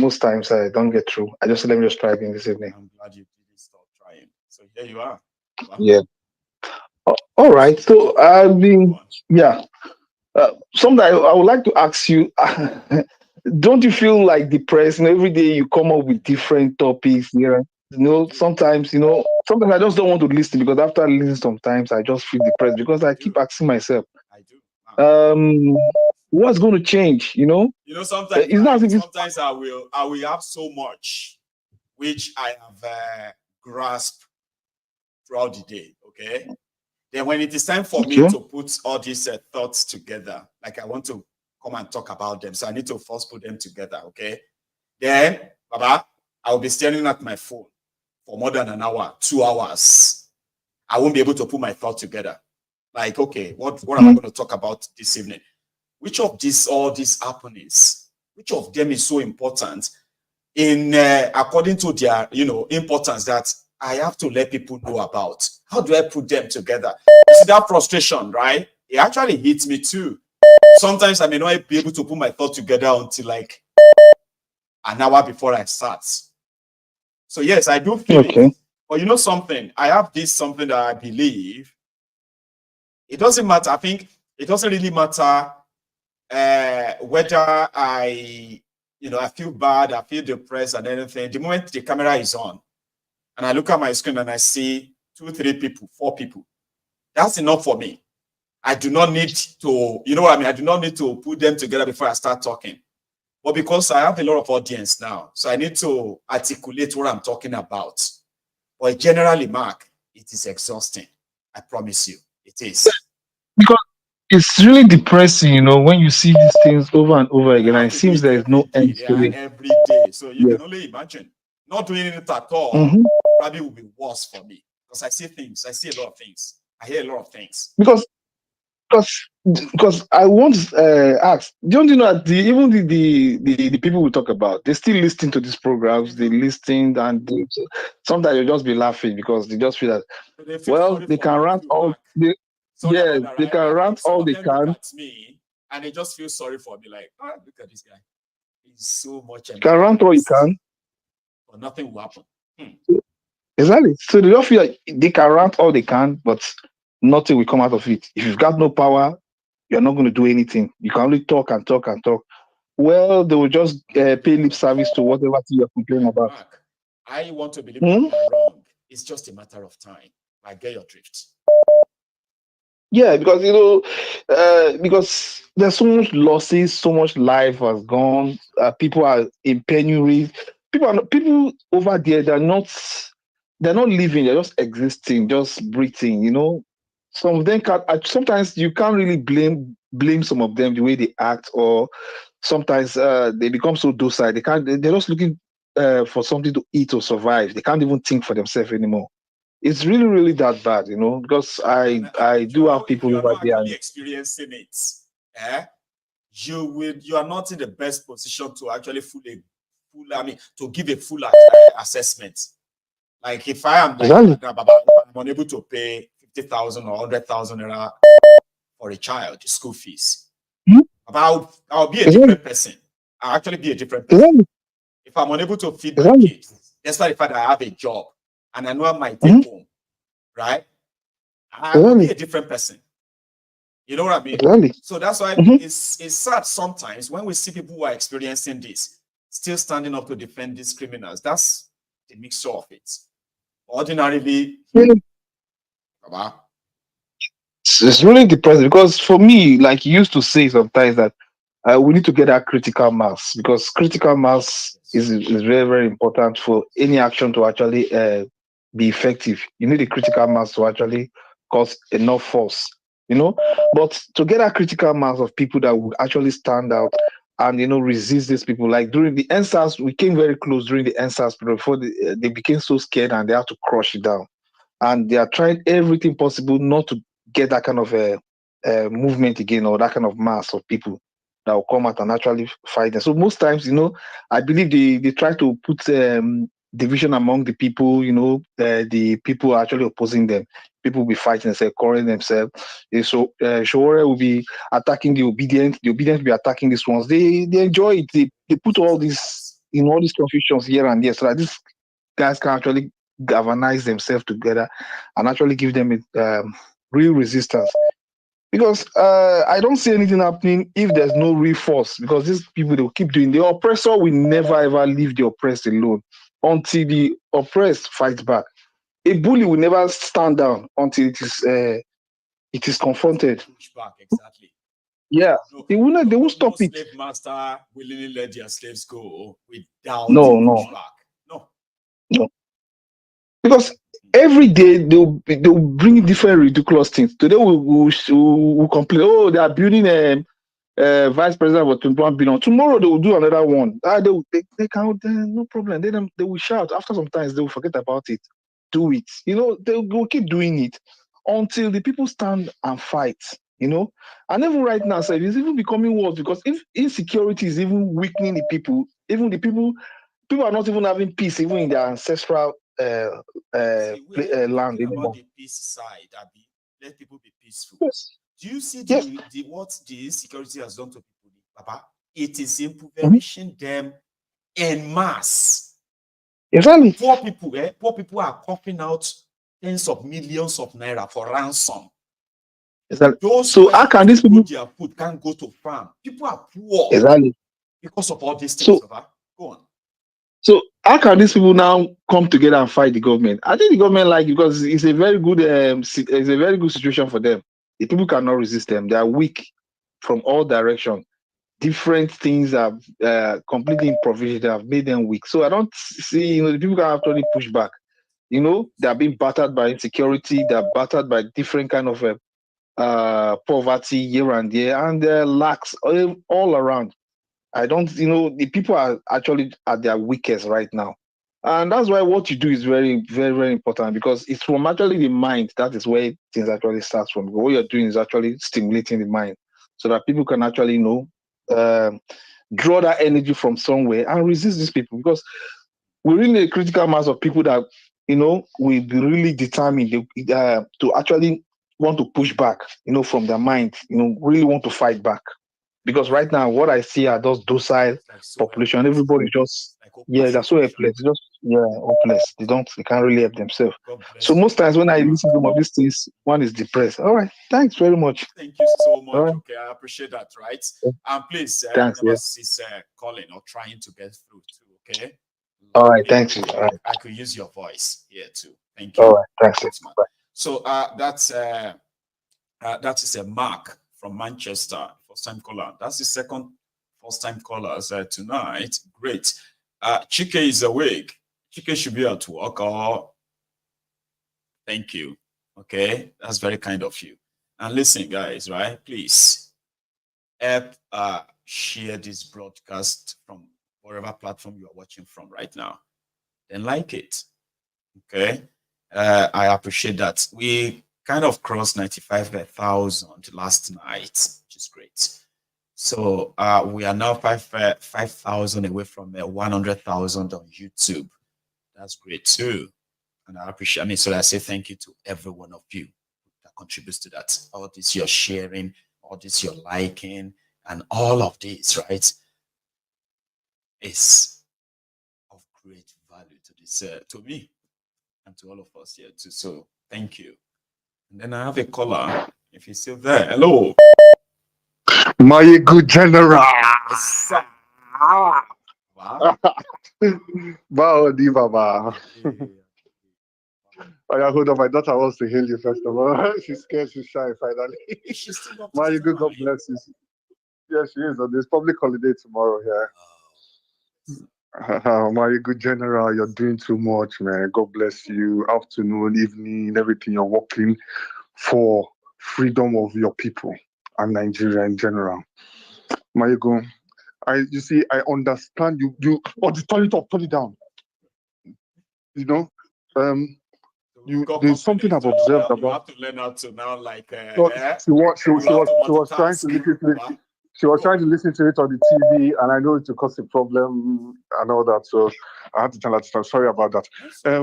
most times I don't get through. I just let me just try again this evening. I'm glad you didn't stop trying. So here you are. Wow. Yeah. All right. So I've been, something I would like to ask you. Don't you feel like depressed? Every day you come up with different topics. Sometimes I just don't want to listen, because after listening, sometimes I just feel depressed because I keep asking myself. I do. what's going to change? You know, sometimes it's not as if sometimes I will have so much which I have grasped throughout the day. Okay, then when it is time for me to put all these thoughts together, like I want to come and talk about them, so I need to first put them together. Okay, then Baba, I will be staring at my phone for more than an hour, 2 hours. I won't be able to put my thoughts together. Like, okay, what am I going to talk about this evening? Which of all these happenings, which of them is so important in according to their importance that I have to let people know about? How do I put them together? You see that frustration, right? It actually hits me too. Sometimes I may not be able to put my thoughts together until like an hour before I start. So yes, I do feel it. But you know something? I have this something that I believe. It doesn't matter. I think it doesn't really matter whether I feel bad, I feel depressed and anything. The moment the camera is on and I look at my screen and I see 2, 3 people, 4 people, that's enough for me. I do not need to, I do not need to put them together before I start talking. But because I have a lot of audience now, so I need to articulate what I'm talking about. But generally, Mark, it is exhausting. I promise you, it is. Because it's really depressing, when you see these things over and over again, and it seems there is no end to it. Every day. So you can only imagine. Not doing it at all probably will be worse for me. Because I see things. I see a lot of things. I hear a lot of things. Because I want to ask, don't you know that even the people we talk about, they still listen to these programs, they listen, and sometimes they just be laughing because they just feel that, they can rant all, they can rant all they can. Look at me and they just feel sorry for me, like, look at this guy. He's so much. Can rant all you can. But nothing will happen. Exactly. So they don't feel like they can rant all they can, but nothing will come out of it. If you've got no power, you're not going to do anything. You can only talk and talk and talk. Well, they will just pay lip service to whatever you're complaining about. Mark, I want to believe you're wrong. It's just a matter of time. I get your drift. Yeah, because because there's so much losses, so much life has gone. People are in penury. People over there, they're not living. They're just existing, just breathing. Some of them sometimes you can't really blame some of them the way they act, or sometimes they become so docile. They're just looking for something to eat or survive. They can't even think for themselves anymore. It's really, really that bad, because I do have people over there. Actually experiencing it. You are not in the best position to actually to give a full assessment. Like if I am I'm unable to pay 50,000 or 100,000 naira for a child, school fees, I'll be a different person. I'll actually be a different person. If I'm unable to feed my kids, despite the fact that I have a job and I know I might take home, right? I will be a different person. You know what I mean? So that's why it's sad sometimes when we see people who are experiencing this, still standing up to defend these criminals. That's the mixture of it. Ordinarily, it's really depressing because for me, like you used to say sometimes that we need to get that critical mass, because critical mass is very, very important for any action to actually be effective. You need a critical mass to actually cause enough force, But to get that critical mass of people that would actually stand out and resist these people, like during the EndSARS, we came very close during the EndSARS period before they became so scared and they had to crush it down, and they are trying everything possible not to get that kind of a movement again, or that kind of mass of people that will come out and actually fight them. So most times, I believe they try to put division among the people. The people actually opposing them. People will be fighting themselves, quarreling themselves. So Shawara will be attacking the obedient. The obedient will be attacking these ones. They enjoy it. They put all these all these confusions here and there, so that these guys can actually galvanize themselves together and actually give them real resistance. Because I don't see anything happening if there's no real force, because these people, they will keep doing. The oppressor will never ever leave the oppressed alone until the oppressed fights back. A bully will never stand down until it is confronted. Push back, exactly. Yeah, they won't stop it. Slave master willingly let their slaves go without No, the no, pushback. no. Because every day they'll bring different ridiculous things. Today we'll complain, oh, they are building a vice president for 21 billion. Tomorrow they will do another one. They can, no problem. They will shout. After some time, they will forget about it. Do it. They will keep doing it until the people stand and fight. And even right now, so it's even becoming worse because if insecurity is even weakening the people, even the people are not even having peace, even in their ancestral land anymore. About the peace side, Abby, let people be peaceful. Yes. Do you see what the insecurity has done to people, Papa? It is impoverishing them en masse. Exactly. Poor people are coughing out tens of millions of naira for ransom. Exactly. Those so how can these people? Their food can't go to farm. People are poor. Exactly. Because of all these things, Papa. Go on. So how can these people now come together and fight the government? I think the government because it's a very good situation for them. The people cannot resist them. They are weak from all directions. Different things have completely improvised. They have made them weak. So I don't see the people can actually push back. They are being battered by insecurity. They are battered by different kind of poverty here and there, and lacks all around. I don't, the people are actually at their weakest right now. And that's why what you do is very, very, very important because it's from actually the mind. That is where things actually start from. What you're doing is actually stimulating the mind so that people can actually, draw that energy from somewhere and resist these people because we're in a critical mass of people that, will be really determined to actually want to push back, from their mind, really want to fight back. Because right now, what I see are those docile population. Everybody just, they're so helpless. Just, hopeless. They can't really help themselves. So most times when I listen to some of these things, one is depressed. All right, thanks very much. Thank you so much. Right. Okay, I appreciate that. Right, and please never cease calling or trying to get through too. Okay. All right, thanks. All right. I could use your voice here too. Thank you. All right, thanks. Man. So that is a Mark from Manchester, first-time caller. That's the second first-time callers tonight. Great. Chike is awake. Chike should be at work. Thank you. Okay, that's very kind of you. And listen, guys, right? Please help share this broadcast from whatever platform you are watching from right now. Then like it. Okay, I appreciate that. We kind of crossed 95,000 last night, which is great. So we are now 5,000 away from 100,000 on YouTube. That's great too. And I appreciate, so I say thank you to every one of you that contributes to that. All this you're sharing, all this you're liking, and all of this, right, is of great value to this, to me and to all of us here too. So thank you. And then I have a caller. If he's still there, hello. Maiyegun General. Wow. Baba. Hold on, my daughter wants to hail you first of all. She's scared, she's shy finally. Maiyegun, God bless you. Yes, she is. There's public holiday tomorrow here. Maiyegun General, you're doing too much, man. God bless you. Afternoon, evening, everything. You're working for freedom of your people and Nigeria in general. Maiyegun, I understand you turn it up, turn it down. There's something I've observed about. You have to learn how to now, like. She was trying to listen to it. She was trying to listen to it on the TV, and I know it will cause a problem and all that. So I had to tell her to stop. Sorry about that. I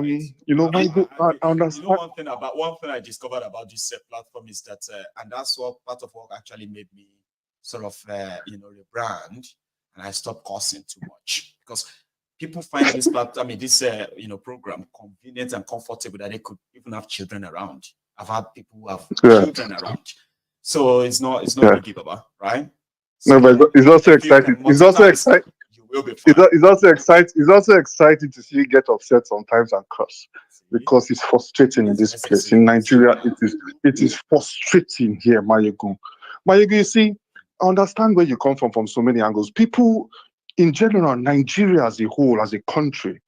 understand. One thing I discovered about this platform is that, and that's what part of what actually made me sort of, rebrand, and I stopped cursing too much because people find this platform, this program convenient and comfortable that they could even have children around. I've had people who have children around, so it's not a big Baba, right? So no, but it's also exciting. It's also exciting. You will be fine. It's also exciting. It's also exciting to see you get upset sometimes and curse because it's frustrating in this place. In Nigeria, it is frustrating here, Maiyegun. Maiyegun, you see, I understand where you come from so many angles. People, in general, Nigeria as a whole, as a country,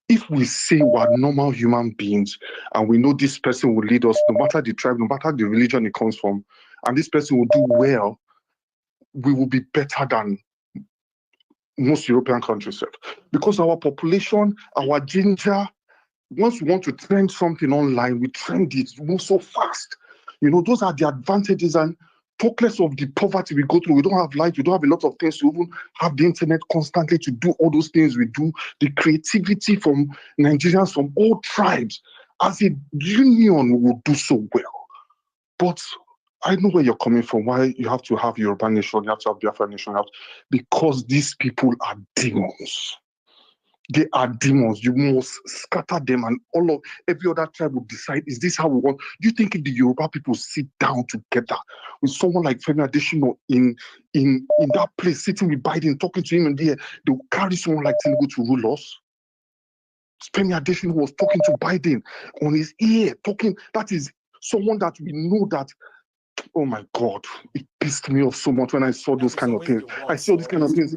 if we say we're normal human beings and we know this person will lead us, no matter the tribe, no matter the religion it comes from, and this person will do well, we will be better than most European countries. Because our population, our ginger, once we want to trend something online, we trend it, we move so fast. You know, those are the advantages, and talk less of the poverty we go through. We don't have light, we don't have a lot of things to even have the internet constantly to do all those things we do. The creativity from Nigerians from all tribes, as a union, we will do so well. But I know where you're coming from, why you have to have Yoruba nation, you have to have Biafra nation, because these people are demons. They are demons. You must scatter them, and every other tribe will decide, is this how we want? Do you think if the Yoruba people sit down together with someone like Femi Adesina in that place, sitting with Biden, talking to him, and they will carry someone like Tinubu to rule us? Femi Adesina was talking to Biden on his ear, talking. That is someone that we know that. Oh my God, it pissed me off so much when I saw those kind of things. I saw these kind of things.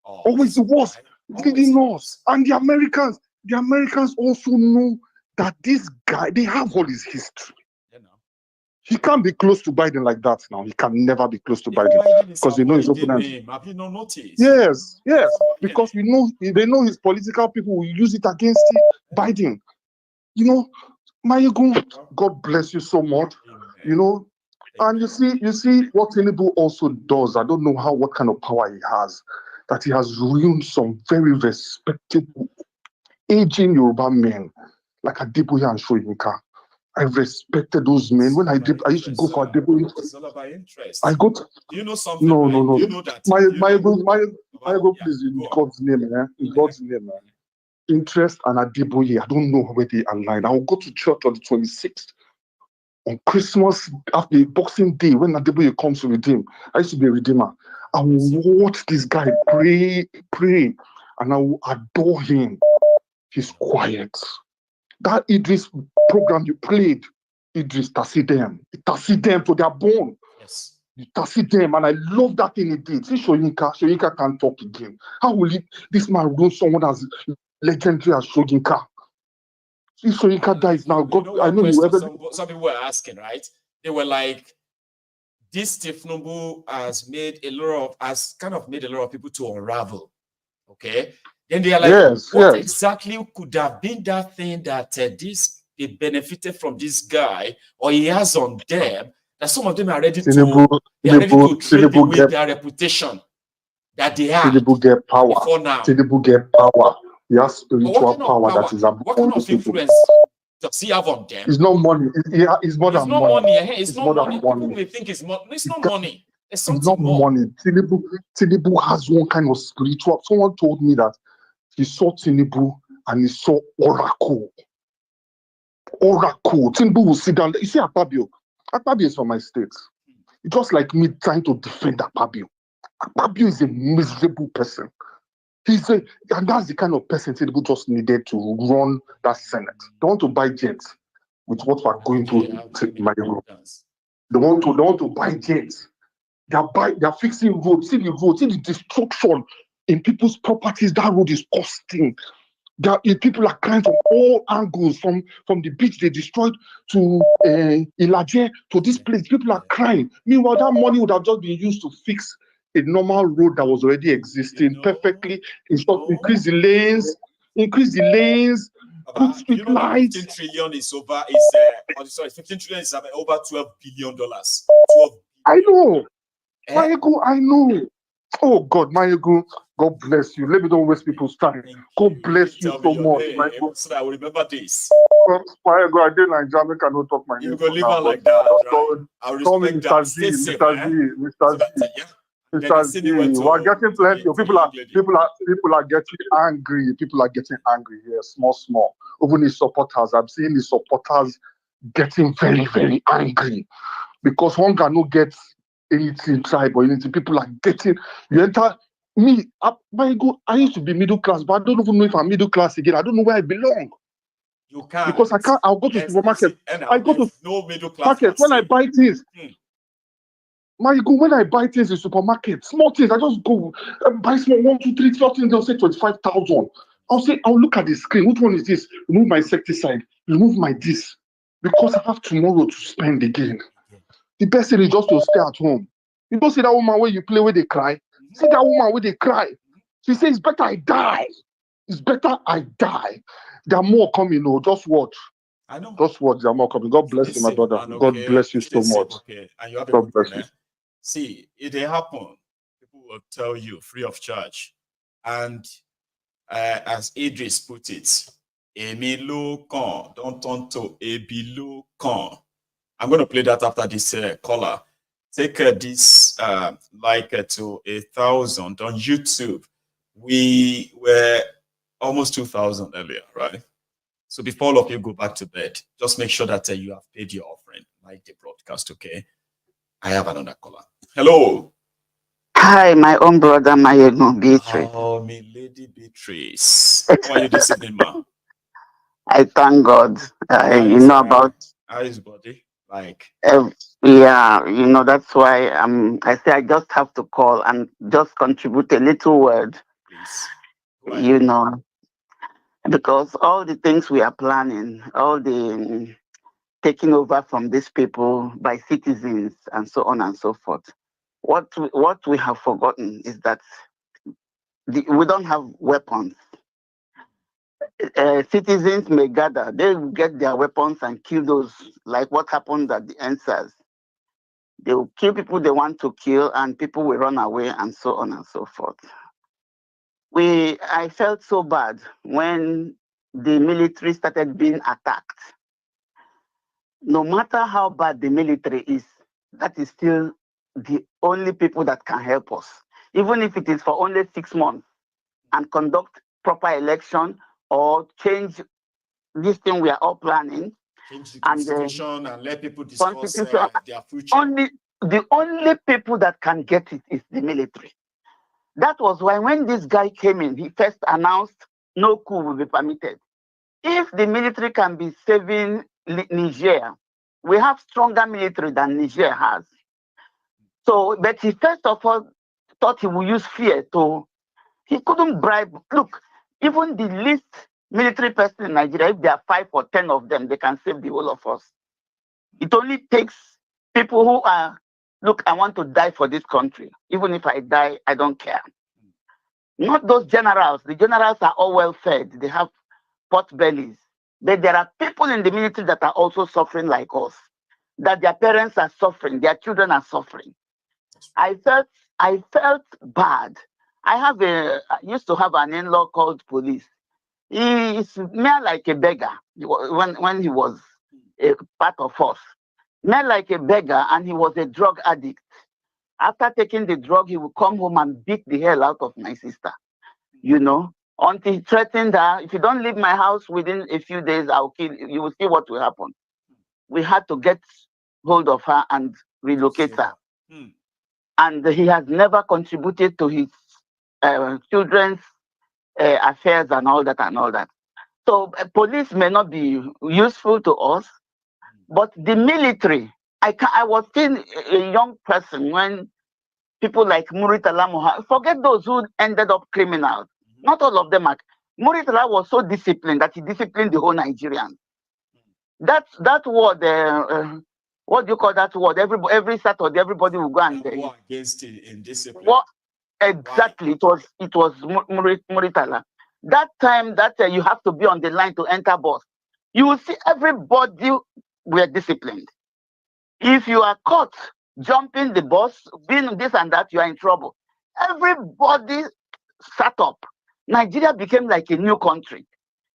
Always the worst. Leading us. And the Americans also know that this guy, they have all his history. He can't be close to Biden like that now. He can never be close to Biden because they know his opponent. Have you not noticed? Yes, because they know his political people will use it against Biden. You know, Maiyegun, God bless you so much. You know, and you see what Thiefnubu also does. I don't know what kind of power he has, that he has ruined some very respectable, aging Yoruba men like Adeboye and Soyinka. I respected those men. When I used to go for Adeboye. It's all about interest. I got. Do you know something? No. Do you know that? Maiyegun, please, in God's name, in God's name, Interest and Adeboye, I don't know where they align. I will go to church on the 26th. On Christmas, after Boxing Day, when Adeboye comes to redeem, I used to be a redeemer. I will watch this guy pray, and I will adore him. He's quiet. That Idris program you played, Idris Tassi them to their bone. Yes. You Tassi them, and I love that thing he did. See Soyinka can't talk again. How will this man ruin someone as legendary as Soyinka? See Soyinka dies now. God, I know you ever. Some people were asking, right? They were like, this Thiefnubu has made a lot of people to unravel. Okay. Then they are like, what exactly could have been that thing that they benefited from this guy, or he has on them, that some of them are ready to trade away their reputation that they have. Thiefnubu get power. Before now. Thiefnubu get power. He has spiritual power that is above. What kind of influence does he have on them? It's not money. It's more than money. It's not money. People may think it's money. It's not money. It's something not more. Money. Thiefnubu has one kind of spiritual. Someone told me that he saw Thiefnubu and he saw Oracle. Thiefnubu will sit down. You see Akpabio. Akpabio is from my state. Just like me trying to defend Akpabio. Akpabio is a miserable person. And that's the kind of person Thiefnubu just needed to run that Senate. They want to buy jets with what we're going through in Maiyegun. They want to buy jets. They're fixing roads. See the roads. See the destruction in people's properties. That road is costing. People are crying from all angles, from the beach they destroyed to Ilaje to this place. People are crying. Meanwhile, that money would have just been used to fix a normal road that was already existing perfectly. Increase the lanes, put street lights. 15 trillion is over. 15 trillion is over $12 billion. I know. Maiyegun, I know. Oh God, Maiyegun, God bless you. Let me don't waste people's time. God bless you so much, Maiyegun. So that I will remember this. Maiyegun, I did Nigeria, I cannot talk my name. You go live on like that, right? I respect that. Mr. Z, we're getting plenty. People are getting angry. People are getting angry here, small. Even his supporters, I'm seeing his supporters getting very, very angry because hunger no gets anything tribe or anything. People are getting. You enter me. I used to be middle class, but I don't even know if I'm middle class again. I don't know where I belong. You can't because I can't. I'll go to supermarket. I go to no middle class market when I buy things. Maiyegun, when I buy things in supermarket, small things, I just go buy small 1, 2, 3, 4 things. They'll say 25,000. I'll look at the screen. Which one is this? Remove my insecticide. Remove my this, because I have tomorrow to spend again. The best thing is just to stay at home. You don't see that woman where you play where they cry. See that woman where they cry. She says, "It's better I die. It's better I die." There are more coming. Oh, just watch. I know. Just watch. There are more coming. God bless you, my brother. Man, God bless you so safe, much. okay. And you have a God good bless one, you. See, it may happen. People will tell you free of charge. And as Idris put it, Emi lo kan, don't turn to Ebi lo kan. I'm going to play that after this caller. Take this to 1,000 on YouTube. We were almost 2,000 earlier, right? So before all of you go back to bed, just make sure that you have paid your offering, like the broadcast, okay? I have another caller. Hello. Hi, my own brother, Maiyegun Beatrice. Oh, me lady Beatrice. How are you this evening, ma? I thank God. You know about. How is body? Like. Yeah, you know, that's why I say I just have to call and just contribute a little word. Please. You know, because all the things we are planning, all the taking over from these people by citizens and so on and so forth. What we have forgotten is that we don't have weapons. Citizens may gather, they will get their weapons and kill those, like what happened at the EndSARS. They will kill people they want to kill, and people will run away, and so on and so forth. I felt so bad when the military started being attacked. No matter how bad the military is, that is still the only people that can help us. Even if it is for only 6 months, and conduct proper election or change this thing we are all planning. Change the constitution and let people discuss their future. The only people that can get it is the military. That was why when this guy came in, he first announced no coup will be permitted. If the military can be saving Niger, we have stronger military than Niger has. So, but he first of all thought he would use fear he couldn't bribe. Look, even the least military person in Nigeria, if there are 5 or 10 of them, they can save the whole of us. It only takes people who are, look, I want to die for this country. Even if I die, I don't care. Not those generals. The generals are all well fed. They have pot bellies. But there are people in the military that are also suffering like us, that their parents are suffering, their children are suffering. I felt bad. I used to have an in-law called Police. He is mere like a beggar when he was a part of us. Mere like a beggar, and he was a drug addict. After taking the drug, he would come home and beat the hell out of my sister. You know, until he threatened her, if you don't leave my house within a few days, I'll kill you. You will see what will happen. We had to get hold of her and relocate her. And he has never contributed to his children's affairs and all that. So police may not be useful to us, but the military, I was still a young person when people like Muritala Mohammed, forget those who ended up criminals. Not all of them are. Muritala was so disciplined that he disciplined the whole Nigerians. That word, what do you call that word? Every Saturday, everybody will go and war against indiscipline. What exactly? Why? It was Muritala. That time that you have to be on the line to enter bus, you will see everybody were disciplined. If you are caught jumping the bus, being this and that, you are in trouble. Everybody sat up. Nigeria became like a new country.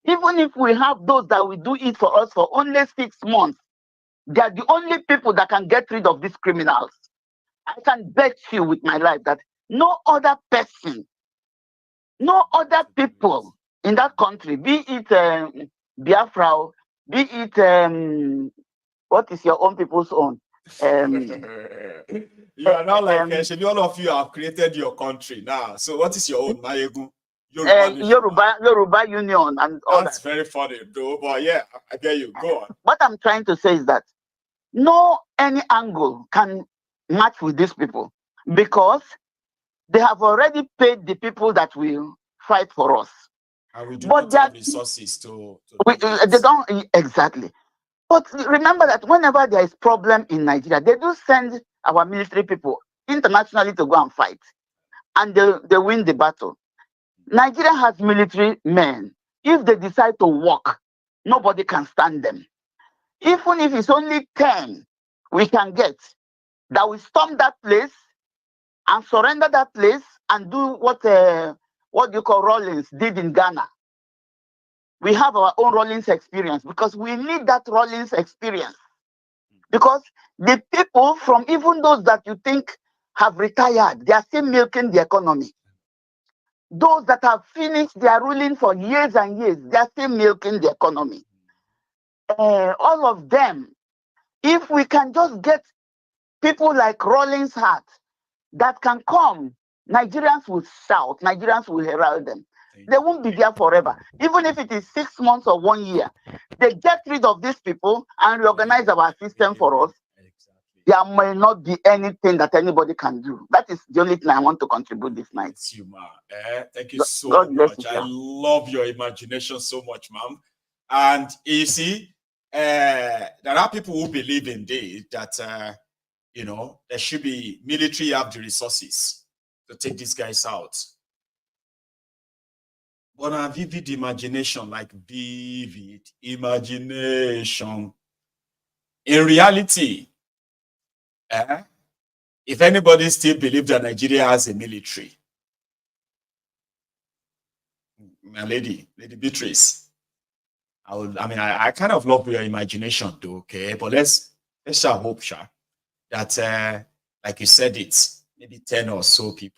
Even if we have those that will do it for us for only 6 months, they are the only people that can get rid of these criminals. I can bet you with my life that no other person, no other people in that country, be it Biafra, be it what is your own people's own? You are now like all of you have created your country now. So what is your own, Maiyegun? Yoruba Union and all That's very funny, though. But yeah, I get you. Go on. What I'm trying to say is that no any angle can match with these people because they have already paid the people that will fight for us. And we do But not have resources to they don't exactly. But remember that whenever there is problem in Nigeria, they do send our military people internationally to go and fight, and they win the battle. Nigeria has military men. If they decide to walk, nobody can stand them. Even if it's only 10 we can get, that will storm that place and surrender that place and do what you call Rawlings did in Ghana. We have our own Rawlings experience because we need that Rawlings experience. Because the people from even those that you think have retired, they are still milking the economy. Those that have finished their ruling for years and years, they are still milking the economy. All of them, if we can just get people like Rawlings Hart that can come, Nigerians will shout, Nigerians will herald them. They won't be there forever. Even if it is 6 months or 1 year, they get rid of these people and reorganize our system for us. There may not be anything that anybody can do. That is the only thing I want to contribute this night. Thank you so much. I love your imagination so much, ma'am. And you see, there are people who believe indeed that there should be military have the resources to take these guys out. But a vivid imagination, like vivid imagination. In reality, if anybody still believes that Nigeria has a military, my lady Beatrice, I kind of love your imagination too, okay? But let's hope, that like you said, it's maybe 10 or so people.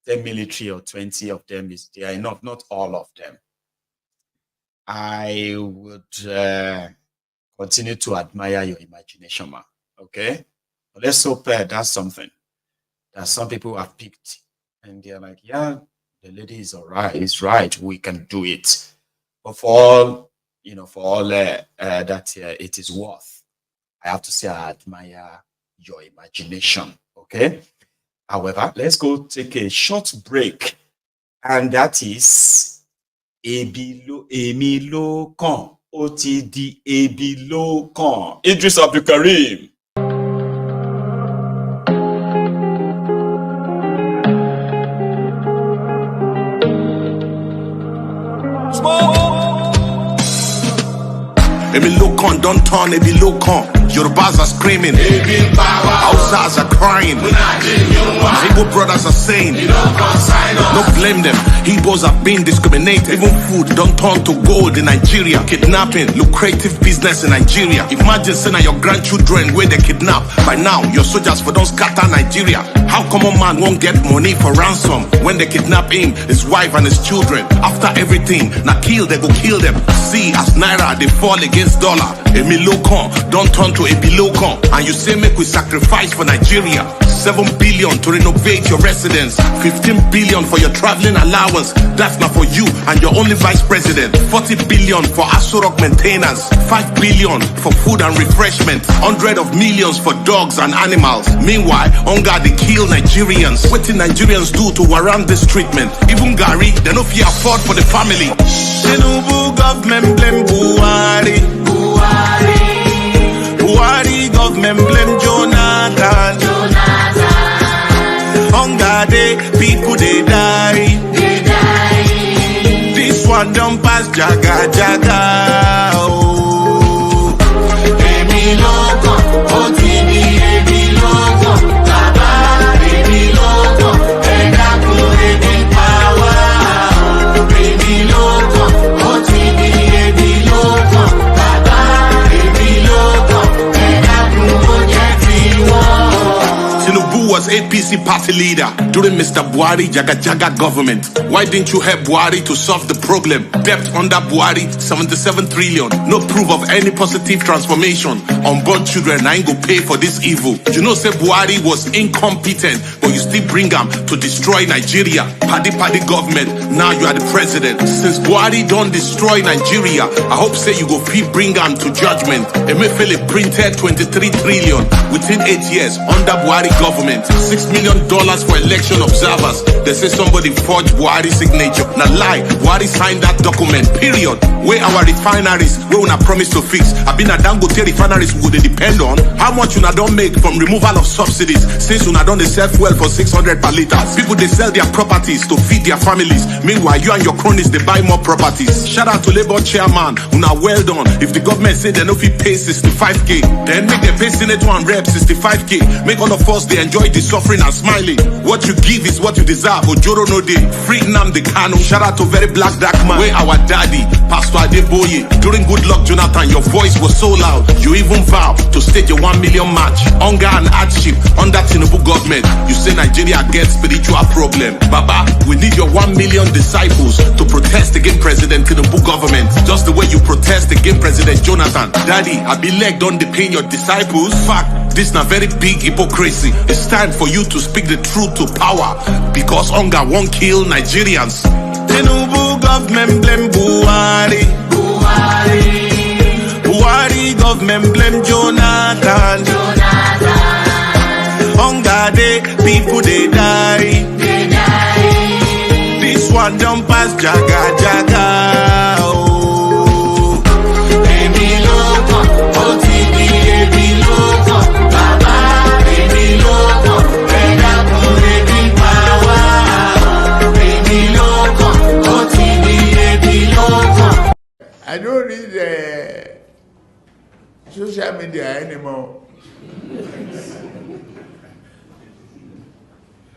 10 military or 20 of them they are enough, not all of them. I would continue to admire your imagination, man. Okay? But let's hope that's something that some people have picked and they're like, yeah, the lady is all right, it's right, we can do it. But for all, that it is worth, I have to say I admire your imagination. Okay? However, let's go take a short break, and that is Emilo Kan, OTD Emilo Kan, Idris Abdul Karim. Emilo Kan, don't turn Emilo Kan. Yorubas are screaming, Hausas are crying, Igbo brothers are saying, don't blame them, Igbos are being discriminated. Even food don't turn to gold in Nigeria. Kidnapping, lucrative business in Nigeria. Imagine saying your grandchildren where they kidnap. By now, your soldiers for don't scatter Nigeria. How common man won't get money for ransom when they kidnap him, his wife and his children? After everything, now they go kill them. See, as Naira, they fall against dollar. Emilo Kan, don't turn to Emilo Kan. And you say make we sacrifice for Nigeria. 7 billion to renovate your residence, 15 billion for your traveling allowance. That's not for you and your only vice president. 40 billion for Asurok maintenance, 5 billion for food and refreshment, 100 of millions for dogs and animals. Meanwhile, hunger they kill Nigerians. What did Nigerians do to warrant this treatment? Even Gary, they no fear afford for the family. Thiefnubu government blame Buhari. Buhari government blame Jonathan. Hunger day, people they die. This one don't pass jaga jaga. Oh, Emilo Kan, OTD Emilo Kan, Baba Emilo Kan, Edaku Edi power. Emilo Kan, OTD Emilo Kan, Baba Emilo Kan, Edaku Edi war. Thiefnubu was 8 APC party leader during Mr. Buhari Jaga government. Why didn't you help Buhari to solve the problem? Debt under Buhari, 77 trillion. No proof of any positive transformation. Unborn children, I ain't go pay for this evil. You know, say Buhari was incompetent, but you still bring him to destroy Nigeria. Paddy government, now you are the president. Since Buhari don't destroy Nigeria, I hope say you go bring him to judgment. Emefiele printed 23 trillion within 8 years under Buhari government. $6 million for election observers. They say somebody forged Buhari's signature. Now lie, Buhari signed that document, period. Where our refineries, where una promise to fix. I been a Dangote refineries would they depend on how much una don't make from removal of subsidies. Since una don't they sell fuel for 600 per litre. People they sell their properties to feed their families. Meanwhile, you and your cronies they buy more properties. Shout out to Labour chairman, una well done. If the government say they no fit pay 65k, then make them pay Senator and Rep 65k. Make all of us they enjoy the suffering and smiling. What you give is what you deserve. Ojoro no day. Free Nnamdi Kanu. Shout out to very black dark man. Where our daddy, Pastor Adeboye. During Good Luck Jonathan, your voice was so loud. You even vow to stage a 1 million march. Hunger and hardship under Thiefnubu government. You say Nigeria gets spiritual problem. Baba, we need your 1 million disciples to protest against President Thiefnubu government. Just the way you protest against President Jonathan. Daddy, I be leg don't depend your disciples. Fact, this na very big hypocrisy. It's time for you to speak the truth to power. Because hunger won't kill Nigerians. Thiefnubu government blame Buhari. Buhari government blame Jonathan. Hunger day, people they die. This one don't pass jaga. Oh. Baby loco, OTV, baby loco, Baba, baby loco, baby power, baby loco, OTV, baby loco. I don't read social media anymore.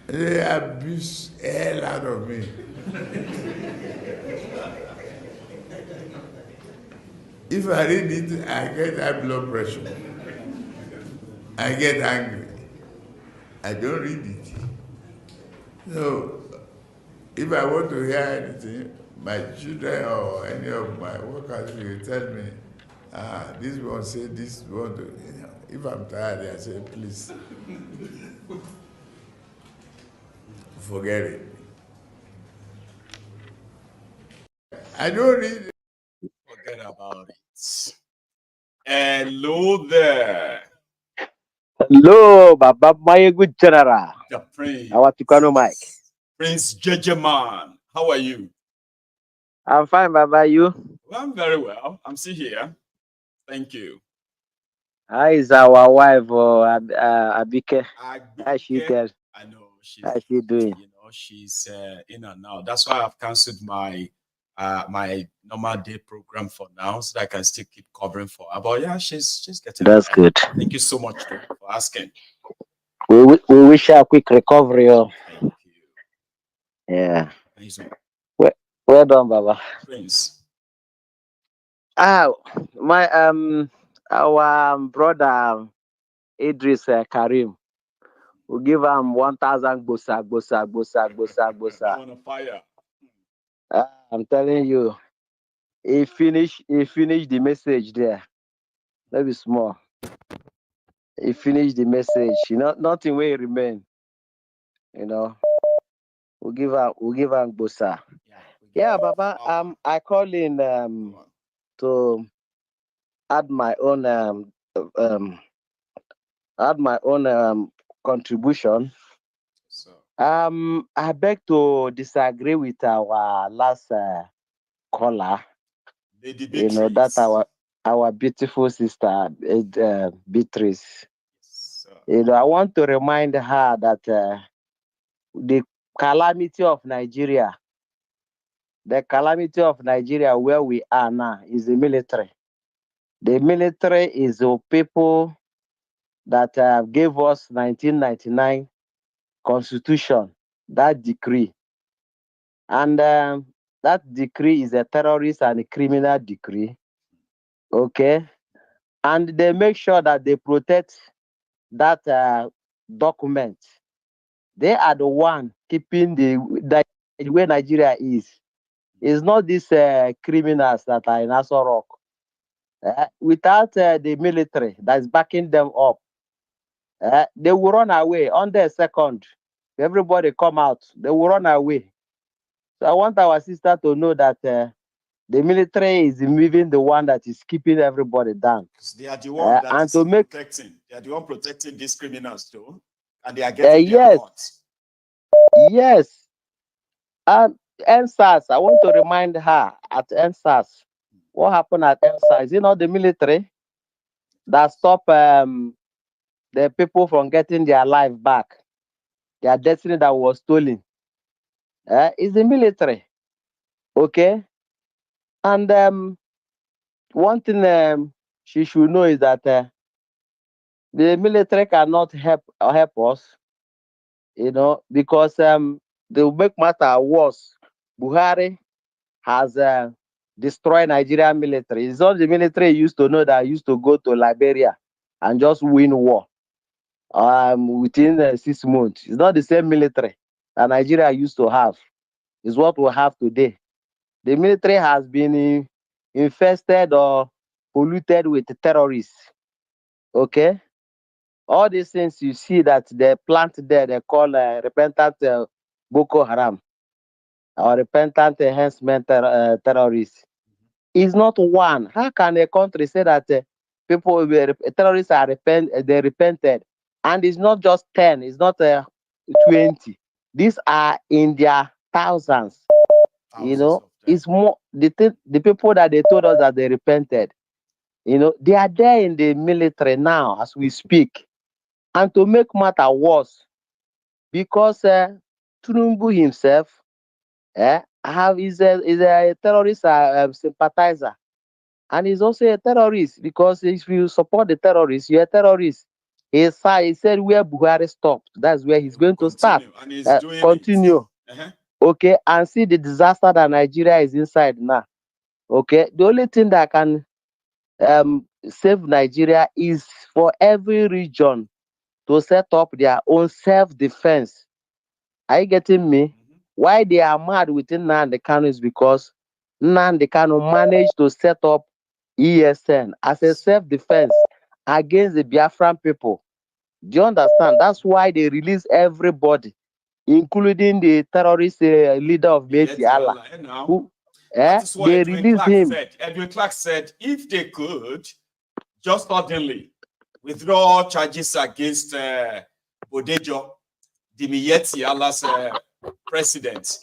They abuse the hell out of me. If I read it, I get high blood pressure. I get angry. I don't read it. So, if I want to hear anything, my children or any of my workers will tell me, this one say this one. If I'm tired, I say, please, forget it. I don't read it. Forget about it. Hello there. Hello, Baba Maiyegun General. The Prince. Our Tukano Mike. Prince Jejeman. How are you? I'm fine, Baba. You? Well, I'm very well. I'm still here. Thank you. How is our wife, Abike? How she doing? I know she's. How she doing? You know, she's in and out. That's why I've cancelled my my normal day program for now, so that I can still keep covering for her. But yeah, she's getting. That's good. Thank you so much for asking. We wish her a quick recovery. Thank you. Yeah. Thank you. Well done, Baba. Prince. My our brother Idris Karim. We'll give him 1,000 bosa. On fire. I'm telling you, he finished the message there. Maybe small. He finished the message. Nothing will remain. We'll give him bosa. Yeah, Baba. I call in to add my own contribution. I beg to disagree with our last caller. That our beautiful sister Beatrice. I want to remind her that the calamity of Nigeria where we are now is the military. The military is the people that gave us 1999 Constitution, that decree. And that decree is a terrorist and a criminal decree. Okay? And they make sure that they protect that document They are the one keeping the way Nigeria is. It's not these criminals that are in Aso Rock. Without the military that's backing them up, they will run away under a second. Everybody come out, they will run away. So I want our sister to know that the military is even the one that is keeping everybody down. They are the one that is protecting. They are the one protecting these criminals too, and they are getting their guns. Yes. And EndSARS, I want to remind her at EndSARS, what happened at EndSARS? Is it not the military that stopped the people from getting their life back, their destiny that was stolen? It's the military. Okay? And one thing she should know is that the military cannot help us, because they will make matter worse. Buhari has destroyed Nigerian military. It's not the military used to know that used to go to Liberia and just win war within 6 months. It's not the same military that Nigeria used to have. It's what we have today. The military has been infested or polluted with terrorists. Okay? All these things you see that they plant there, they call repentant Boko Haram or repentant enhancement terrorists. Is not one. How can a country say that terrorists are they repented, and it's not just 10, it's not 20. These are in their thousands. It's more the people that they told us that they repented. They are there in the military now as we speak, and to make matter worse, because Thiefnubu himself is a terrorist sympathizer. And he's also a terrorist, because if you support the terrorists, you're a terrorist. He said where Buhari stopped, that's where he's going to start. And he's doing continue. Okay, and see the disaster that Nigeria is inside now. Okay, the only thing that can save Nigeria is for every region to set up their own self-defense. Are you getting me? Why they are mad within Nnamdi Kanu is because Nnamdi Kanu managed to set up ESN as a self-defense against the Biafran people. Do you understand? That's why they release everybody, including the terrorist leader of Allah. That is what they Edwin released Clark him. said. Edwin Clark said if they could just suddenly withdraw charges against Bodejo, the Miyetti Allah's president.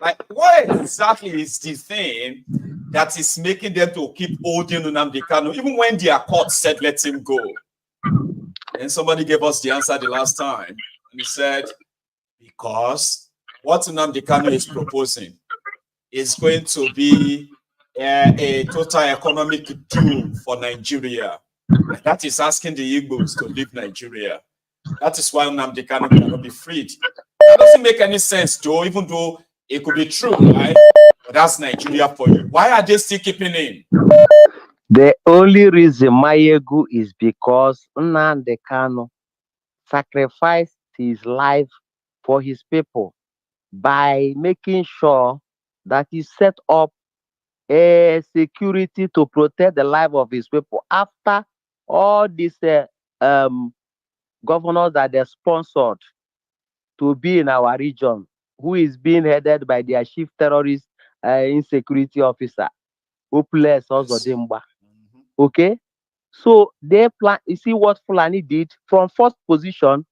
Like, what exactly is the thing that is making them to keep holding Nnamdi Kanu, even when their court said let him go? And somebody gave us the answer the last time, and he said, because what Nnamdi Kanu is proposing is going to be a total economic doom for Nigeria. And that is asking the Igbos to leave Nigeria. That is why Nnamdi Kanu cannot be freed. That doesn't make any sense, though, even though it could be true, right? But that's Nigeria for you. Why are they still keeping him? The only reason Maiyegun is because Nnamdi Kanu sacrificed his life for his people by making sure that he set up a security to protect the life of his people. After all these governors that they sponsored to be in our region, who is being headed by their chief terrorist insecurity officer, Hopeless Ozodimba. Okay? So they plan, you see what Fulani did? From first position,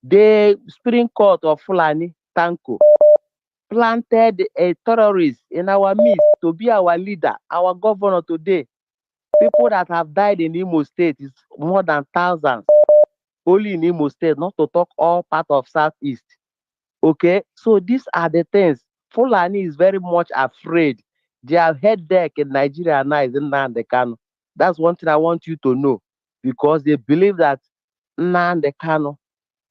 the Supreme Court of Fulani, Tanko, planted a terrorist in our midst to be our leader, our governor today. People that have died in Imo State is more than thousands. Only in Imo State, not to talk all part of Southeast. Okay, so these are the things. Fulani is very much afraid. Their headache in Nigeria now is Nnamdi Kanu. That's one thing I want you to know, because they believe that Nnamdi Kanu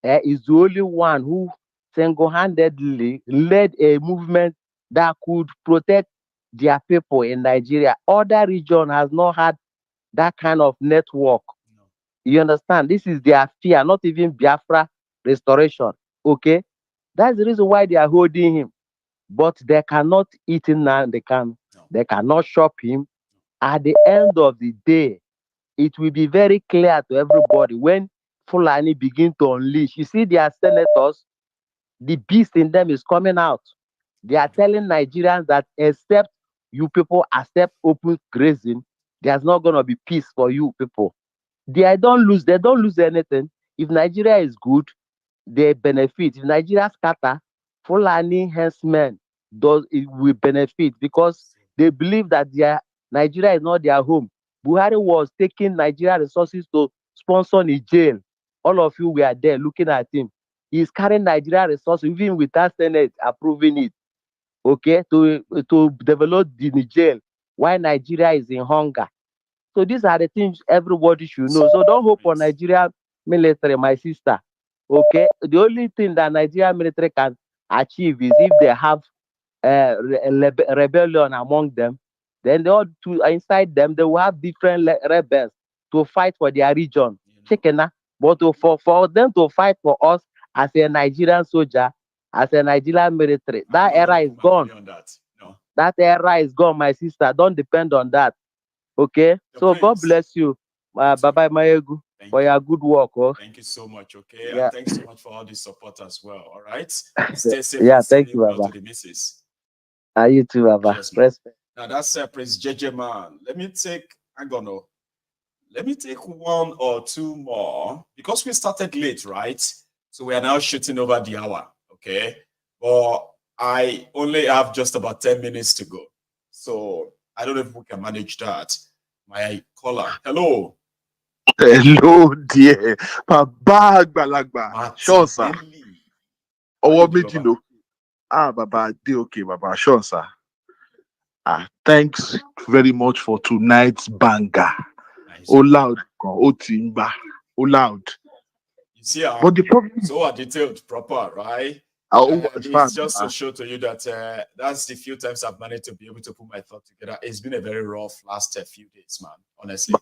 is the only one who single-handedly led a movement that could protect their people in Nigeria. Other region has not had that kind of network. You understand? This is their fear, not even Biafra restoration. Okay? That's the reason why they are holding him. But they cannot eat him now. They cannot shop him. At the end of the day, it will be very clear to everybody when Fulani begin to unleash. You see, their senators, the beast in them is coming out. They are telling Nigerians that except you people accept open grazing, there's not gonna be peace for you people. They don't lose anything. If Nigeria is good, they benefit. If Nigeria scatter, Fulani herdsmen will benefit because they believe that Nigeria is not their home. Buhari was taking Nigeria resources to sponsor Niger. All of you were there looking at him. He's carrying Nigeria resources, even without Senate approving it, okay, to develop the Niger while Nigeria is in hunger. So these are the things everybody should know. So don't hope for Nigeria military, my sister. Okay, the only thing that Nigeria military can achieve is if they have rebellion among them, then they all inside them they will have different rebels to fight for their region. But for them to fight for us as a Nigerian soldier, as a Nigerian military, that era is gone. That era is gone, my sister. Don't depend on that. Okay, so God bless you, bye bye, Maiyegun, for your good work. Oh, thank you so much. Okay, yeah. And thanks so much for all the support as well. All right, stay safe. Yeah, and thank you, well Baba. to the missus. You too, Baba. Yes, Respect. now that's Prince JJ man. Let me take one or two more because we started late, right? So we are now shooting over the hour. Okay, but I only have just about 10 minutes to go. So I don't know if we can manage that. My caller. Hello. Hello, dear. Baba Agbalagba. Sure, sir. Baba, dey okay, Baba. Sure, sir. Thanks very much for tonight's banger. Oh, loud. Oh, timba. Oh, loud. You see, but the problem so detailed, proper, right? It's just to show to you that that's the few times I've managed to be able to put my thought together. It's been a very rough last few days, man. Honestly,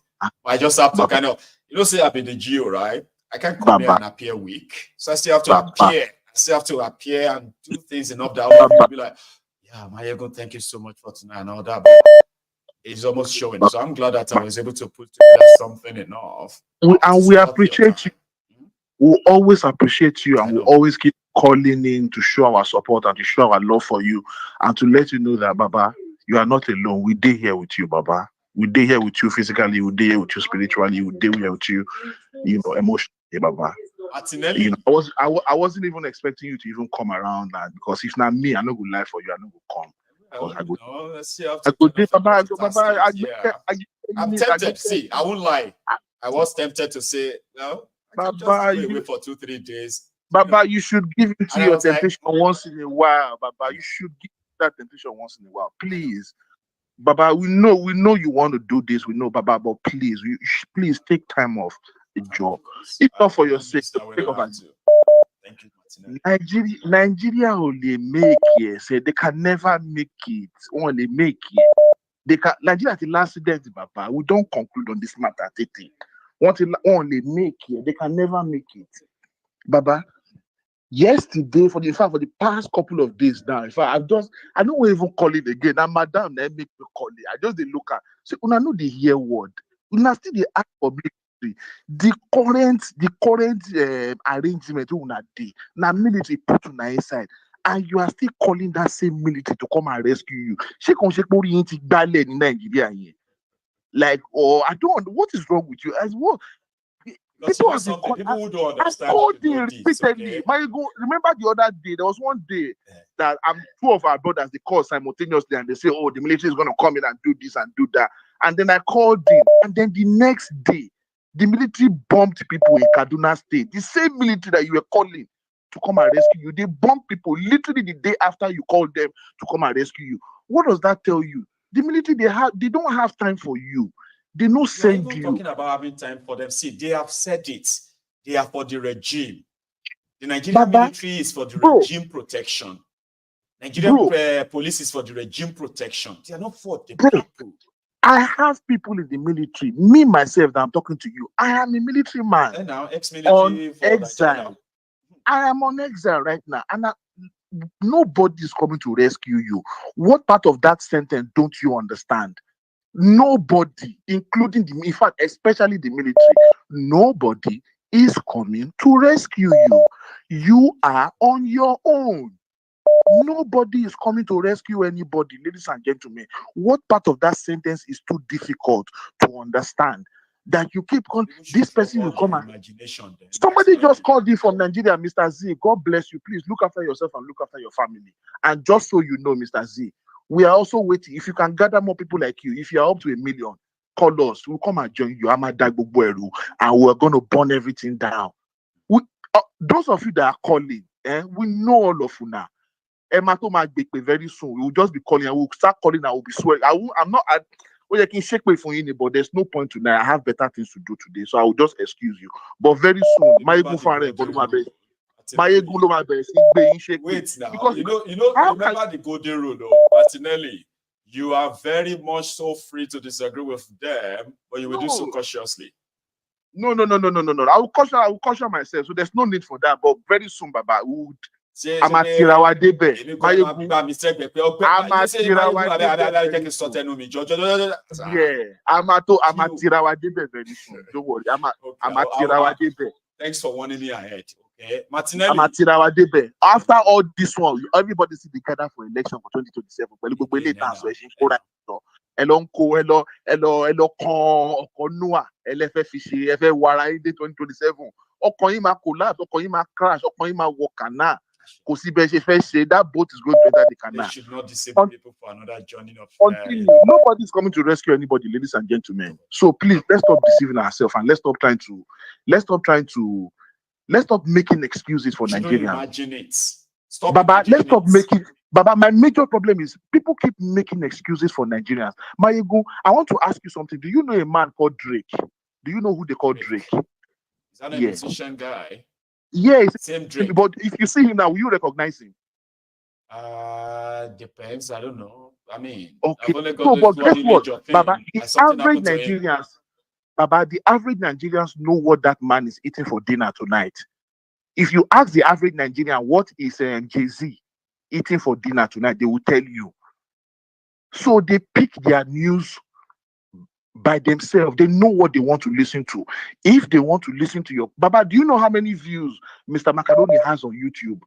I just have to kind of, say, I've been the Geo, right? I can't come here and appear weak, so I still have to appear. I still have to appear and do things enough that I will be like, yeah, Maiyegun, thank you so much for tonight and all that. But it's almost showing. So I'm glad that I was able to put together something enough. We appreciate you. We'll always appreciate you, and we'll always keep calling in to show our support and to show our love for you, and to let you know that, Baba, you are not alone. We stay here with you, Baba. We stay here with you physically. We stay here with you spiritually. We stay here with you, emotionally, Baba. I wasn't even expecting you to even come around that, because if not me, I no go lie for you. I no go come. Let's see how I'm tempted. See, I won't lie. I was tempted to say, no, I can just go away for 2-3 days. Baba, you should give into your temptation once in a while, Baba. You should give that temptation once in a while, please. Baba, we know you want to do this. We know, Baba, but please, please take time off the job. It's not for your sake. Thank you, Nigeria only make it. Say they can never make it. Only make it. They can. Nigeria is the last incident, Baba. We don't conclude on this matter. Only make it. They can never make it, Baba. Yesterday, for the past couple of days now, in fact, I don't even call it again. Now, madam, they make me call it. I just they look at. So, una know the hear word. Una still the act for military. The current arrangement una dey. Now, military put una inside, and you are still calling that same military to come and rescue you. In Nigeria here. Like, I don't. What is wrong with you? As well. People who don't understand. I called him repeatedly. Maiyegun, remember the other day? There was one day that two of our brothers, they called simultaneously and they say, oh, the military is going to come in and do this and do that. And then I called him. And then the next day, the military bombed people in Kaduna State. The same military that you were calling to come and rescue you. They bombed people literally the day after you called them to come and rescue you. What does that tell you? The military, they don't have time for you. They no send you. Talking about having time for them. See, they have said it. They are for the regime. The Nigerian military is for the regime protection. Nigerian police is for the regime protection. They are not for the people. I have people in the military. Me, myself, that I'm talking to you. I am a military man. And now, ex-military on exile. I am on exile right now. And Nobody is coming to rescue you. What part of that sentence don't you understand? Nobody, including in fact, especially the military, nobody is coming to rescue you. You are on your own. Nobody is coming to rescue anybody, ladies and gentlemen. What part of that sentence is too difficult to understand? That you keep on, this person will come and imagination. Then somebody just called you from Nigeria, Mr. Z. God bless you. Please look after yourself and look after your family. And just so you know, Mr. Z, we are also waiting. If you can gather more people like you, if you are up to 1 million, call us. We'll come and join you. And we're going to burn everything down. Those of you that are calling, we know all of you now. Emma to my very soon. We will just be calling and we'll start calling and we'll be swearing. I'm not at well, you can shake me for you, but there's no point tonight. I have better things to do today, so I will just excuse you. But very soon, Maiyegun wait now, because you know, remember the golden rule, though, Martinelli. You are very much so free to disagree with them, but you will do so cautiously. No. I will caution myself, so there's no need for that. But very soon, Baba, we would. Amatirawa debe. Yeah, Amatirawa debe very soon. Don't worry. Amatirawa debe. Thanks for warning me ahead. Okay, Martinelli. Amatirawa debe. After all this one, everybody see the gather for election for 2027. Hello, Noah, LFF fishi, FF Warai 2027. Ọkàn yín máa collapse, ọkàn yín máa crash, ọkàn yín máa wọ canal. Kò sí bẹ́ẹ̀ ṣe fẹ́ ṣe, that boat is going to enter the canal. They should not disable people for another journey of Nobody is coming to rescue anybody, ladies and gentlemen. So please, let's stop deceiving ourselves and let's stop making excuses for Nigerians. Imagine it. Stop. Baba, let's stop making. Baba, my major problem is people keep making excuses for Nigerians. Maiyegun, I want to ask you something. Do you know a man called Drake? Do you know who they call Drake? Is that a musician guy? Yeah, same Drake. But if you see him now, will you recognize him? Depends. I don't know. I mean, okay. So, but guess what, Baba? The average Nigerians know what that man is eating for dinner tonight. If you ask the average Nigerian what is Jay-Z eating for dinner tonight, they will tell you. So they pick their news by themselves. They know what they want to listen to. If they want to listen to your Baba, do you know how many views Mr. Macaroni has on YouTube?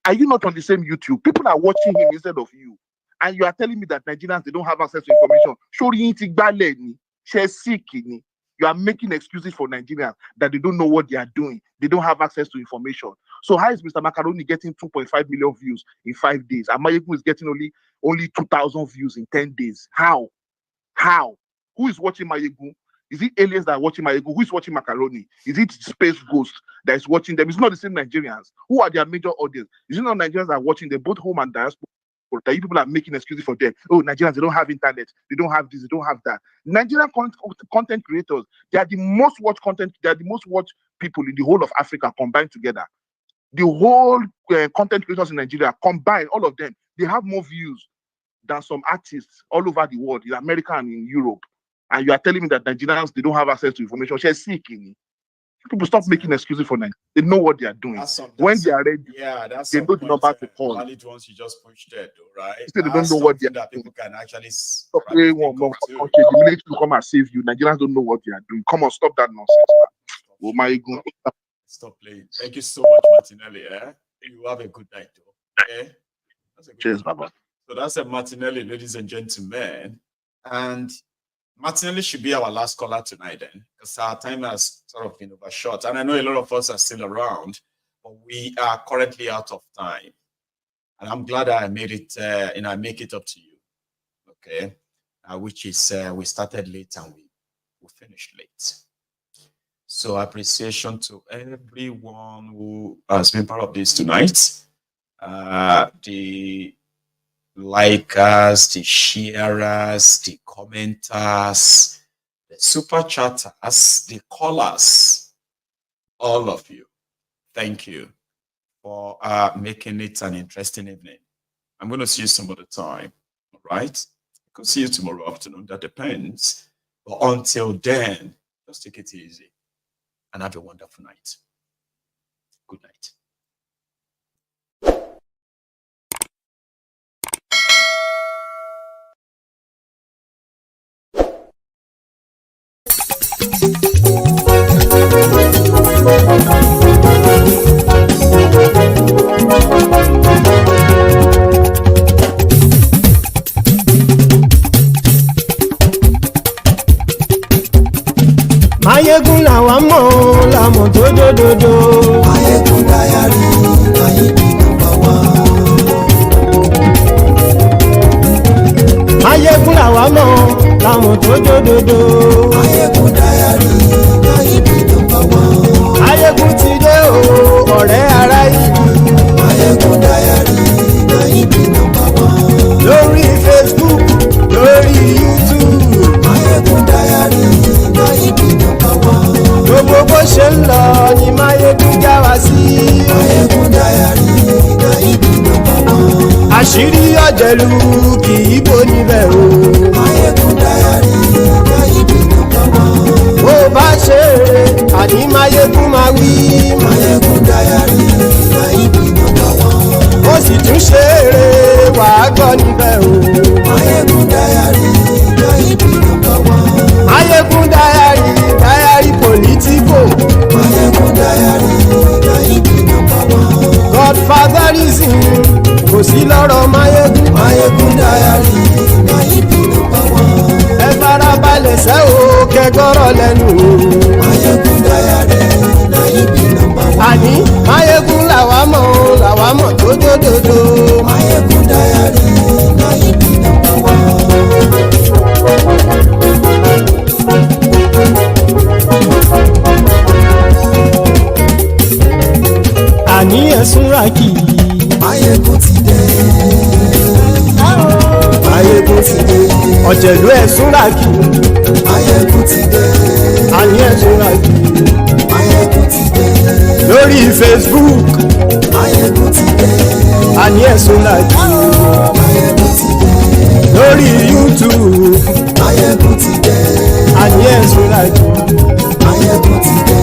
Are you not on the same YouTube? People are watching him instead of you. And you are telling me that Nigerians, they don't have access to information. You are making excuses for Nigerians that they don't know what they are doing. They don't have access to information. So how is Mr. Macaroni getting 2.5 million views in 5 days? And Maiyegun is getting only 2,000 views in 10 days. How? Who is watching Maiyegun? Is it aliens that are watching Maiyegun? Who is watching Macaroni? Is it Space Ghost that is watching them? It's not the same Nigerians. Who are their major audience? Is it not Nigerians that are watching them, both home and diaspora? That you people are making excuses for them. Oh, Nigerians, they don't have internet. They don't have this. They don't have that. Nigerian content creators, they are the most watched content. They are the most watched people in the whole of Africa combined together. The whole content creators in Nigeria combined, all of them, they have more views than some artists all over the world, in America and in Europe. And you are telling me that Nigerians, they don't have access to information. She's seeking. People stop making excuses for Nigeria. They know what they are doing. When they are ready, they know the number to call. Valid ones you just pushed there, though, right? They don't know what they are that people can actually stop playing one more. The military will come and save you. Nigerians don't know what they are doing. Come on, stop that nonsense. Oh my God. Stop playing. Thank you so much, Martinelli. You have a good night, though. Okay? Cheers, Baba. So that's a Martinelli, ladies and gentlemen. And Martinelli should be our last caller tonight then, because our time has sort of been overshot. And I know a lot of us are still around, but we are currently out of time. And I'm glad I made it, and I make it up to you, okay? Which is, we started late and we finished late. So appreciation to everyone who has been part of this tonight. The likers, the sharers, the commenters, the super chatters, the callers, all of you. Thank you for making it an interesting evening. I'm going to see you some other time, all right? I could see you tomorrow afternoon, that depends. But until then, just take it easy and have a wonderful night. Good night. Maiyegun làwa mọ̀ làmọ̀ tó dódòdó. Maiyegun Diary, Maiyegun number one. Maiyegun làwa mọ̀ làmọ̀ tó dódòdó. Maiyegun Diary, Maiyegun number one. Maiyegun ti dé o ọ̀rẹ́ ará ìlú. Maiyegun Diary, Maiyegun number one. Lórí Facebook, lórí YouTube. Maiyegun Diary, Maiyegun number one. Gbogbo bó ṣe ń lọ ni Maiyegun já wa sí. Maiyegun Diary, Maiyegun number one. Àṣírí ọ̀jẹ̀lú kì í bò níbẹ̀ o. Maiyegun Diary, Maiyegun number one. Bó bá ṣe eré àní Maiyegun máa wí. Maiyegun Diary, Maiyegun number one. Ó sì tún ṣe eré wàá gbọ́ níbẹ̀ o. Maiyegun Diary, Maiyegun number one. Maiyegun Diary, Diary Politico. Maiyegun Diary, Maiyegun number one. Godfatherism kò sí lọ́rọ̀ Maiyegun. Maiyegun Diary, Maiyegun number one. Ẹ farabalẹ̀ sẹ́ o kẹgọ́rọ̀ lẹ́nu o. Maiyegun Diary, Maiyegun number one. Àní Maiyegun làwa mọ̀ tó dódòdó. Maiyegun Diary, Maiyegun number one. Àní ẹ̀sùn ràkì. Maiyegun ti dé. Maiyegun ti dé. Ọ̀jẹ̀lú ẹ̀sùn ràkì. Maiyegun ti dé. Àní ẹ̀sùn ràkì. Maiyegun ti dé. Lórí Facebook. Maiyegun ti dé. Àní ẹ̀sùn ràkì. Maiyegun ti dé. Lórí YouTube. Maiyegun ti dé. Àní ẹ̀sùn ràkì. Maiyegun ti dé.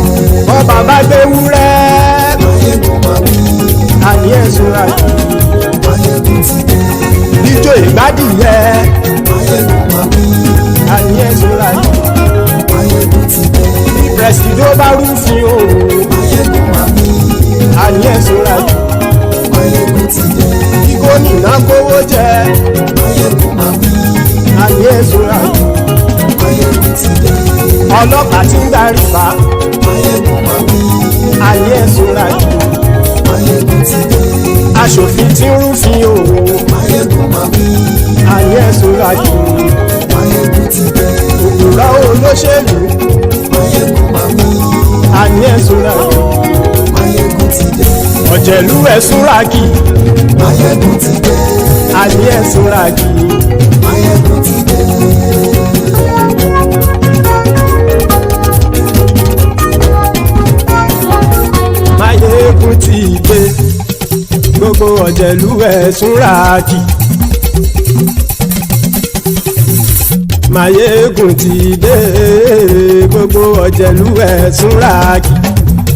Bọ́ bàbá gbé wúrẹ́. Maiyegun máa wí. Àní ẹ̀sùn ràkì. Maiyegun ti dé. Ijó ìgbádìyẹ. Maiyegun máa wí. Àní ẹ̀sùn ràkì. Maiyegun ti dé. Presido bá rúfin o. Maiyegun máa wí. Àní ẹ̀sùn ràkì. Maiyegun ti dé. Kí gómìnà kówó jẹ. Maiyegun máa wí. Àní ẹ̀sùn ràkì. Maiyegun ti dé. Ọlọ́pàá tí ń darí bá. Maiyegun máa wí. Àní ẹ̀sùn ràkì. Maiyegun ti dé. Aṣòfin tí ń rúfin o. Maiyegun máa wí. Àní ẹ̀sùn ràkì. Maiyegun ti dé. Òpùrọ́ olóṣèlú. Maiyegun máa wí. Àní ẹ̀sùn ràkì. Maiyegun ti dé. Ọ̀jẹ̀lú ẹ̀sùn ràkì. Maiyegun ti dé. Àní ẹ̀sùn ràkì. Maiyegun ti dé. Maiyegun ti dé. Gbogbo ọ̀jẹ̀lú ẹ̀sùn ràkì. Maiyegun ti dé. Gbogbo ọ̀jẹ̀lú ẹ̀sùn ràkì.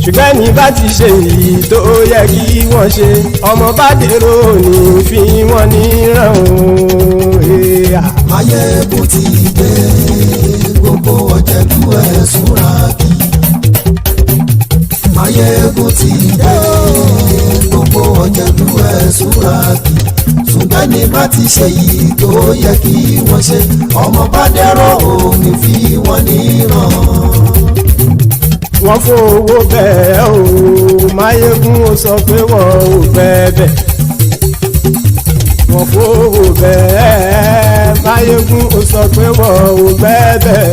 Ṣùgbọ́n ní bá ti ṣe èyí tó yẹ kí wọ́n ṣe, ọmọ bá dèrò ní fi wọ́n níran o. Maiyegun ti dé. Gbogbo ọ̀jẹ̀lú ẹ̀sùn ràkì. Maiyegun ti dé. Gbogbo ọ̀jẹ̀lú ẹ̀sùn ràkì. Ṣùgbọ́n ní bá ti ṣe èyí tó yẹ kí wọ́n ṣe, ọmọ bá dèrò ní fi wọ́n níran. Wọ́n fowó bẹ́ẹ̀ o. Maiyegun ó sọ pé wọ́n ò fẹ́ bẹ̀. Wọ́n fowó bẹ́ẹ̀. Maiyegun ó sọ pé wọ́n ò fẹ́ bẹ̀.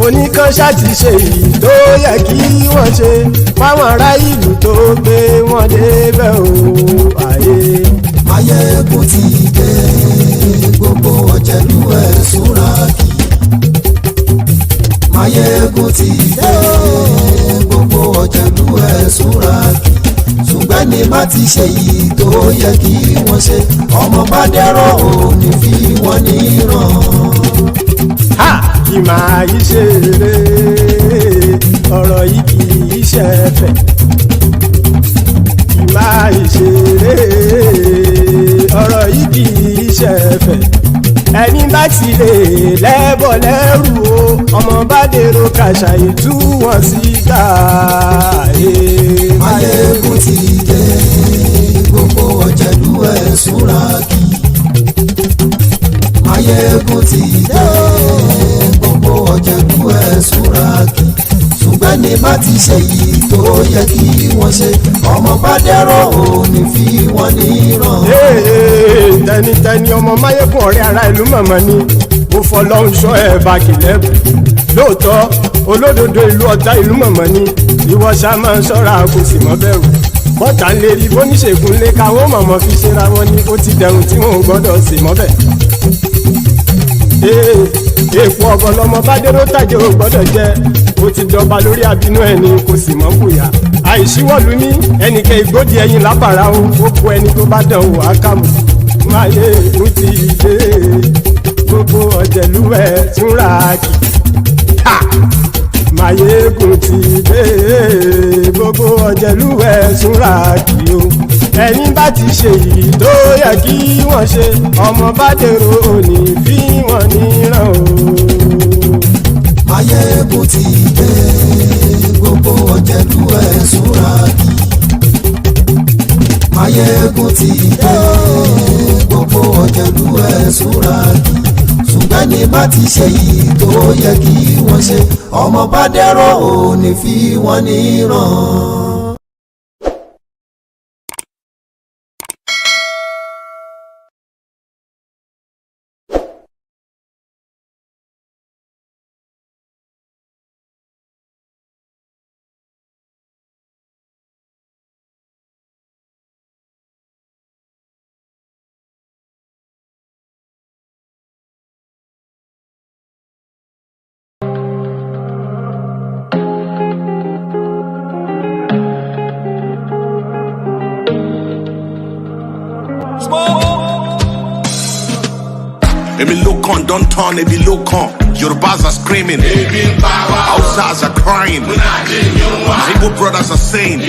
Oníkan ṣáàtì ṣe èyí tó yẹ kí wọ́n ṣe fáwọn ará ìlú tó gbé wọn débẹ̀ o. Maiyegun ti dé. Gbogbo ọ̀jẹ̀lú ẹ̀sùn ràkì. Maiyegun ti dé. Gbogbo ọ̀jẹ̀lú ẹ̀sùn ràkì. Ṣùgbọ́n ní bá ti ṣe yìí tó yẹ kí wọ́n ṣe, ọmọ bá dẹ́rọ̀ òní fi wọ́n níran. Kì máa yí ṣe eré, ọ̀rọ̀ yìí kì í ṣe ẹ̀fẹ̀. Kì máa yí ṣe eré, ọ̀rọ̀ yìí kì í ṣe ẹ̀fẹ̀. Ẹni bá ti lè lẹ́bọ̀ lẹ́rù o, ọmọ bá dèrò kàṣà ìtú wọn síta. Maiyegun ti dé. Gbogbo ọ̀jẹ̀lú ẹ̀sùn ràkì. Maiyegun ti dé. Gbogbo ọ̀jẹ̀lú ẹ̀sùn ràkì. Ṣùgbọ́n ni má ti ṣe yìí tó yẹ kí wọ́n ṣe ọmọ bá dẹ́rọ̀ ò ní fi wọ́n níran. tẹnitẹni ọmọ Máyégún ọ̀rẹ́ ara ìlú mọ̀mọ́ ni mo fọlọ́run ṣọ́ ẹ̀ bá kìlẹ́bù lóòótọ́ olódodo ìlú ọ̀tá ìlú mọ̀mọ́ ni ìwọ ṣá máa ń ṣọ́ra kò sì mọ́ bẹ̀rù bọ́tà ń lè rí bóníṣègùn lé káwọ́ mọ̀mọ́ fi ṣera wọn ni ó ti dẹrùn tí wọn ò gbọ́dọ̀ sì mọ́ bẹ̀. èèpo ọ̀gọ̀ lọmọ bá dérò tàjẹ́ ò gbọ́dọ̀ jẹ́ ó ti dọba lórí àbínú ẹni kò sì mọ́ bóyá àìsíwọ́lu ní ẹnìkẹ́ ìgbódì ẹyin lábàrá o ó kó ẹni tó bá dán o ákàmù Máyégún ti dé gbogbo ọ̀jẹ̀lúwẹ̀ túnra kì Máyégún ti dé gbogbo ọ̀jẹ̀lúwẹ̀ túnra kì o ẹ̀yin bá ti ṣe yìí tó yẹ kí wọ́n ṣe ọmọ bá dèrò òní fi wọ́n níran o. Máyégún ti dé gbogbo ọ̀jẹ̀lúwẹ̀ túnra kì Máyégún ti dé gbogbo ọ̀jẹ̀lúwẹ̀ túnra kì ṣùgbọ́n ní bá ti ṣe yìí tó yẹ kí wọ́n ṣe ọmọ bá dẹ́rọ̀ ò ní fi wọ́n níran. Emi Lokan, don't turn, Ebi Lokan. Yorubas are screaming. Hausas are crying. Igbo brothers are saying.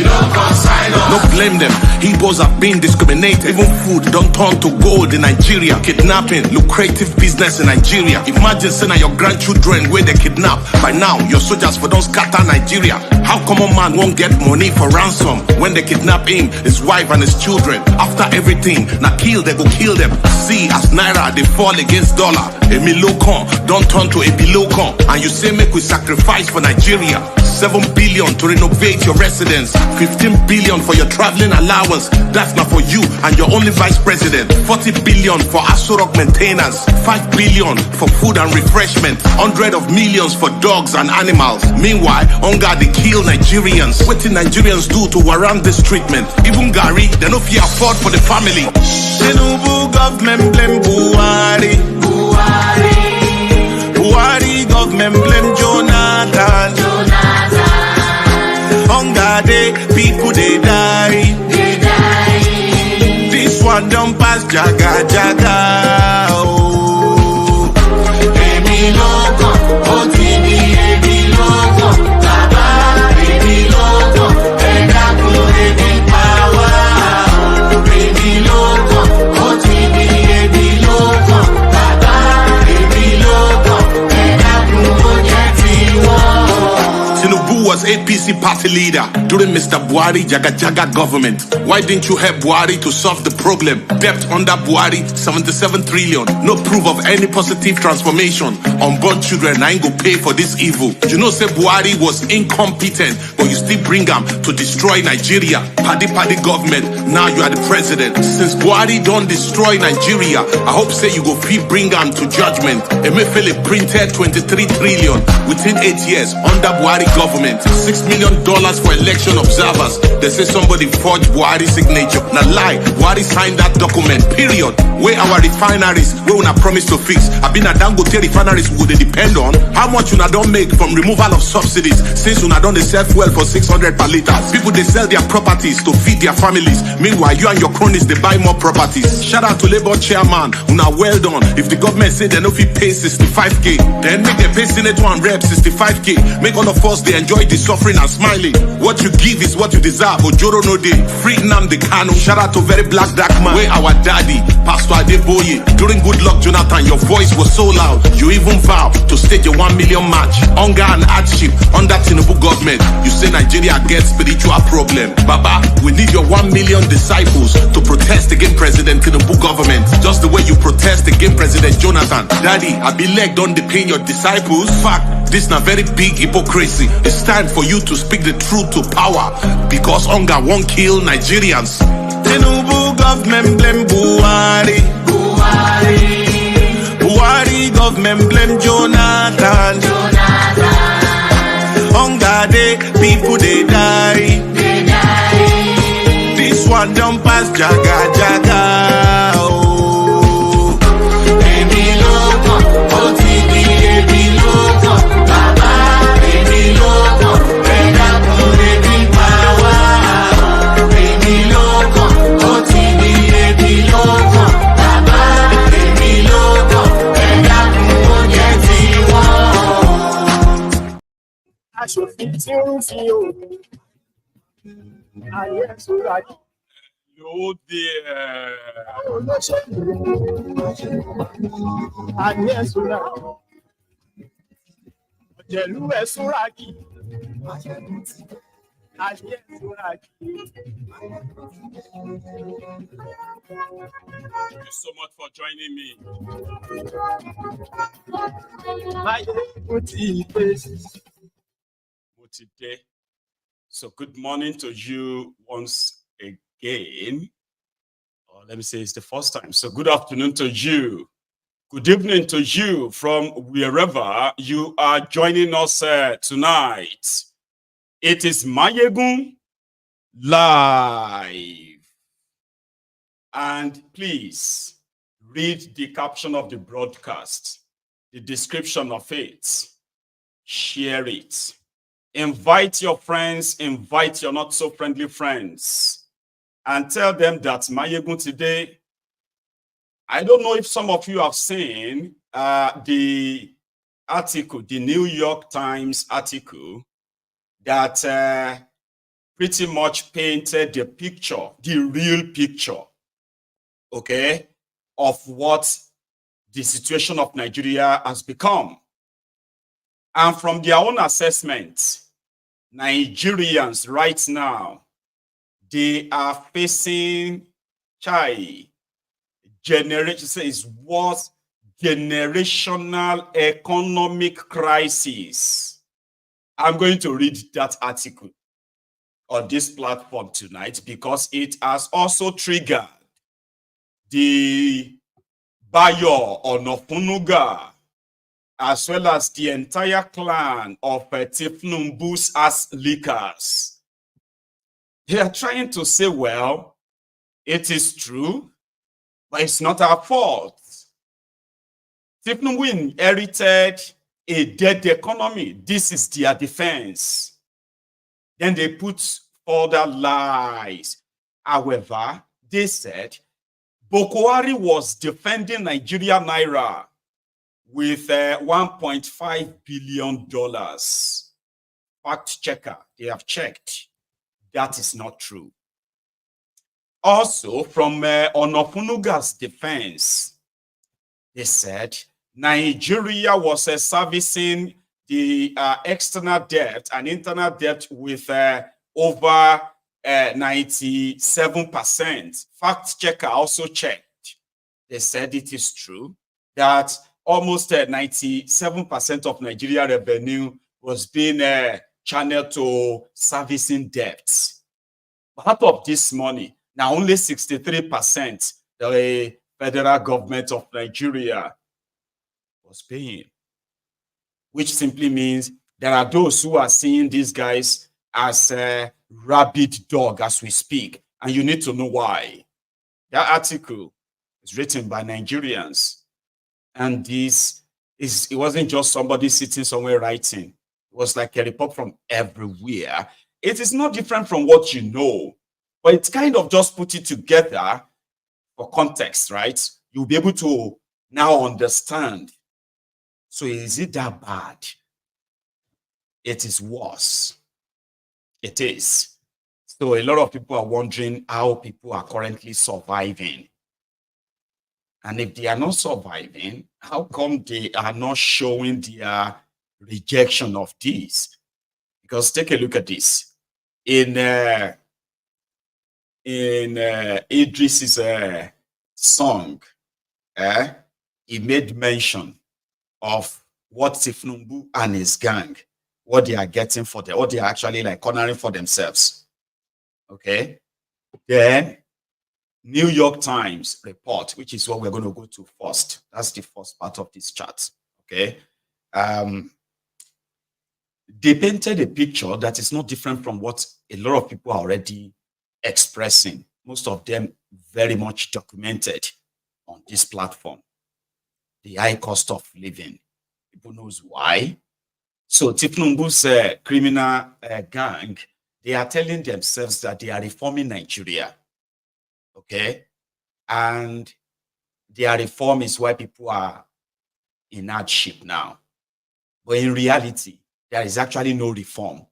No blame them. Igbos are being discriminated. Even food don't turn to gold in Nigeria. Kidnapping, lucrative business in Nigeria. Imagine saying your grandchildren where they kidnap. By now, your soldiers for don't scatter Nigeria. How come a man won't get money for ransom when they kidnap him, his wife and his children? After everything, now kill, they go kill them. See, as Naira, they fall against dollar. Emi Lokan, don't turn to Ebi Lokan. And you say make we sacrifice for Nigeria. 7 billion to renovate your residence. 15 billion for your traveling allowance. That's not for you and your only vice president. 40 billion for Asurok maintenance. 5 billion for food and refreshment. 100 of millions for dogs and animals. Meanwhile, hunger they kill Nigerians. What did Nigerians do to warrant this treatment? Even Gary, they no fear afford for the family. Thiefnubu government blame Buhari. Buhari government blame Jonathan. Hunger day, people they die. This one don't pass jaga jaga. Oh, Ebi Lokan, OTV Ebi Lokan, Baba Ebi Lokan, Edaku Ebi Power. Ebi Lokan, OTV Ebi Lokan, Baba Ebi Lokan, Edaku Ojetiwo. Thiefnubu was APC party leader during Mr. Buhari Jaga Jaga government. Why didn't you help Buhari to solve the problem? Debt under Buhari, 77 trillion. No proof of any positive transformation. Unborn children ain't go pay for this evil. You know, say Buhari was incompetent, but you still bring him to destroy Nigeria. Paddy government, now you are the president. Since Buhari don't destroy Nigeria, I hope say you go free bring him to judgment. Emefiele printed 23 trillion within 8 years under Buhari government. $6 million for election observers. They say somebody forged Buhari's signature. Now lie, Buhari signed that document, period. Where our refineries, where una promise to fix. I been a Dangote refineries would they depend on? How much una don't make from removal of subsidies since una don't they sell fuel for 600 per liter? People they sell their properties to feed their families. Meanwhile, you and your cronies they buy more properties. Shout out to Labour chairman, una well done. If the government say they no fit pay 65k, then make them pay Senator and Rep 65k. Make all of us they enjoy the suffering and smiling. What you give is what you deserve. Ojoro no day. Free Nnamdi Kanu. Shout out to very black dark man. Where our daddy, Pastor Adeboye. During Good Luck Jonathan, your voice was so loud. You even vow to stage a 1 million match. Hunger and hardship under Thiefnubu government. You say Nigeria gets spiritual problem. Baba, we need your 1 million disciples to protest against President Thiefnubu government. Just the way you protest against President Jonathan. Daddy, I be leg on the pain your disciples. Fact, This na very big hypocrisy. It's time for you to speak the truth to power, because hunger won't kill Nigerians. Thiefnubu government blame Buhari. Buhari government blame Jonathan. Hunger day, people they die. This one don't pass jaga jaga. Oh, baby loco, OTV, baby loco, Baba, baby loco, Beda baby power, baby loco, OTV, baby loco, Baba, baby loco, Beda aṣòfin tí ń fi òògùn ayé ẹ̀sùnra Hello there. olóṣèlú ayé ẹ̀sùnra ọ̀jẹ̀lú ẹ̀sùnra kì ayé ẹ̀sùnra kì. Thank you so much for joining me. Maiyegun ti ìgbésí. Today. So good morning to you once again. Or let me say it's the first time. So good afternoon to you. Good evening to you from wherever you are joining us tonight. It is Maiyegun live. And please read the caption of the broadcast, the description of it, share it. Invite your friends, invite your not so friendly friends, and tell them that Maiyegun today. I don't know if some of you have seen the article, the New York Times article that pretty much painted the picture, the real picture, okay, of what the situation of Nigeria has become. And from their own assessment, Nigerians right now, they are facing generational economic crisis. I'm going to read that article on this platform tonight because it has also triggered the Bayo Onofunuga, as well as the entire clan of Thiefnubu's ass leakers. They are trying to say, well, it is true, but it's not our fault. Thiefnubu inherited a dead economy. This is their defense. Then they put further lies. However, they said Boko Haram was defending Nigeria Naira with $1.5 billion. Fact checker, they have checked. That is not true. Also, from Onofunuga's defense, they said Nigeria was servicing the external debt and internal debt with over 97%. Fact checker also checked. They said it is true that almost 97% of Nigeria revenue was being channeled to servicing debts. Part of this money, now only 63% the federal government of Nigeria was paying, which simply means there are those who are seeing these guys as a rabid dog as we speak, and you need to know why. That article is written by Nigerians. And it wasn't just somebody sitting somewhere writing. It was like a report from everywhere. It is not different from what you know, but it's kind of just put it together for context, right? You'll be able to now understand. So is it that bad? It is worse. It is. So a lot of people are wondering how people are currently surviving. And if they are not surviving, how come they are not showing their rejection of this? Because take a look at this. In Idris's song, he made mention of what Thiefnubu and his gang, what they are getting for them, what they are actually like cornering for themselves. Okay. Then New York Times report, which is what we're going to go to first. That's the first part of this chart. Okay. They painted a picture that is not different from what a lot of people are already expressing. Most of them very much documented on this platform. The high cost of living. People knows why. So Thiefnubu's criminal gang, they are telling themselves that they are reforming Nigeria. Okay. And their reform is why people are in hardship now. But in reality, there is actually no reform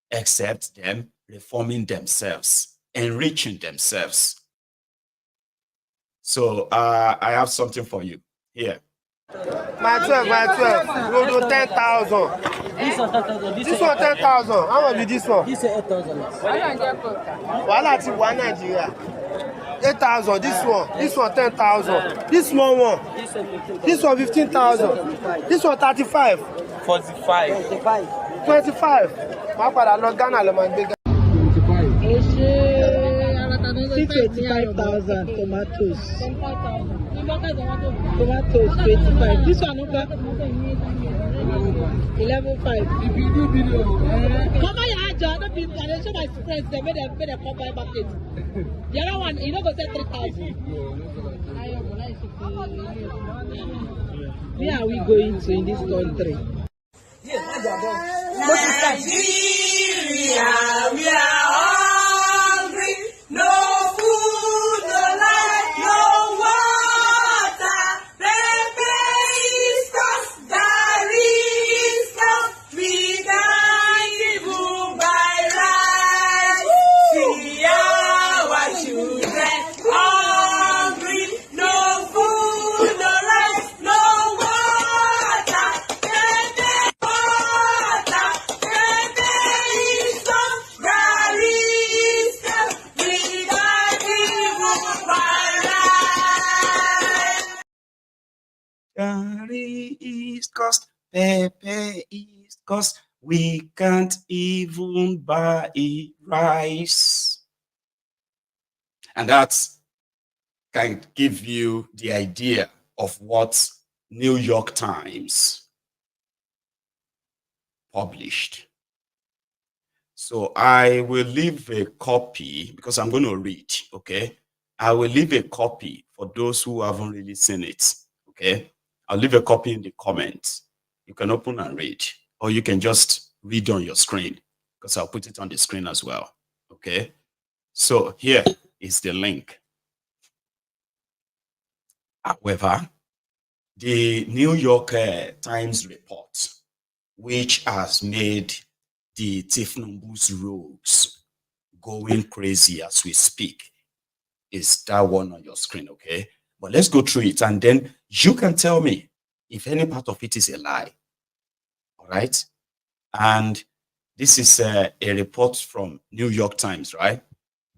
except them reforming themselves, enriching themselves. So I have something for you here. My 12. We'll do 10,000. This one 10,000. How much is this one? This is 8,000. Wala ti wa Nigeria. 8,000. This one 10,000. This small one. This one 15,000. This one 35. 45. 25. My father not Ghana le man big. 85,000 tomatoes. Tomatoes 25. This one okay. 11.5. Come on, your John. Don't be. I show my friends. They made a combine market. The other one, you know, go say 3,000. Where are we going to in this country? Nigeria, we are hungry. No food, no light, no water. Is cost, Gary is cost. We can't even buy rice. See our children hungry. No food, no light, no water. Gary is cost, Pepe is cost. We can't even buy rice. And that can give you the idea of what New York Times published. So I will leave a copy because I'm going to read, okay? I will leave a copy for those who haven't really seen it, okay? I'll leave a copy in the comments. You can open and read, or you can just read on your screen because I'll put it on the screen as well, okay? So here is the link. However, the New York Times report, which has made the Thiefnubu's rogues going crazy as we speak, is that one on your screen, okay? But let's go through it, and then you can tell me if any part of it is a lie, all right? And this is a report from New York Times, right?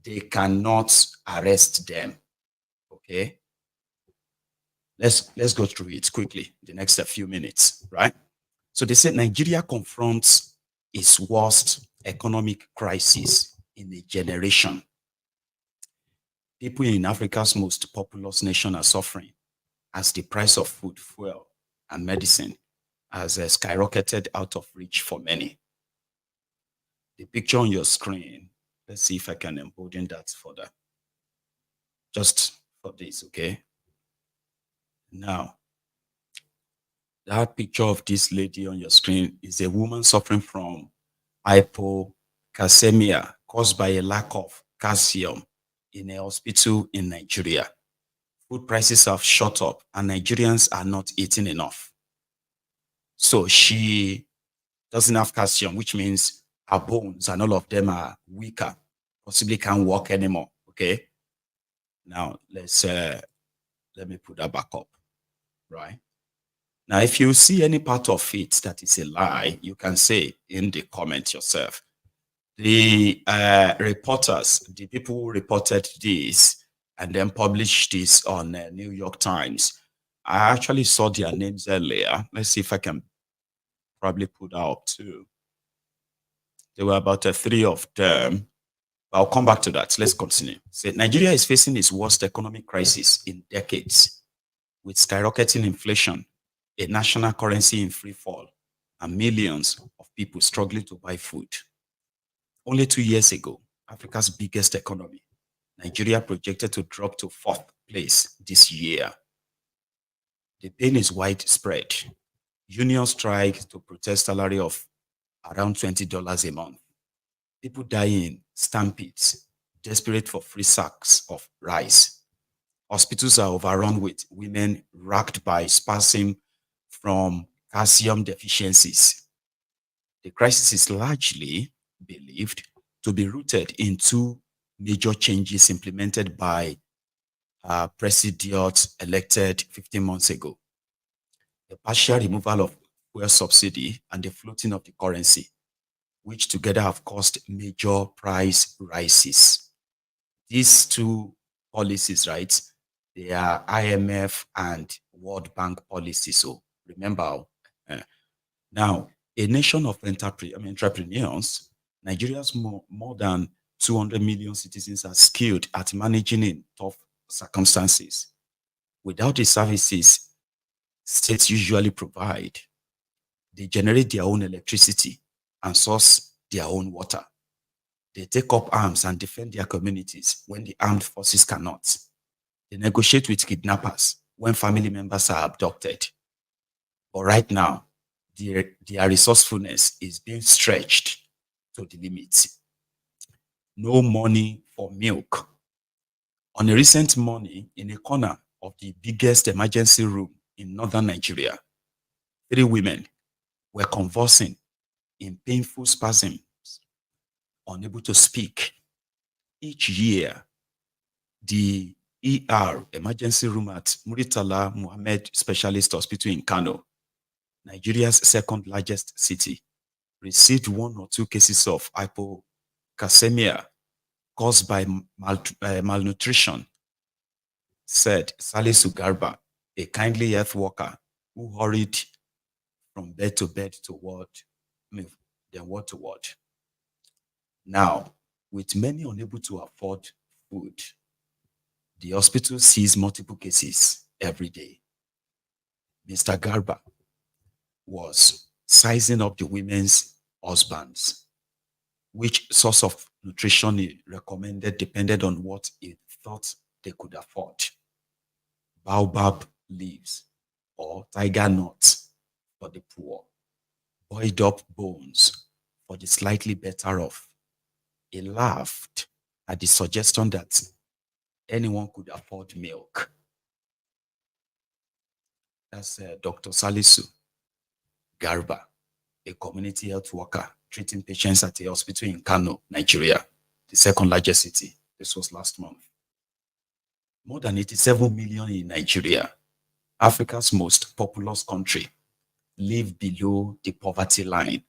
They cannot arrest them, okay? Let's go through it quickly, the next few minutes, right? So they said Nigeria confronts its worst economic crisis in a generation. People in Africa's most populous nation are suffering as the price of food, fuel, and medicine has skyrocketed out of reach for many. The picture on your screen, let's see if I can embolden that further. Just for this, okay? Now, that picture of this lady on your screen is a woman suffering from hypocalcemia caused by a lack of calcium in a hospital in Nigeria. Food prices have shot up and Nigerians are not eating enough. So she doesn't have calcium, which means her bones and all of them are weaker, possibly can't walk anymore, okay? Now, let me put that back up, right? Now, if you see any part of it that is a lie, you can say in the comment yourself. The reporters, the people who reported this and then published this on New York Times, I actually saw their names earlier. Let's see if I can probably put out too. There were about 3 of them. I'll come back to that. Let's continue. So Nigeria is facing its worst economic crisis in decades, with skyrocketing inflation, a national currency in free fall, and millions of people struggling to buy food. Only 2 years ago, Africa's biggest economy, Nigeria projected to drop to 4th place this year. The pain is widespread. Unions strike to protest salary of around $20 a month. People die in stampedes, desperate for free sacks of rice. Hospitals are overrun with women racked by spasm from calcium deficiencies. The crisis is largely believed to be rooted in 2 major changes implemented by President elected 15 months ago: the partial removal of fuel subsidy and the floating of the currency, which together have caused major price rises. These 2 policies, right, they are IMF and World Bank policies. So remember, now, a nation of entrepreneurs, Nigeria's more than 200 million citizens are skilled at managing in tough circumstances. Without the services states usually provide, they generate their own electricity and source their own water. They take up arms and defend their communities when the armed forces cannot. They negotiate with kidnappers when family members are abducted. But right now, their resourcefulness is being stretched to the limit. No money for milk. On a recent morning, in a corner of the biggest emergency room in northern Nigeria, 3 women were convulsing in painful spasms, unable to speak. Each year, the ER, emergency room at Muritala Muhammad Specialist Hospital in Kano, Nigeria's 2nd largest city, received 1 or 2 cases of hypocalcemia caused by malnutrition, said Salisu Garba, a kindly health worker who hurried from bed to bed then word to word. Now, with many unable to afford food, the hospital sees multiple cases every day. Mr. Garba was sizing up the women's husbands, which source of nutrition he recommended depended on what he thought they could afford. Baobab leaves or tiger nuts for the poor, boiled up bones for the slightly better off. He laughed at the suggestion that anyone could afford milk. That's Dr. Salisu Garba, a community health worker treating patients at a hospital in Kano, Nigeria, the 2nd largest city. This was last month. More than 87 million in Nigeria, Africa's most populous country, live below the poverty line.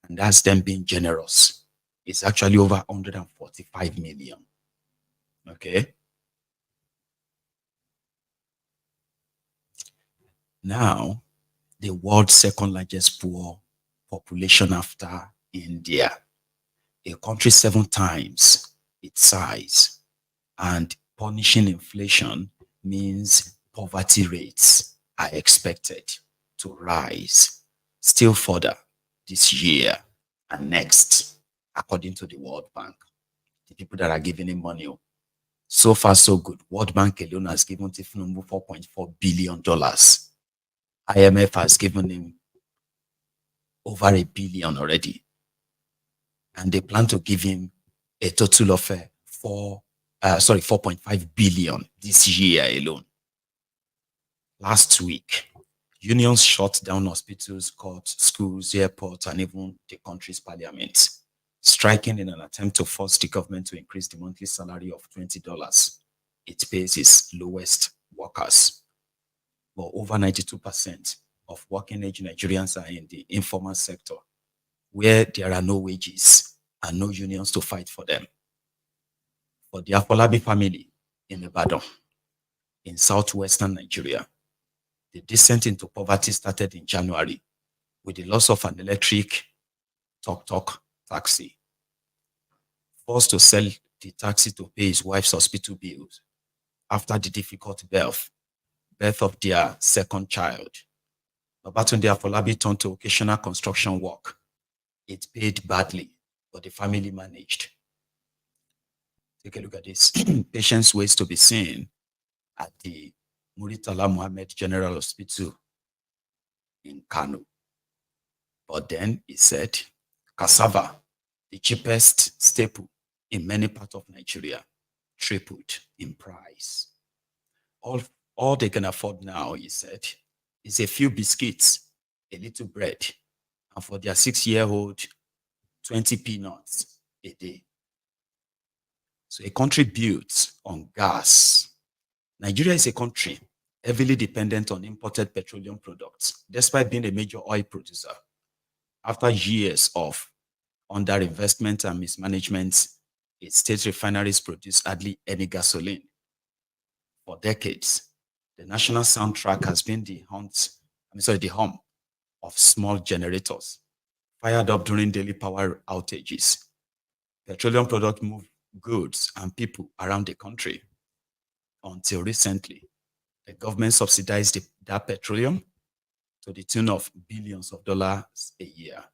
And that's them being generous. It's actually over 145 million. Okay? Now, the world's 2nd largest poor population after India, a country 7 times its size, and punishing inflation means poverty rates are expected to rise still further this year and next, according to the World Bank. The people that are giving him money. So far, so good. World Bank alone has given Thiefnubu $4.4 billion. IMF has given him over $1 billion already. And they plan to give him a total of 4.5 billion this year alone. Last week, unions shut down hospitals, courts, schools, airports, and even the country's parliament, striking in an attempt to force the government to increase the monthly salary of $20 it pays its lowest workers. But over 92% of working-age Nigerians are in the informal sector, where there are no wages and no unions to fight for them. For the Afolabi family in Ibadan, in southwestern Nigeria, The descent into poverty started in January with the loss of an electric tuk-tuk taxi. Forced to sell the taxi to pay his wife's hospital bills after the difficult birth of their second child. Babatunde Afolabi turned to occasional construction work. It paid badly, but the family managed. Take a look at this. Patients waits to be seen at the Muritala Mohammed General Hospital in Kano. But then he said, cassava, the cheapest staple in many parts of Nigeria, tripled in price. All they can afford now, he said, is a few biscuits, a little bread, and for their 6-year-old, 20 peanuts a day. So a country built on gas. Nigeria is a country heavily dependent on imported petroleum products, despite being a major oil producer. After years of underinvestment and mismanagement, its state refineries produce hardly any gasoline. For decades, the national soundtrack has been the hum of small generators fired up during daily power outages. Petroleum products move goods and people around the country. Until recently, the government subsidized that petroleum to the tune of billions of dollars a year.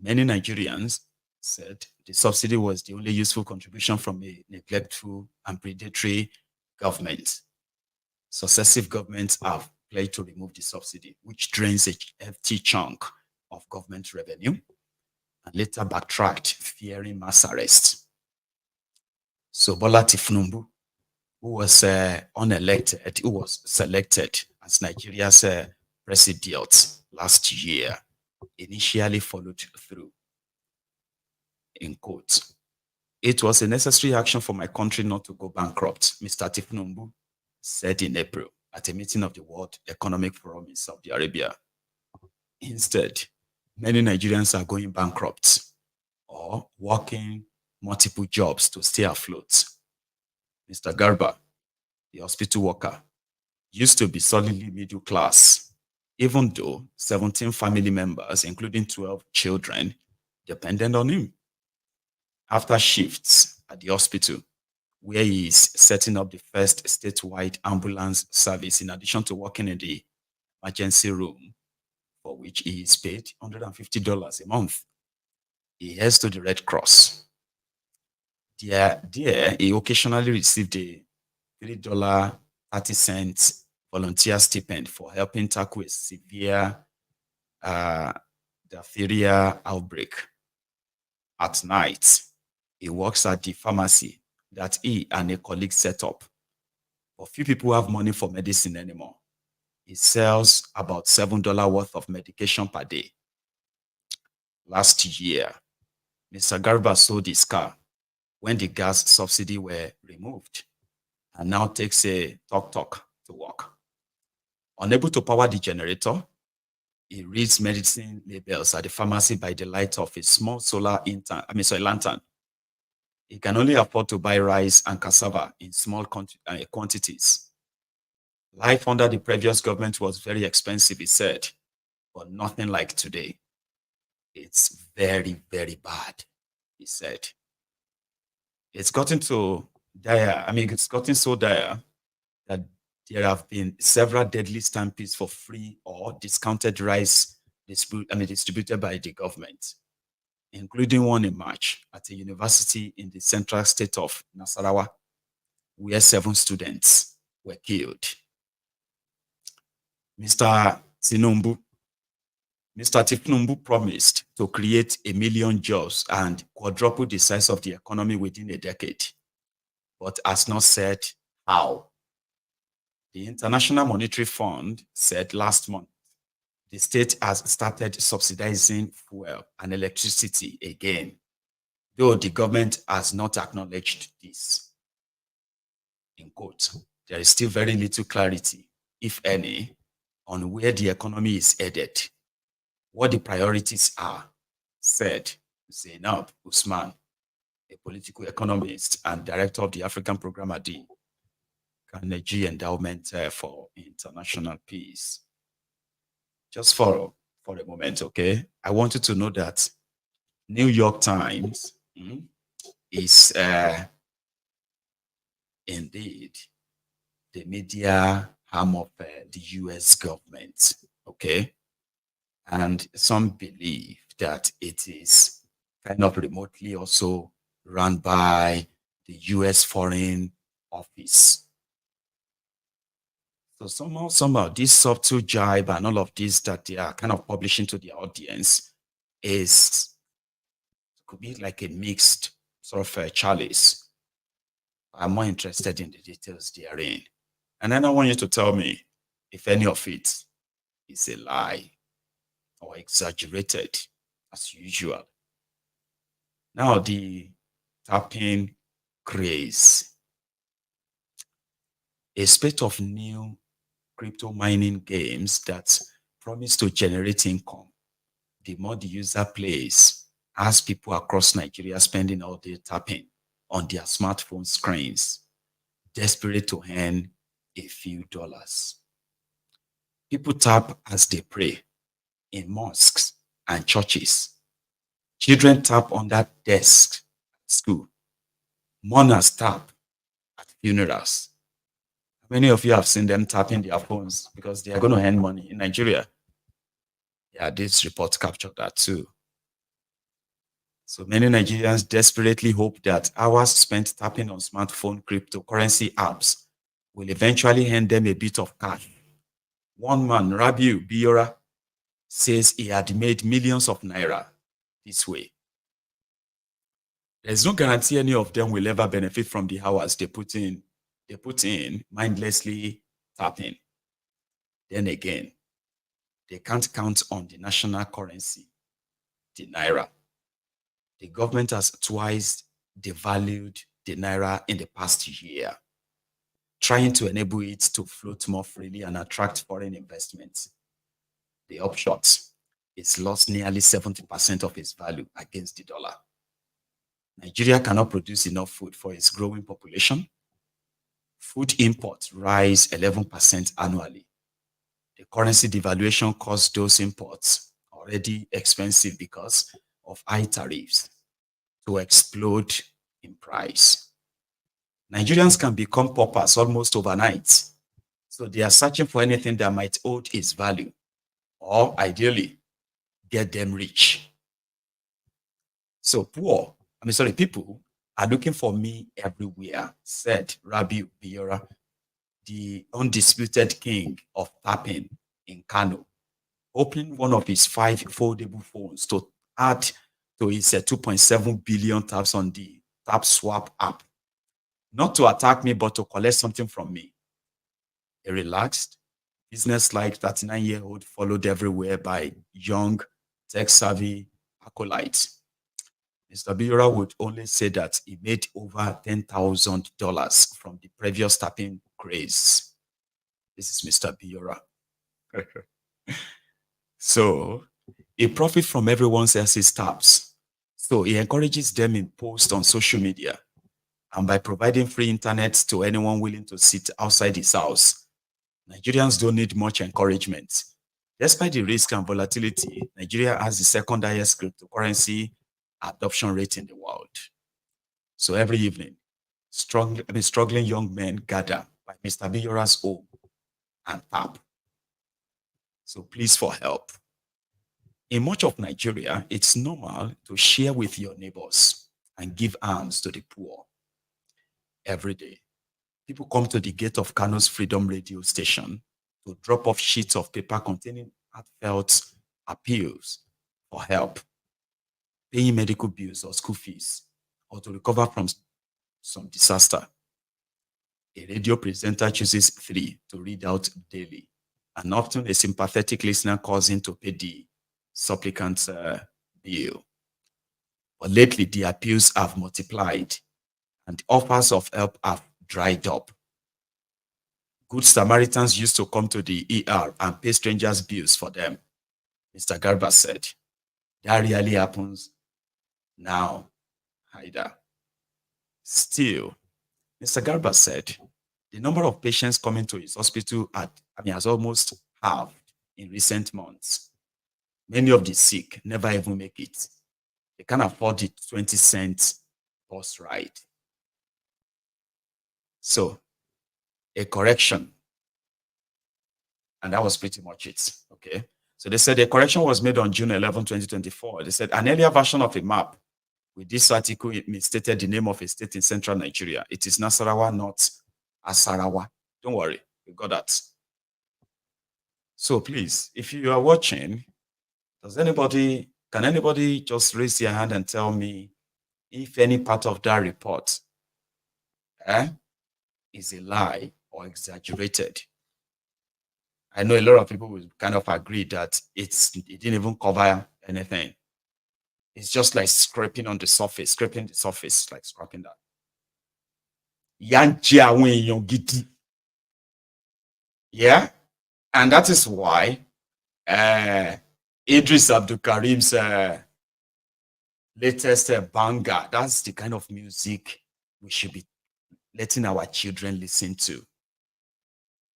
Many Nigerians said the subsidy was the only useful contribution from a neglectful and predatory government. Successive governments have pledged to remove the subsidy, which drains a hefty chunk of government revenue, and later backtracked, fearing mass arrest. So Bola Thiefnubu, who was unelected, who was selected as Nigeria's president last year, initially followed through. In quotes, "It was a necessary action for my country not to go bankrupt," Mr. Thiefnubu said in April at a meeting of the World Economic Forum in Saudi Arabia. Instead, many Nigerians are going bankrupt or working multiple jobs to stay afloat. Mr. Garba, the hospital worker, used to be solidly middle class, even though 17 family members, including 12 children, depended on him. After shifts at the hospital, where he is setting up the first statewide ambulance service, in addition to working in the emergency room, for which he is paid $150 a month, he heads to the Red Cross. There, he occasionally received a $3.30 volunteer stipend for helping tackle a severe diphtheria outbreak. At night, he works at the pharmacy that he and a colleague set up. But few people have money for medicine anymore. He sells about $7 worth of medication per day. Last year, Mr. Garba sold his car when the gas subsidy were removed, and now takes a tuk-tuk to work. Unable to power the generator, he reads medicine labels at the pharmacy by the light of a small solar lantern. He can only afford to buy rice and cassava in small quantities. Life under the previous government was very expensive, he said, but nothing like today. It's very, very bad, he said. It's gotten so dire. It's gotten so dire that there have been several deadly stampedes for free or discounted rice distributed by the government, including one in March at a university in the central state of Nasarawa, where 7 students were killed. Mr. Thiefnubu promised to create 1 million jobs and quadruple the size of the economy within a decade, but has not said how. The International Monetary Fund said last month the state has started subsidizing fuel and electricity again, though the government has not acknowledged this. In quote, there is still very little clarity, if any, on where the economy is headed, what the priorities are, said Zainab Usman, a political economist and director of the African program at the Carnegie Endowment for International Peace. Just for a moment, okay? I want you to know that New York Times is indeed the media arm of the US government, okay? And some believe that it is kind of remotely also run by the US Foreign Office. So somehow this subtle jibe and all of this that they are kind of publishing to the audience could be like a mixed sort of chalice. I'm more interested in the details therein. And then I want you to tell me if any of it is a lie or exaggerated as usual. Now the tapping craze. A spate of new crypto mining games that promise to generate income. The more the user plays, as people across Nigeria spending all day tapping on their smartphone screens, desperate to earn a few dollars. People tap as they pray in mosques and churches. Children tap on that desk at school. Mourners tap at funerals. Many of you have seen them tapping their phones because they are going to earn money in Nigeria. Yeah, this report captured that too. So many Nigerians desperately hope that hours spent tapping on smartphone cryptocurrency apps will eventually earn them a bit of cash. One man, Rabiu Biora, says he had made millions of naira this way. There's no guarantee any of them will ever benefit from the hours they put in mindlessly tapping. Then again, they can't count on the national currency, the naira. The government has twice devalued the naira in the past year, trying to enable it to float more freely and attract foreign investments. The upshot is lost nearly 70% of its value against the dollar. Nigeria cannot produce enough food for its growing population. Food imports rise 11% annually. The currency devaluation caused those imports, already expensive because of high tariffs, to explode in price. Nigerians can become paupers almost overnight, so they are searching for anything that might hold its value, or ideally, get them rich. So people are looking for me everywhere, said Rabiu Biora, the undisputed king of tapping in Kano, opening one of his 5 foldable phones to add to his 2.7 billion taps on the Tap Swap app. Not to attack me, but to collect something from me. A relaxed, business-like 39-year-old followed everywhere by young, tech-savvy acolytes. Mr. Biora would only say that he made over $10,000 from the previous tapping craze. This is Mr. Biora. So, he profits from everyone else's taps. So, he encourages them in posts on social media and by providing free internet to anyone willing to sit outside his house. Nigerians don't need much encouragement. Despite the risk and volatility, Nigeria has the second highest cryptocurrency adoption rate in the world. So every evening, struggling young men gather by Mr. Biora's home and tap. So please for help. In much of Nigeria, it's normal to share with your neighbors and give alms to the poor. Every day, people come to the gate of Kano's Freedom Radio station to drop off sheets of paper containing heartfelt appeals for help, paying medical bills or school fees, or to recover from some disaster. A radio presenter chooses 3 to read out daily, and often a sympathetic listener calls in to pay the supplicant's bill. But lately, the appeals have multiplied, and offers of help have dried up. Good Samaritans used to come to the ER and pay strangers' bills for them. Mr. Garba said, that rarely happens now either. Still, Mr. Garba said, the number of patients coming to his hospital has almost halved in recent months. Many of the sick never even make it. They can't afford the 20-cent bus ride. So, a correction. And that was pretty much it, okay? So they said a correction was made on June 11, 2024. They said an earlier version of a map with this article, it misstated the name of a state in central Nigeria. It is Nasarawa, not Asarawa. Don't worry, we got that. So please, if you are watching, can anybody just raise their hand and tell me if any part of that report is a lie or exaggerated? I know a lot of people will kind of agree that it didn't even cover anything. It's just like scraping on the surface, scraping the surface, like scraping that. Yeah, and that is why Idris Abdul Karim's latest banger, that's the kind of music we should be letting our children listen to.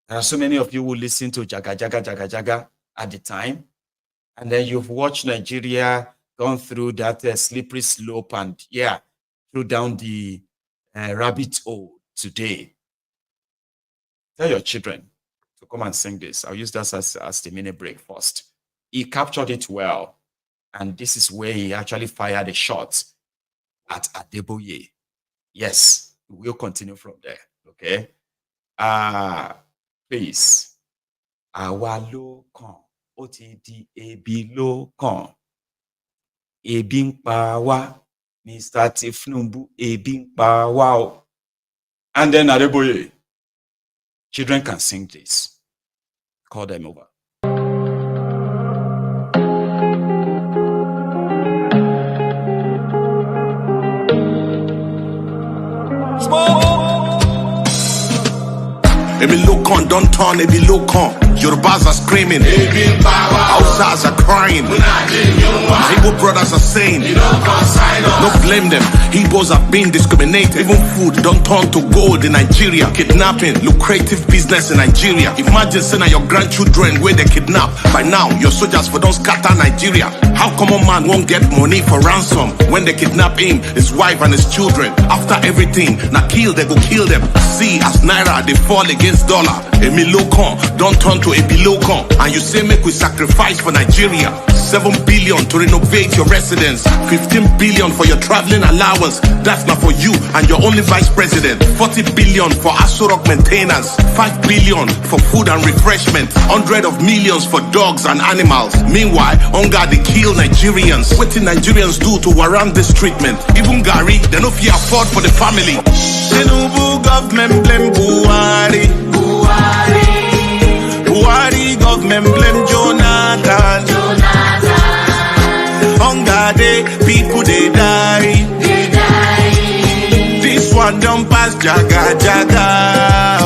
There are so many of you who listen to Jaga Jaga Jaga Jaga at the time, and then you've watched Nigeria gone through that slippery slope and threw down the rabbit hole today. Tell your children to come and sing this. I'll use that as the mini break first. He captured it well, and this is where he actually fired a shot at Adeboye. Yes, we'll continue from there, okay? Please. Àwa ló kàn, ó ti di ebi ló kàn. Ebi ń pa wá, Mr. Thiefnubu, ebi ń pa wá. And then Adeboye, children can sing this. Call them over. Emi Lokan, don't turn, Ebi Lokan. Yorubas are screaming. Hausas are crying. Igbo brothers are saying. No blame them. Igbos are being discriminated. Even food don't turn to gold in Nigeria. Kidnapping, lucrative business in Nigeria. Imagine saying your grandchildren where they kidnap. By now, your soldiers for don't scatter Nigeria. How common man won't get money for ransom when they kidnap him, his wife and his children? After everything, now they go kill them. See, as Naira, they fall against dollar. Emi Lokan, don't turn to Ebi Lokan. And you say make we sacrifice for Nigeria. 7 billion to renovate your residence. 15 billion for your traveling allowance. That's not for you and your only vice president. 40 billion for Asurok maintenance. 5 billion for food and refreshment. 100 of millions for dogs and animals. Meanwhile, hunger they kill Nigerians. What did Nigerians do to warrant this treatment? Even Gary, they no fit afford for the family. Tinubu government blame Buhari. Buhari government blame Jonathan. Hunger day, people they die. This one don't pass Jaga Jaga.